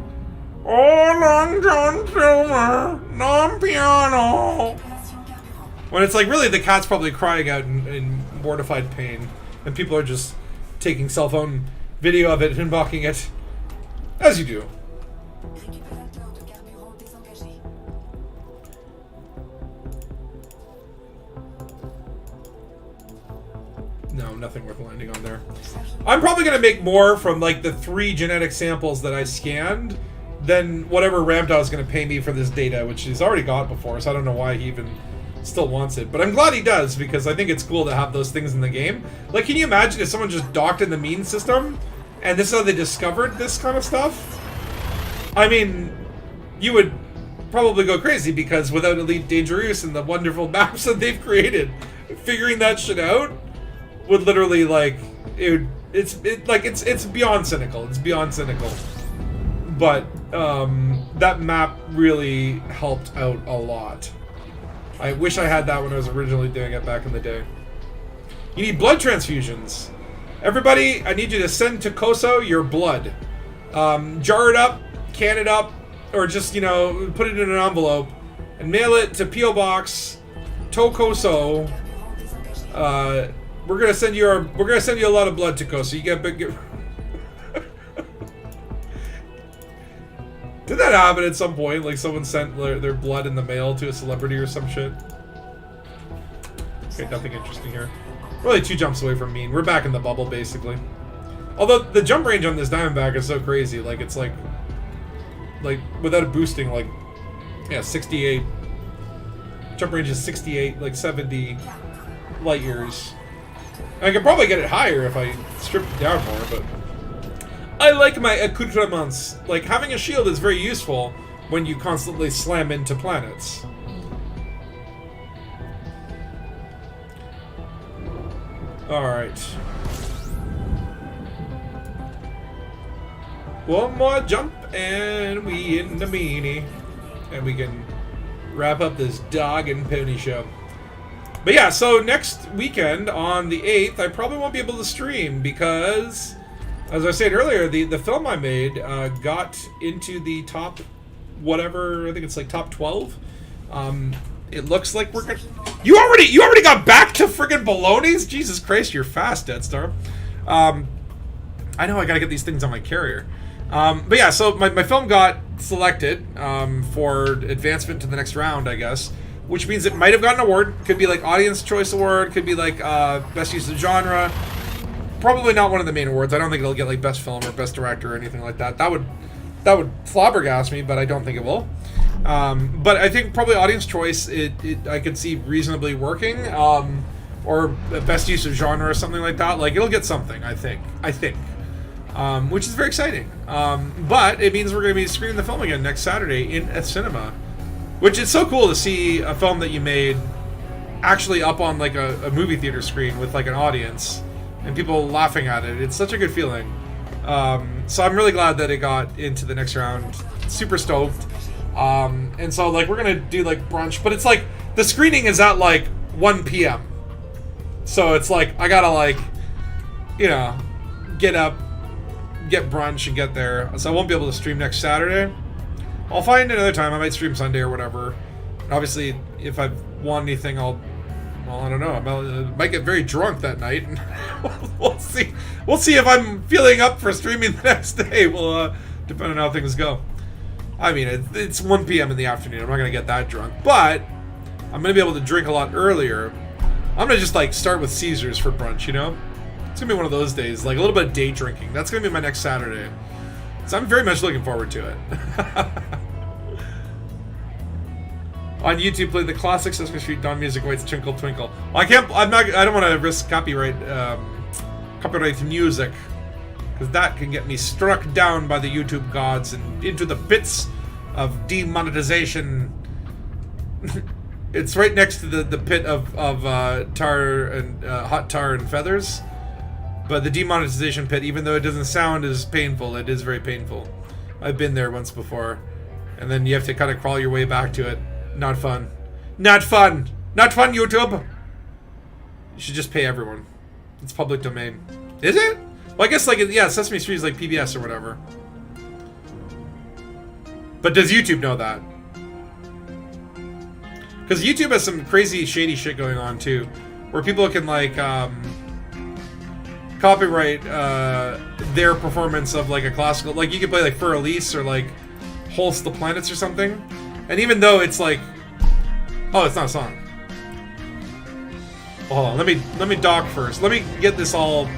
oh, Long John Silver, Don piano. When it's like really the cat's probably crying out in mortified pain, and people are just taking cell phone video of it and mocking it, as you do. No, nothing worth landing on there. I'm probably gonna make more from like the 3 genetic samples that I scanned than whatever Ramtah is gonna pay me for this data, which he's already got before, so I don't know why he even still wants it. But I'm glad he does, because I think it's cool to have those things in the game. Like, can you imagine if someone just docked in the mean system and this is how they discovered this kind of stuff? I mean, you would probably go crazy, because without Elite Dangereuse and the wonderful maps that they've created, figuring that shit out would literally, like, it's beyond cynical. It's beyond cynical. But that map really helped out a lot. I wish I had that when I was originally doing it back in the day. You need blood transfusions. Everybody, I need you to send to Koso your blood. Jar it up, can it up, or just, you know, put it in an envelope and mail it to P.O. Box Tokoso. We're gonna send you a lot of blood to Koso. You get big. Did that happen at some point? Like someone sent their blood in the mail to a celebrity or some shit? Okay, nothing interesting here. We're only 2 jumps away from mean. We're back in the bubble, basically. Although the jump range on this Diamondback is so crazy. Like, it's like without boosting, like, yeah, 68. Jump range is 68, like 70 light years. I could probably get it higher if I stripped it down more, but I like my accoutrements. Like, having a shield is very useful when you constantly slam into planets. Alright. One more jump and we in the meanie. And we can wrap up this dog and pony show. But yeah, so next weekend on the 8th, I probably won't be able to stream because, as I said earlier, the film I made got into the top, whatever, I think it's like top 12. It looks like we're gonna... You already got back to friggin' Baloney's? Jesus Christ, you're fast, Dead Star. I know I gotta get these things on my carrier. But yeah, so my film got selected for advancement to the next round, I guess. Which means it might have gotten an award. Could be like Audience Choice Award. Could be like Best Use of Genre. Probably not one of the main awards. I don't think it'll get like Best Film or Best Director or anything like that. That would flabbergast me, but I don't think it will. But I think probably Audience Choice, I could see reasonably working. Or Best Use of Genre or something like that. Like, it'll get something, I think. Which is very exciting. But it means we're going to be screening the film again next Saturday in a cinema. Which is so cool to see a film that you made actually up on like a movie theater screen with like an audience and people laughing at it. It's such a good feeling. So I'm really glad that it got into the next round. Super stoked. And so like we're gonna do like brunch, but it's like the screening is at like 1 p.m. So it's like I gotta like, you know, get up, get brunch and get there. So I won't be able to stream next Saturday. I'll find another time. I might stream Sunday or whatever. Obviously, if I want anything, I don't know. I might get very drunk that night. We'll see. We'll see if I'm feeling up for streaming the next day. Well, depending on how things go. I mean, it's 1 p.m. in the afternoon. I'm not going to get that drunk. But I'm going to be able to drink a lot earlier. I'm going to just, like, start with Caesars for brunch, you know? It's going to be one of those days. Like, a little bit of day drinking. That's going to be my next Saturday. So I'm very much looking forward to it. On YouTube, play the classic Sesame Street Dawn music. Waits Twinkle Twinkle. Well, I don't want to risk copyright music because that can get me struck down by the YouTube gods and into the pits of demonetization. It's right next to the pit of tar and hot tar and feathers. But the demonetization pit, even though it doesn't sound as painful, it is very painful. I've been there once before. And then you have to kind of crawl your way back to it. Not fun. Not fun! Not fun, YouTube! You should just pay everyone. It's public domain. Is it? Well, I guess, like, yeah, Sesame Street is like PBS or whatever. But does YouTube know that? Because YouTube has some crazy, shady shit going on, too. Where people can, like, copyright their performance of like a classical, like you could play like Fur Elise or like Holst the Planets or something, and even though it's like, oh, it's not a song. Well, hold on, let me dock first. Let me get this all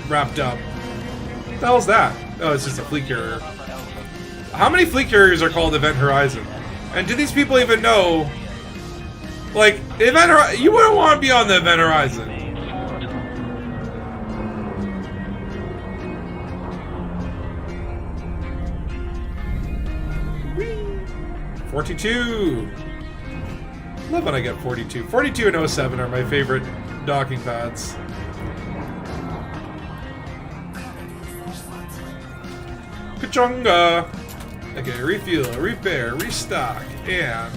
wrapped up. What the hell's that? Oh, it's just a fleet carrier. How many fleet carriers are called Event Horizon? And do these people even know? Like, you wouldn't want to be on the Event Horizon. 42! Love when I get 42. 42 and 07 are my favorite docking pads. Kachunga! Okay, refuel, repair, restock, and...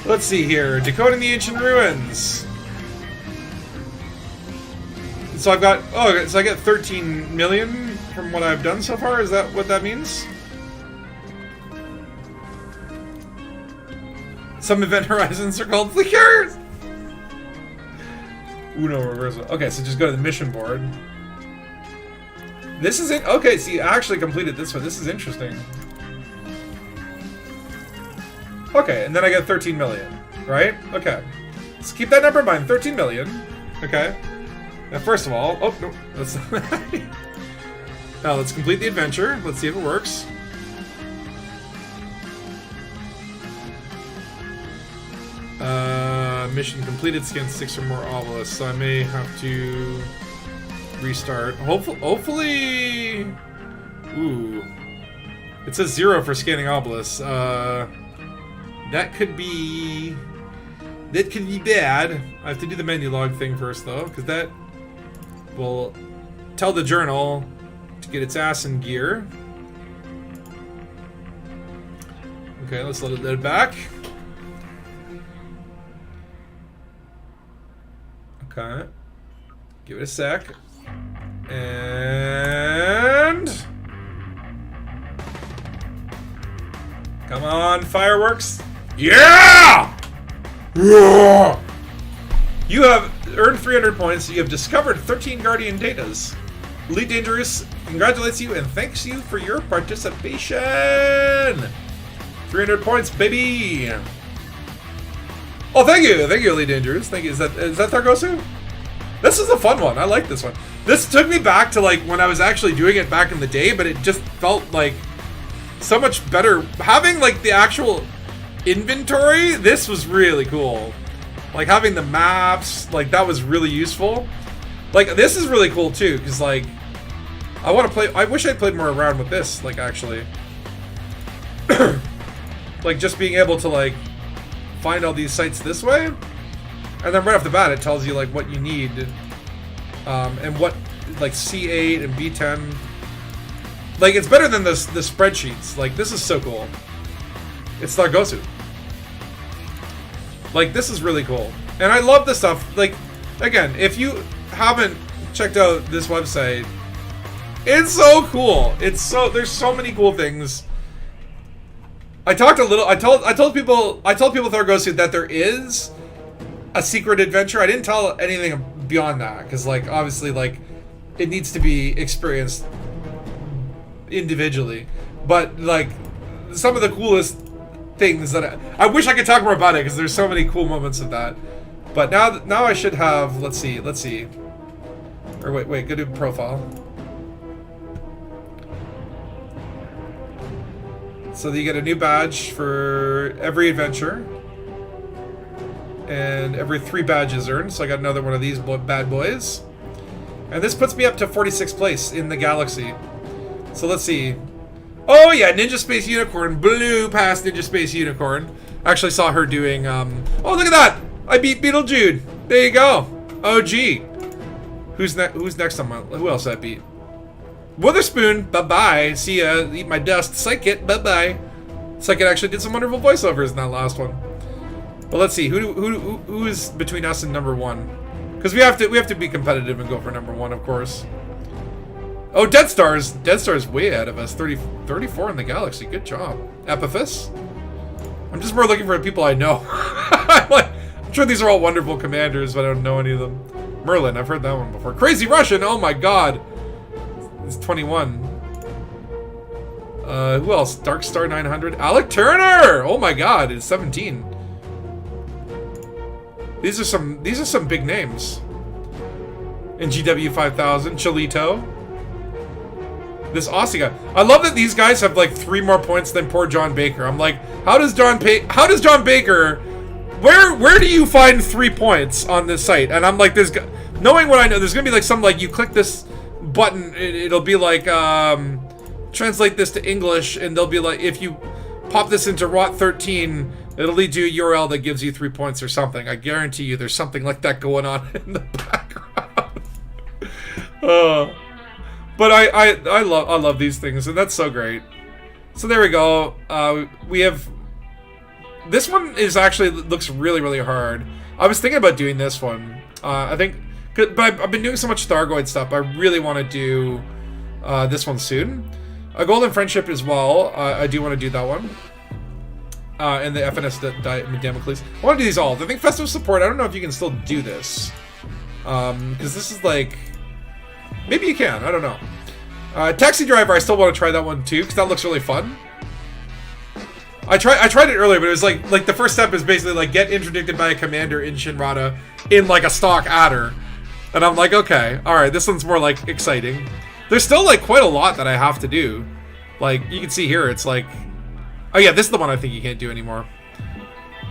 let's see here. Decoding the Ancient Ruins. So I've got... oh, so I get 13 million from what I've done so far? Is that what that means? Some Event Horizons are called fleet carriers! Uno reversal. Okay, so just go to the mission board. This is it. Okay, see, I actually completed this one. This is interesting. Okay, and then I get 13 million, right? Okay. Let's keep that number in mind. 13 million. Okay. Now, first of all... oh, no. Let's... now, let's complete the adventure. Let's see if it works. Mission completed. Scan 6 or more obelisks. So I may have to restart. Hopefully... ooh. It says 0 for scanning obelisks. That could be That could be bad. I have to do the menu log thing first, though, because that will tell the journal to get its ass in gear. Okay, let's let it back. Okay. Give it a sec. And... come on, fireworks. Yeah! Yeah! You have earned 300 points. You have discovered 13 Guardian datas. Elite Dangerous congratulates you and thanks you for your participation. 300 points, baby. Oh, thank you, Elite Dangerous. Thank you. Is that Targosu? This is a fun one. I like this one. This took me back to like when I was actually doing it back in the day, but it just felt like so much better having like the actual inventory. This was really cool. Like having the maps, like that was really useful. Like this is really cool too, because like I want to play. I wish I'd played more around with this. Like actually, like just being able to like find all these sites this way, and then right off the bat it tells you like what you need, and what like C8 and B10. Like it's better than the spreadsheets. Like this is so cool. It's Targosu. Like this is really cool, and I love this stuff. Like again, if you haven't checked out this website, it's so cool. There's so many cool things. I told people Targosu that there is a secret adventure. I didn't tell anything beyond that because like obviously like it needs to be experienced individually, but like some of the coolest things that I wish I could talk more about it because there's so many cool moments of that. But now I should have, let's see, or wait, go to profile. So that you get a new badge for every adventure, and every 3 badges earned. So I got another one of these bad boys, and this puts me up to 46th place in the galaxy. So let's see. Oh yeah, Ninja Space Unicorn blew past Ninja Space Unicorn. I actually saw her doing, oh look at that! I beat Beetle Jude! There you go! OG! Who's next on my, who else did I beat? Witherspoon, bye-bye! See ya, eat my dust. Psychic, bye-bye! Psychic actually did some wonderful voiceovers in that last one. But let's see, who is between us and number 1? Because we have to be competitive and go for number 1, of course. Oh, Dead Star's way ahead of us. 34 in the galaxy. Good job. Epiphus? I'm just more looking for people I know. I'm sure these are all wonderful commanders, but I don't know any of them. Merlin, I've heard that one before. Crazy Russian, oh my god. It's 21. Who else? Dark Star 900. Alec Turner! Oh my god, it's 17. These are some big names. And GW 5000, Cholito. This Aussie guy. I love that these guys have like 3 more points than poor John Baker. I'm like, how does John Baker, where do you find 3 points on this site? And I'm like, knowing what I know, there's gonna be like some like you click this button, it'll be like translate this to English, and they'll be like, if you pop this into ROT 13, it'll lead to a URL that gives you 3 points or something. I guarantee you, there's something like that going on in the background. But I love these things, and that's so great. So there we go. We have this one is actually looks really, really hard. I was thinking about doing this one. I think, but I've been doing so much Thargoid stuff. I really want to do this one soon. A Golden Friendship as well. I do want to do that one. And the FNS Damocles. I want to do these all. I think Festive Support. I don't know if you can still do this, because this is like. Maybe you can, I don't know. Taxi Driver, I still want to try that one too, because that looks really fun. I tried it earlier, but it was like the first step is basically like get interdicted by a commander in Shinrata in like a stock adder. And I'm like, okay, alright, this one's more like exciting. There's still like quite a lot that I have to do. Like, you can see here, it's like, oh yeah, this is the one I think you can't do anymore.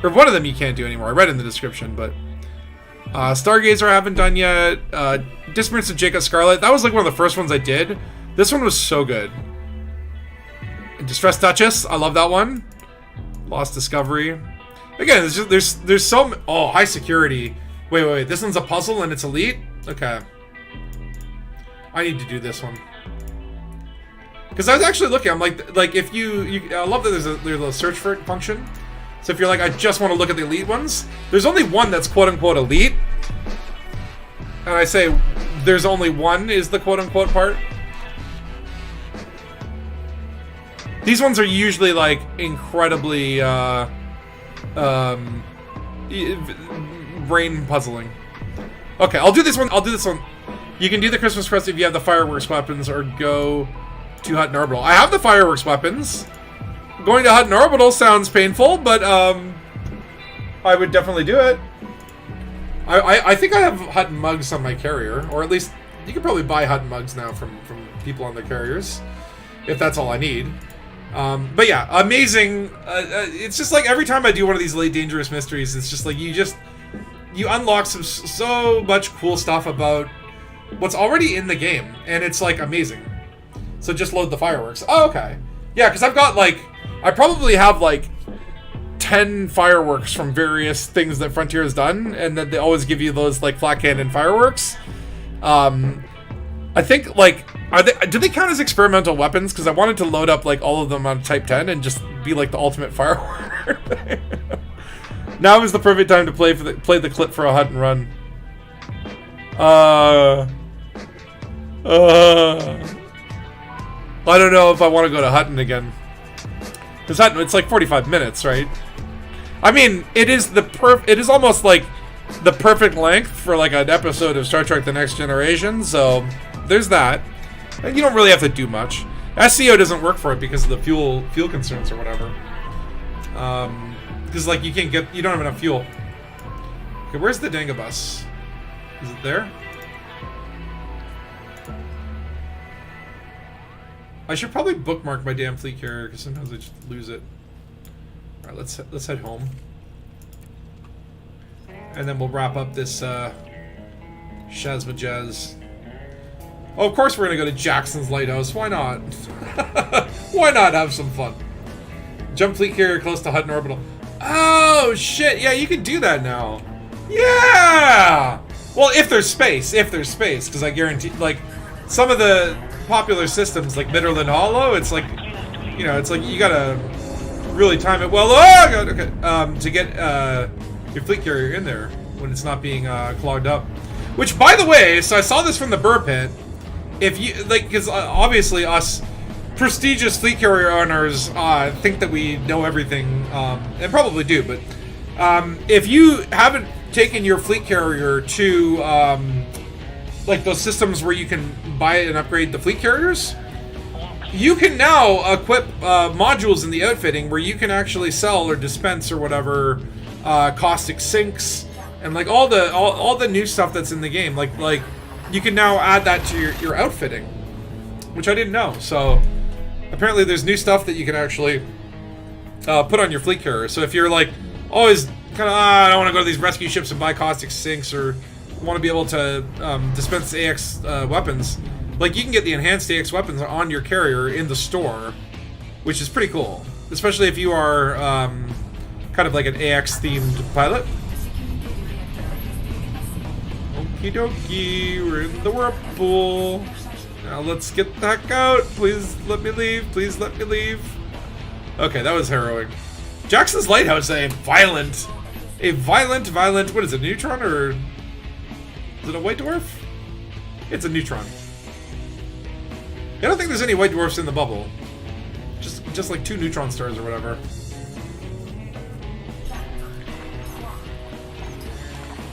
Or one of them you can't do anymore, I read in the description, but... Stargazer I haven't done yet. Disappearance of Jacob Scarlet. That was like one of the first ones I did. This one was so good. Distressed Duchess. I love that one. Lost Discovery. Again, there's so high security. Wait. This one's a puzzle and it's elite. Okay. I need to do this one. Because I was actually looking. I'm like if you I love that there's a search for it function. So if you're like, I just want to look at the elite ones, there's only one that's quote unquote elite. And I say there's only one is the quote unquote part. These ones are usually like incredibly brain puzzling. Okay, I'll do this one. You can do the Christmas quest if you have the fireworks weapons, or go to Hut and Orbital. I have the fireworks weapons. Going to Hut and Orbital sounds painful, but I would definitely do it. I think I have Hut and mugs on my carrier, or at least you can probably buy Hut and mugs now from people on their carriers, if that's all I need. But yeah, amazing. It's just like every time I do one of these Elite Dangerous mysteries, it's just like you unlock so much cool stuff about what's already in the game, and it's like amazing. So just load the fireworks. Oh, okay. Yeah, because I've got like, I probably have like 10 fireworks from various things that Frontier has done, and then they always give you those like flat cannon fireworks. I think like, do they count as experimental weapons? Because I wanted to load up like all of them on Type 10 and just be like the ultimate firework. Now is the perfect time to play the clip for a hunt and run. I don't know if I want to go to Hutton again. Because Hutton, it's like 45 minutes, right? I mean, it is almost like the perfect length for like an episode of Star Trek: The Next Generation. So there's that, and you don't really have to do much. SEO doesn't work for it because of the fuel concerns or whatever. Because like you don't have enough fuel. Okay, where's the Dangabus? Is it there? I should probably bookmark my damn fleet carrier because sometimes I just lose it. All right, let's head home, and then we'll wrap up this Shazmajaz. Oh, of course we're gonna go to Jackson's Lighthouse. Why not? Why not have some fun? Jump fleet carrier close to Hutton Orbital. Oh shit! Yeah, you can do that now. Yeah. Well, if there's space, because I guarantee, like, some of the popular systems like Midderland Hollow, it's like, you know, it's like you gotta really time it well. Oh god, okay. To get your fleet carrier in there when it's not being clogged up. Which, by the way, so I saw this from the Burr Pit. If you like, because obviously us prestigious fleet carrier owners think that we know everything, and probably do, but if you haven't taken your fleet carrier to like those systems where you can buy and upgrade the fleet carriers, you can now equip modules in the outfitting where you can actually sell or dispense or whatever caustic sinks and like all the new stuff that's in the game. Like you can now add that to your outfitting, which I didn't know. So apparently there's new stuff that you can actually put on your fleet carrier. So if you're like always kind of I don't want to go to these rescue ships and buy caustic sinks, or want to be able to dispense AX weapons, like you can get the enhanced AX weapons on your carrier in the store, which is pretty cool, especially if you are kind of like an AX themed pilot. Okie dokie, we're in the whirlpool. Now let's get the heck out. Please let me leave. Please let me leave. Okay, that was harrowing. Jackson's Lighthouse, a violent, what is it, neutron, or is it a white dwarf? It's a neutron. I don't think there's any white dwarfs in the bubble. Just like 2 neutron stars or whatever.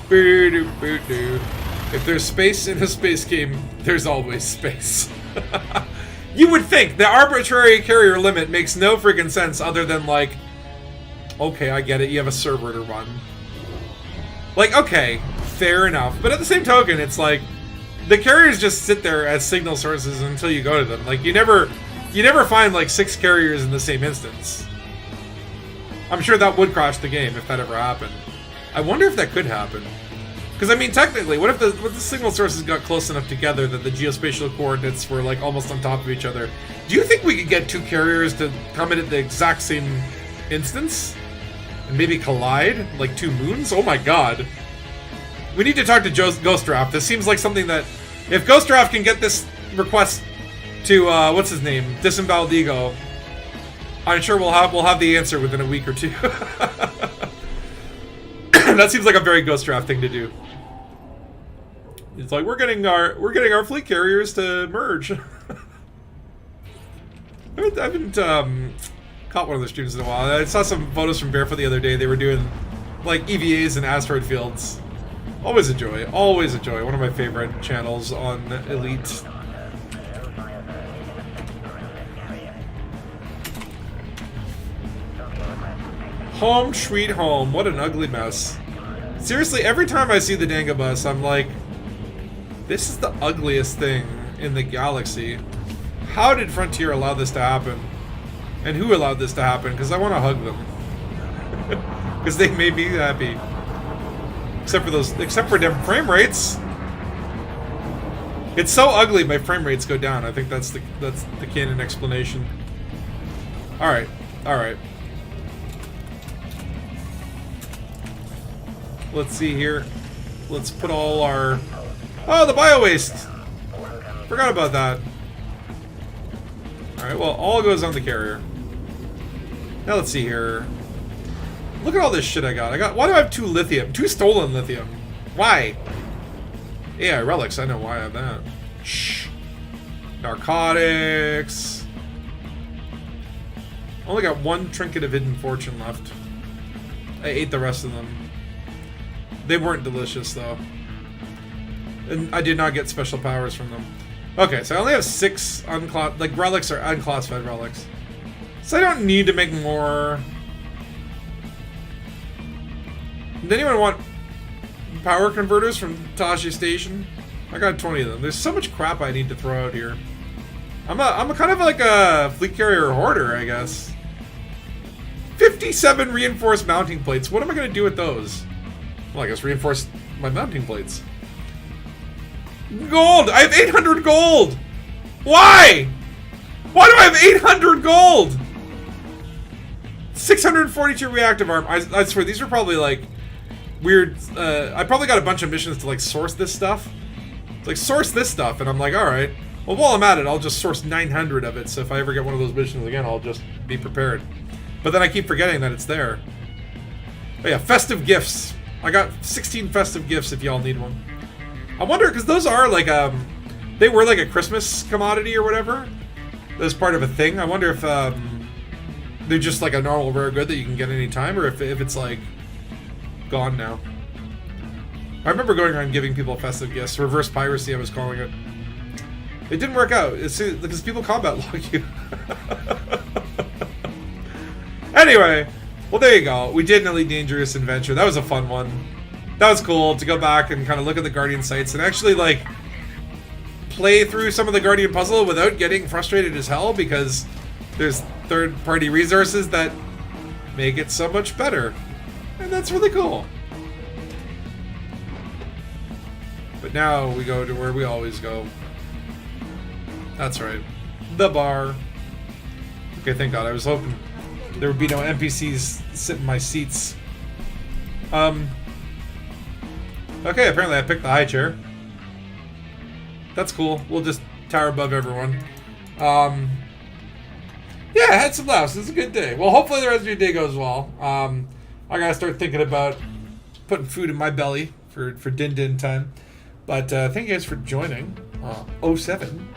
If there's space in a space game, there's always space. You would think the arbitrary carrier limit makes no freaking sense other than like, okay, I get it, you have a server to run. Like, okay, fair enough. But at the same token, it's like, the carriers just sit there as signal sources until you go to them. Like, you never find like 6 carriers in the same instance. I'm sure that would crash the game if that ever happened. I wonder if that could happen. Because, I mean, technically, what if the signal sources got close enough together that the geospatial coordinates were, like, almost on top of each other? Do you think we could get 2 carriers to come in at the exact same instance? And maybe collide? Like 2 moons? Oh my god. We need to talk to Ghost Draft. This seems like something that... If Ghost Draft can get this request to, what's his name? Disemboweled Ego, I'm sure we'll have the answer within a week or 2. That seems like a very Ghost Draft thing to do. It's like we're getting our fleet carriers to merge. I haven't caught one of the streams in a while. I saw some photos from Barefoot the other day. They were doing like EVAs and asteroid fields. Always a joy. Always a joy. One of my favorite channels on Elite. Home sweet home. What an ugly mess. Seriously, every time I see the Dangabus, I'm like, this is the ugliest thing in the galaxy. How did Frontier allow this to happen? And who allowed this to happen? Because I want to hug them. Because they made me happy. Except for them frame rates. It's so ugly, my frame rates go down. I think that's the canon explanation. All right, all right. Let's see here. Let's put all our... Oh, the bio-waste! Forgot about that. Alright, well, all goes on the carrier. Now let's see here. Look at all this shit I got. Why do I have 2 lithium? 2 stolen lithium. Why? AI relics, I know why I have that. Shh. Narcotics. Only got 1 trinket of hidden fortune left. I ate the rest of them. They weren't delicious, though. And I did not get special powers from them. Okay, so I only have 6 like relics or unclassified relics. So I don't need to make more. Does anyone want power converters from Tashi Station? I got 20 of them. There's so much crap I need to throw out here. I'm a kind of like a fleet carrier hoarder, I guess. 57 reinforced mounting plates. What am I going to do with those? Well, I guess reinforce my mounting plates. Gold! I have 800 gold! Why? Why do I have 800 gold? 642 reactive arm. I swear, these are probably like weird. I probably got a bunch of missions to like source this stuff. Like, source this stuff, and I'm like, alright. Well, while I'm at it, I'll just source 900 of it, so if I ever get one of those missions again, I'll just be prepared. But then I keep forgetting that it's there. Oh yeah, festive gifts. I got 16 festive gifts if y'all need one. I wonder, because those are like, they were like a Christmas commodity or whatever. That's part of a thing. I wonder if they're just like a normal rare good that you can get any time, or if it's like gone now. I remember going around giving people festive gifts. Reverse piracy, I was calling it. It didn't work out. It's because people combat log you. Anyway, well, there you go. We did an Elite Dangerous adventure. That was a fun one. That was cool to go back and kind of look at the Guardian sites and actually, like, play through some of the Guardian puzzle without getting frustrated as hell, because there's third-party resources that make it so much better. And that's really cool. But now we go to where we always go. That's right. The bar. Okay, thank God. I was hoping there would be no NPCs sitting in my seats. Okay, apparently I picked the high chair. That's cool. We'll just tower above everyone. Yeah, I had some laughs. It was a good day. Well, hopefully the rest of your day goes well. I gotta start thinking about putting food in my belly for din time. But thank you guys for joining. 07.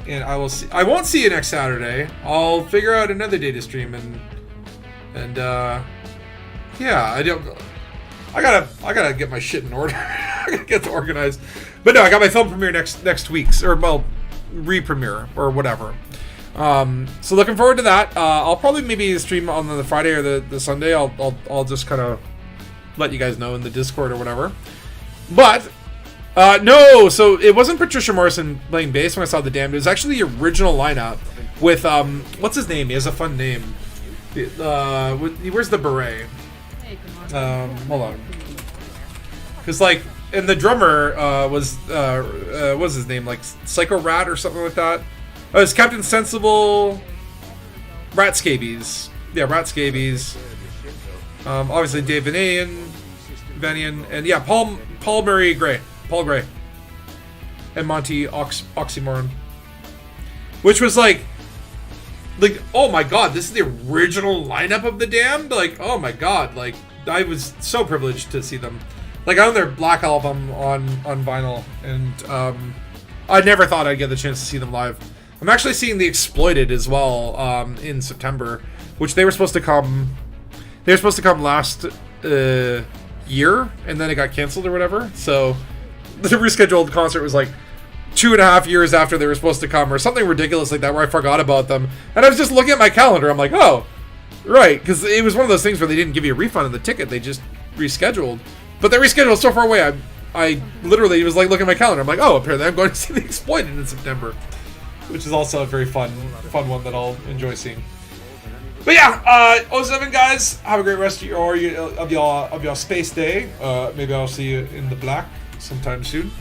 And I won't see you next Saturday. I'll figure out another day to stream and yeah, I gotta get my shit in order. I gotta get organized. But no, I got my film premiere next week's, or well, re-premiere or whatever. So looking forward to that. I'll probably maybe stream on the Friday or the Sunday. I'll just kind of let you guys know in the Discord or whatever. But no, so it wasn't Patricia Morrison playing bass when I saw The Damned. It was actually the original lineup with what's his name? He has a fun name. Where's the beret? Hold on. Because like, and the drummer was what's his name? Like Psycho Rat or something like that. Oh, it's Captain Sensible. Rat Scabies. Yeah, Rat Scabies. Obviously Dave Vanian, and yeah, Paul Gray, and Monty Oxymoron, which was like, oh my god, this is the original lineup of the Damned. Like, oh my god, like I was so privileged to see them. Like, I own their Black album on vinyl, and I never thought I'd get the chance to see them live. I'm actually seeing The Exploited as well in September, which they were supposed to come. They were supposed to come last year, and then it got canceled or whatever. So the rescheduled concert was like 2.5 years after they were supposed to come, or something ridiculous like that, where I forgot about them. And I was just looking at my calendar. I'm like, oh, right, because it was one of those things where they didn't give you a refund on the ticket. They just rescheduled. But they rescheduled so far away, I literally was like looking at my calendar. I'm like, oh, apparently I'm going to see The Exploited in September, which is also a very fun one that I'll enjoy seeing. But yeah, 07 guys, have a great rest of your space day. Maybe I'll see you in the black sometime soon.